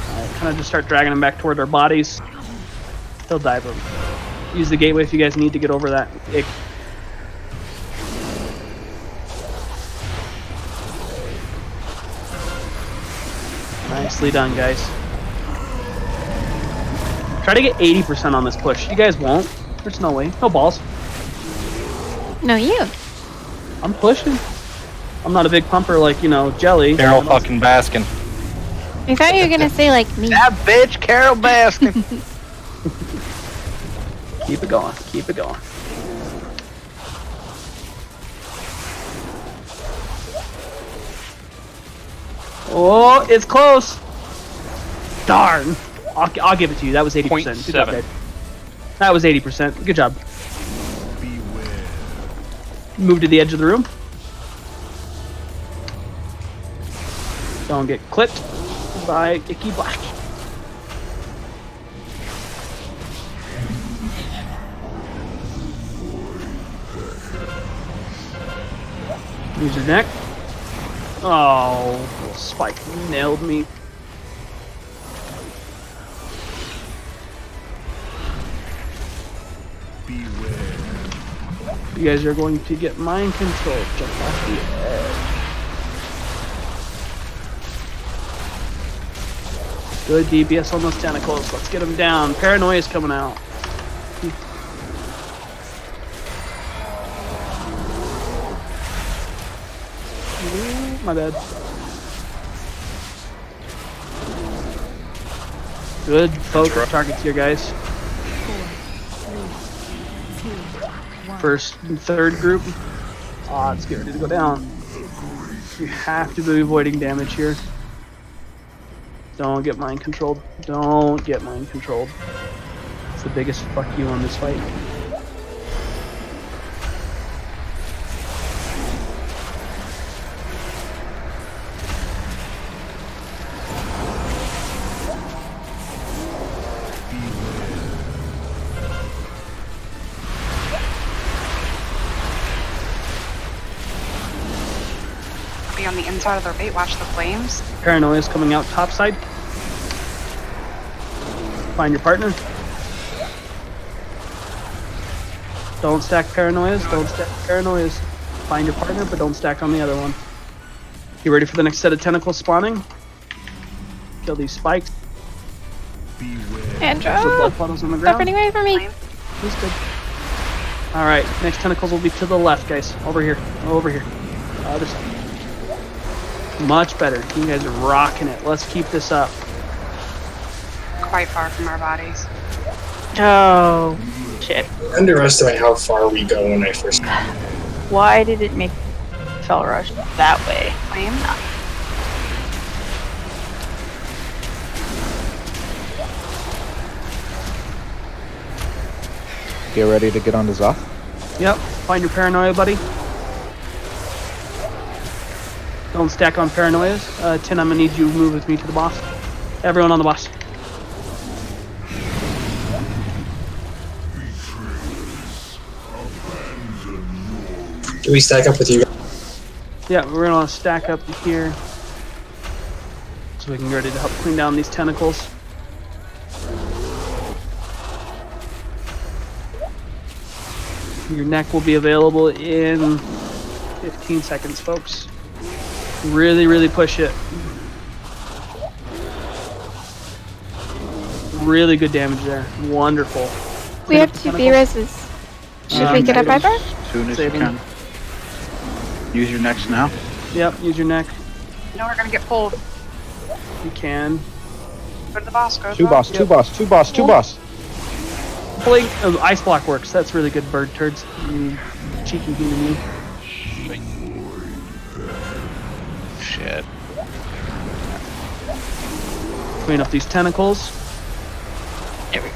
Alright, kind of just start dragging them back toward their bodies. He'll dive them. Use the gateway if you guys need to get over that ick. Nicely done, guys. Try to get 80% on this push. You guys won't. There's no way. No balls. No, you. I'm pushing. I'm not a big pumper like, you know, Jelly. Carol fucking Baskin. I thought you were gonna say like me. That bitch, Carol Baskin. Keep it going. Keep it going. Oh, it's close. Darn. I'll give it to you. That was 80%. Good job, Dad. That was 80%. Good job. Move to the edge of the room. Don't get clipped by Icky Black. Use your neck. Oh, Spike nailed me. You guys are going to get mind control. Jump off the edge. Good DPS on those tentacles. Let's get them down. Paranoia is coming out. Ooh, my bad. Good focus targets here, guys. First and third group. Ah, let's get ready to go down. You have to be avoiding damage here. Don't get mind controlled. Don't get mind controlled. It's the biggest fuck you on this fight. Be on the inside of their bait, watch the flames. Paranoia is coming out top side. Find your partner. Don't stack paranoias. Don't stack paranoias. Find your partner, but don't stack on the other one. You ready for the next set of tentacles spawning? Kill these spikes. Andrew, blood puddles on the stop ground. running away from me. He's good. Alright, next tentacles will be to the left, guys. Over here. Over here. Other side. Much better. You guys are rocking it. Let's keep this up. Quite far from our bodies. Oh, shit. I underestimate how far we go when I first. Why did it make Fell Rush that way? Flame? Get ready to get on the Zoth. Yep. Find your paranoia, buddy. Don't stack on paranoias. Tin, I'm gonna need you to move with me to the boss. Everyone on the boss. Do we stack up with you? Yeah, we're gonna stack up here so we can get ready to help clean down these tentacles. Your neck will be available in 15 seconds, folks. Really, really push it. Really good damage there. Wonderful. We have 2 B-reses. Should we get up ever? As soon as you can. Use your necks now. Yep, use your neck. No, we're gonna get pulled. You can. Go to the boss. Go to Two the boss, two boss, two boss, two boss. Pulling ice block works. That's really good, bird turds. You cheeky human you. Shit. Clean up these tentacles. There we go.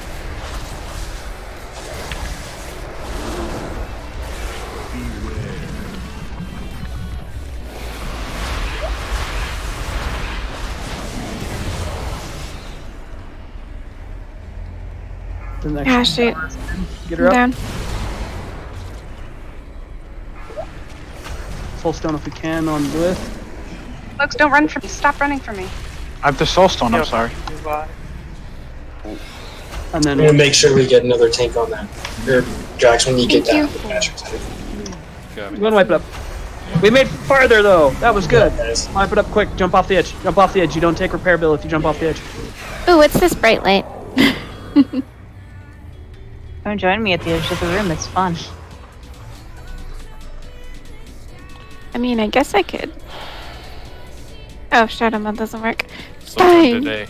The next Ah, shoot. Get her up. Down. Soul stone if we can on Lilith. Folks, don't run from me. Stop running from me. I have the soul stone. I'm sorry. And then We'll make sure we get another tank on that. Or, Drax, when you get down to the master tank. I'm gonna wipe it up. We made farther though. That was good. Wipe it up quick. Jump off the edge. Jump off the edge. You don't take repair bill if you jump off the edge. Ooh, what's this bright light? Come join me at the edge of the room. It's fun. I mean, I guess I could. Oh, shadow mode doesn't work. Sometime Dang. today.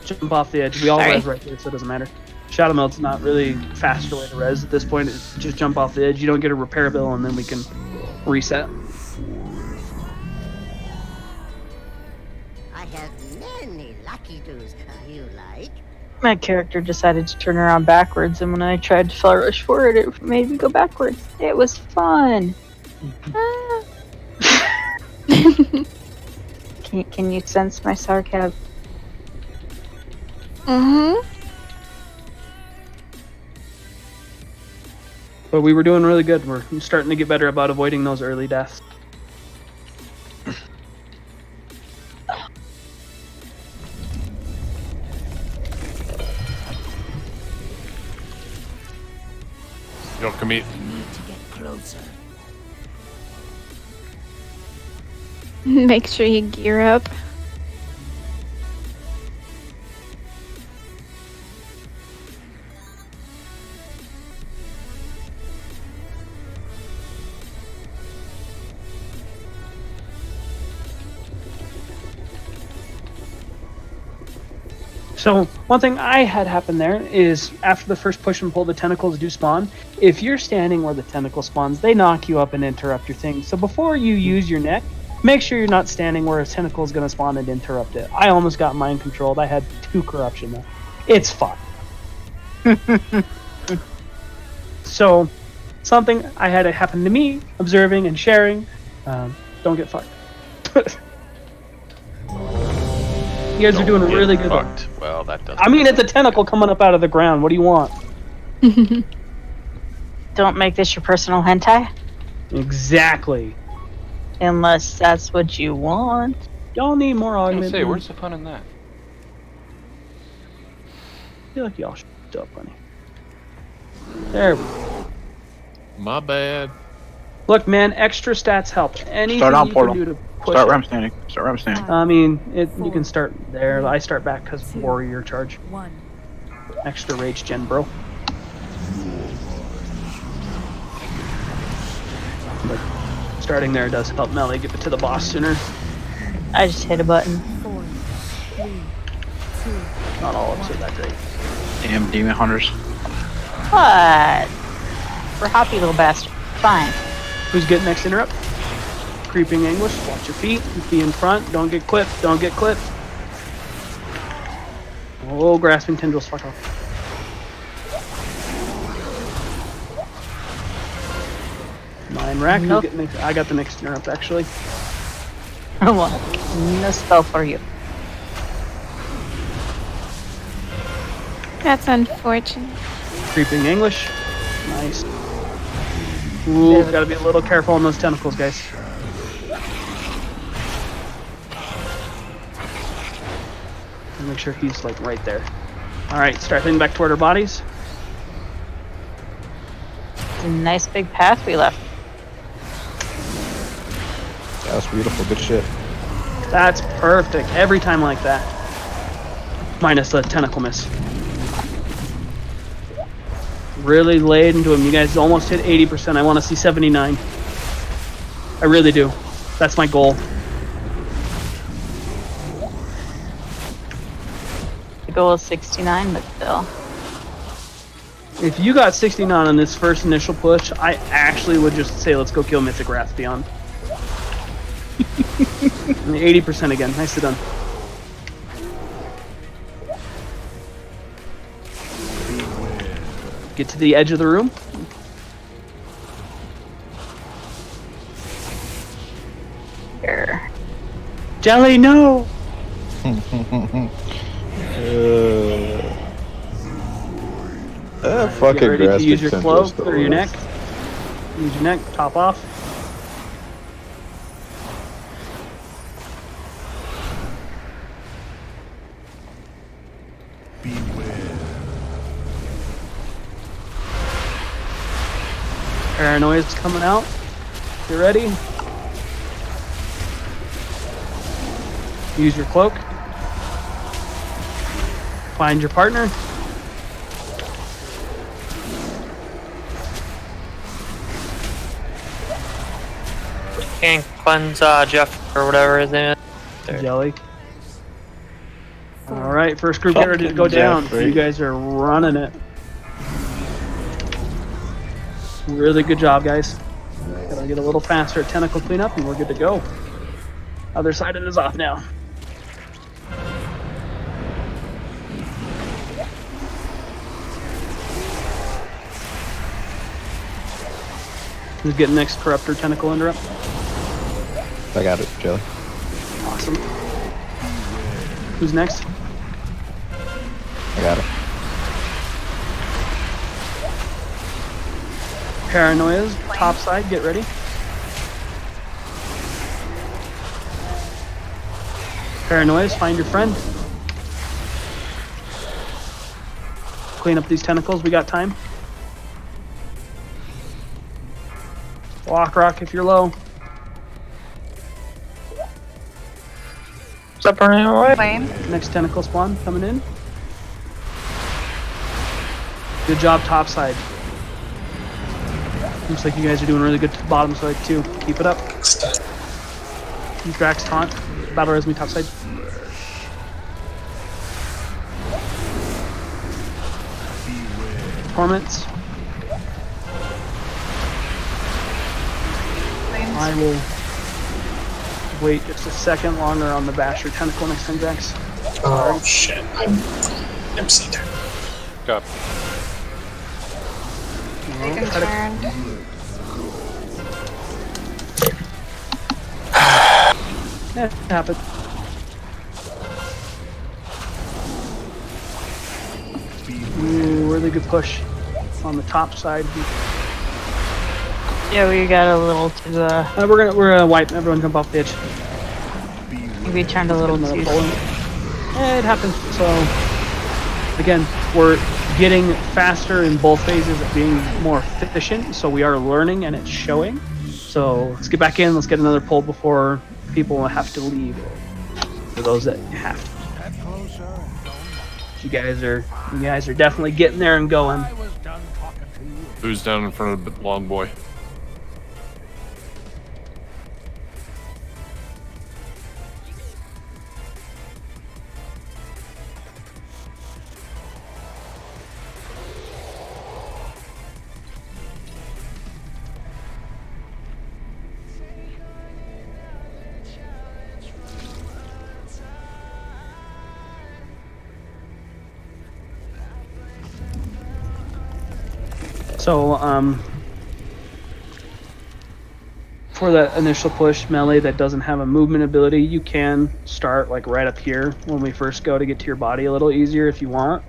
Jump off the edge. We all Sorry. res right there, so it doesn't matter. Shadow Melt's not really faster way to res at this point. It's just jump off the edge. You don't get a repair bill, and then we can reset. I have many lucky doos you like. My character decided to turn around backwards, and when I tried to fell rush forward, it made me go backwards. It was fun. Ah. Can you sense my sarcasm? Mm-hmm. But we were doing really good. We're starting to get better about avoiding those early deaths. You don't commit. Need to get closer. Make sure you gear up. So one thing I had happen there is after the first push and pull, the tentacles do spawn. If you're standing where the tentacle spawns, they knock you up and interrupt your thing. So before you use your neck, make sure you're not standing where a tentacle is going to spawn and interrupt it. I almost got mind controlled. I had 2 corruption though. It's fun. So something I had it happen to me, observing and sharing. Don't get fucked. You guys are doing Don't really get good. fucked. Well, that doesn't. I mean, it's a tentacle coming up out of the ground. What do you want? Don't make this your personal hentai. Exactly. Unless that's what you want. Y'all need more I was augment. gonna say, where's the fun in that? I feel like y'all should up, honey. There we go. My bad. Look, man, extra stats help. Anything Start on you portal. can do to push Start it. where I'm standing. Start where I'm standing. I mean, you can start there. I start back because warrior charge. 1. Extra rage gen, bro. But starting there does help melee get to the boss sooner. I just hit a button. 4, 3, 2. Not all of us are that great. Damn demon hunters. What? We're hoppy little bastard. Fine. Who's getting next interrupt? Creeping anguish. Watch your feet. Be in front. Don't get clipped. Don't get clipped. Oh, grasping tendrils. Fuck off. Mine rack. Nope. I got the next interrupt actually. Well, no spell for you. That's unfortunate. Creeping English. Nice. Ooh, gotta be a little careful on those tentacles, guys. Make sure he's like right there. Alright, start heading back toward our bodies. It's a nice big path we left. Yeah, that's beautiful. Good shit. That's perfect. Every time like that. Minus the tentacle miss. Really laid into him. You guys almost hit 80%. I want to see 79. I really do. That's my goal. goal is 69, but still. If you got 69 on this first initial push, I actually would just say let's go kill Mythic Wrathbeyond. 80% again. Nicely done. Get to the edge of the room. Here. Jelly, no! Fucking Get ready to grass use your potential cloak still or your neck. is. Use your neck, top off. Paranoia's coming out. You ready? Use your cloak. Find your partner. Can't cleanse Jeff or whatever his name is. Jelly. Alright, first group get ready to go down. Jeffrey. You guys are running it. Really good job, guys. Gotta get a little faster at tentacle cleanup and we're good to go. Other side of N'Zoth now. Who's getting next Corruptor Tentacle Interrupt? I got it, Jelly. Awesome. Who's next? I got it. Paranoia's top side, get ready. Paranoia's, find your friend. Clean up these tentacles, we got time. Walk rock if you're low. What's up, running away? Flame. Next tentacle spawn coming in. Good job top side. Looks like you guys are doing really good to the bottom side too. Keep it up. Drax taunt. Battle res me top side. Torments. I will wait just a second longer on the Basher tentacle next time, Drax. Oh shit, I'm MC'd. Got. Taking turn. Yeah, it happened. Ooh, really good push on the top side. Yeah, we got a little to the. We're gonna wipe. Everyone jump off the edge. We turned a little too. Yeah, it happens. So again, we're getting faster in both phases of being more efficient. So we are learning, and it's showing. So let's get back in. Let's get another pull before people have to leave. For those that have to. You guys are definitely getting there and going. Who's down in front of the long boy? So, for that initial push melee that doesn't have a movement ability, you can start like right up here when we first go to get to your body a little easier if you want.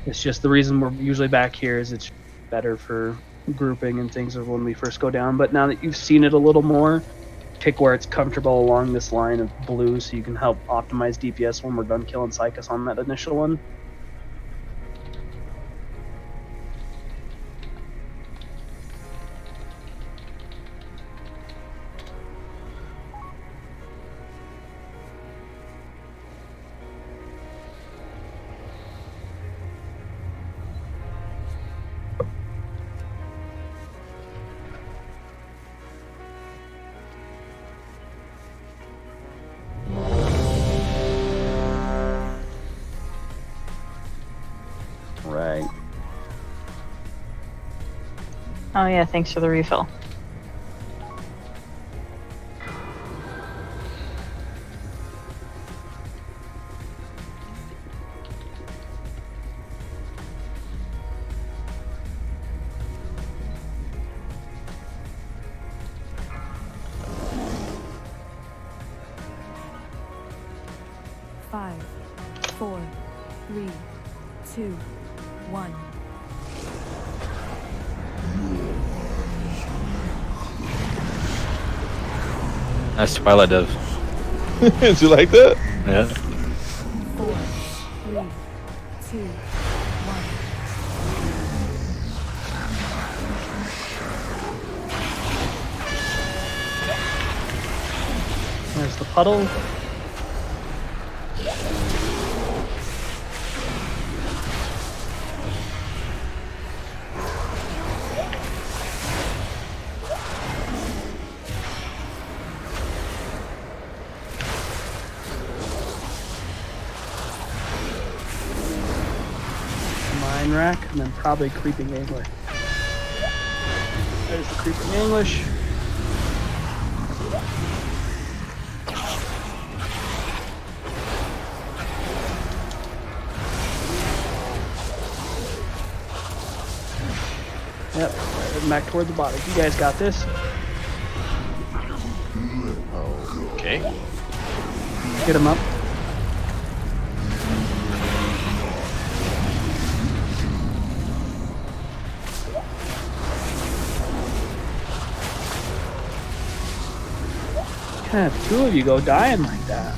It's just the reason we're usually back here is it's better for grouping and things of when we first go down. But now that you've seen it a little more, pick where it's comfortable along this line of blue so you can help optimize DPS when we're done killing Psychus on that initial one. Oh yeah, thanks for the refill. Five, 4, 3, 2, 1. Nice Twilight Dove. Did you like that? Yeah. 4, 3, 2, 1. There's the puddle. Mine rack, and then probably creeping angler. There's the creeping English. Yep, heading back toward the bottom. You guys got this. Okay. Get him up. Can't have two of you go dying like that.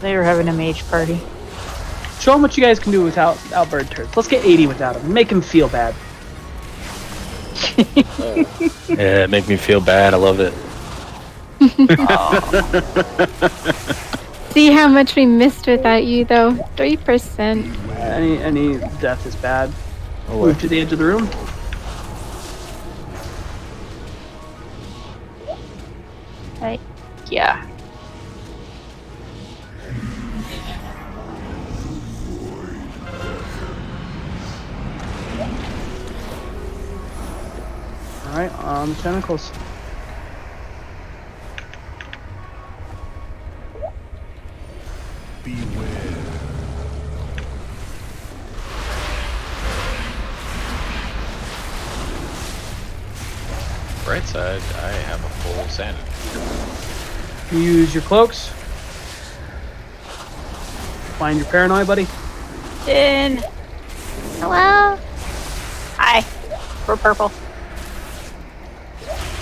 They were having a mage party. Show them what you guys can do without bird turds. Let's get 80 without them. Make them feel bad. Yeah, make me feel bad. I love it. See how much we missed without you, though. 3%. Any death is bad. Oh, Move to the edge of the room. Right? Yeah. Alright, on the tentacles. Beware. Bright side, I have a full sanity. Use your cloaks. Find your paranoia, buddy. In. Hello. Hi. We're purple.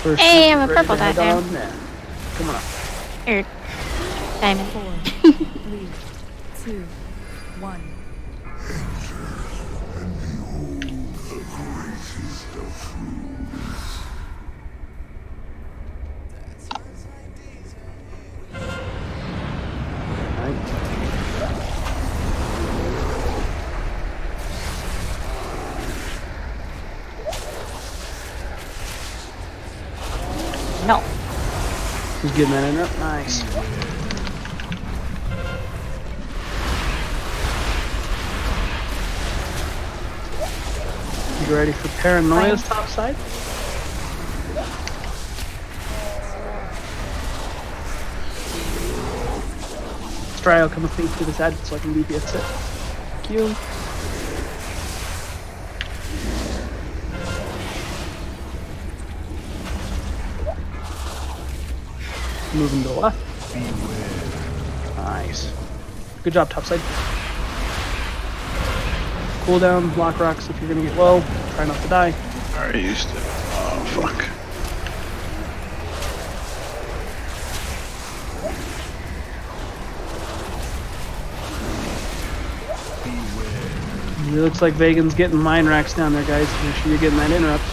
First Hey, I'm a ready purple to head dot on there. Come on. Here. Diamond. 4, 3, 2, 1. No. Who's getting that in there? Nice. You ready for paranoia's top side? Strio, come with me to the side so I can leave you at it. Thank you. Moving to the left. Nice. Good job, topside. Cool down, block rocks if you're gonna get low. Try not to die. I already used it. Oh, fuck. It looks like Vagan's getting mine racks down there, guys. Make sure you're getting that interrupt.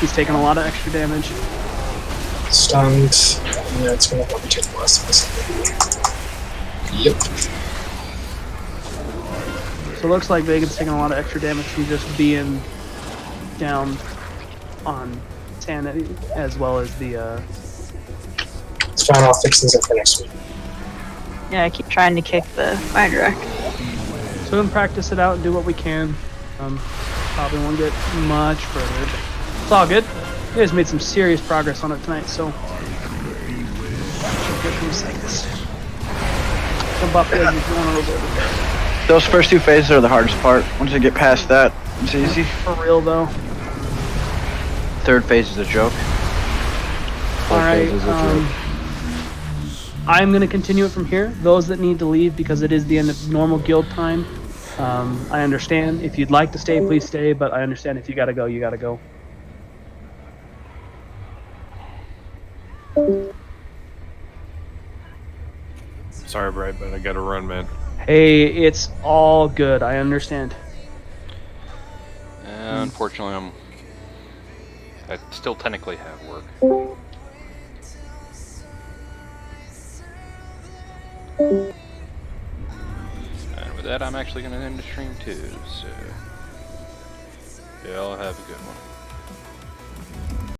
He's taking a lot of extra damage. Stunned. Yeah, it's gonna help me take the last of this. Yep. So it looks like Vagan's taking a lot of extra damage from just being down on sanity, as well as the, It's fine, I'll fix these up for next week. Yeah, I keep trying to kick the mine rack. So We're gonna practice it out and do what we can. Probably won't get much further, but it's all good. You guys made some serious progress on it tonight, so good from Cyclist. Some buff you guys if you want a little bit. Those first 2 phases are the hardest part. Once you get past that, it's easy. For real though. 3rd phase is a joke. Alright, I'm going to continue it from here. Those that need to leave, because it is the end of normal guild time, I understand. If you'd like to stay, please stay, but I understand if you gotta go, you gotta go. Sorry, Brad, but I gotta run, man. Hey, it's all good. I understand. Unfortunately, I still technically have work. And with that, I'm actually going to end the stream too, so y'all have a good one.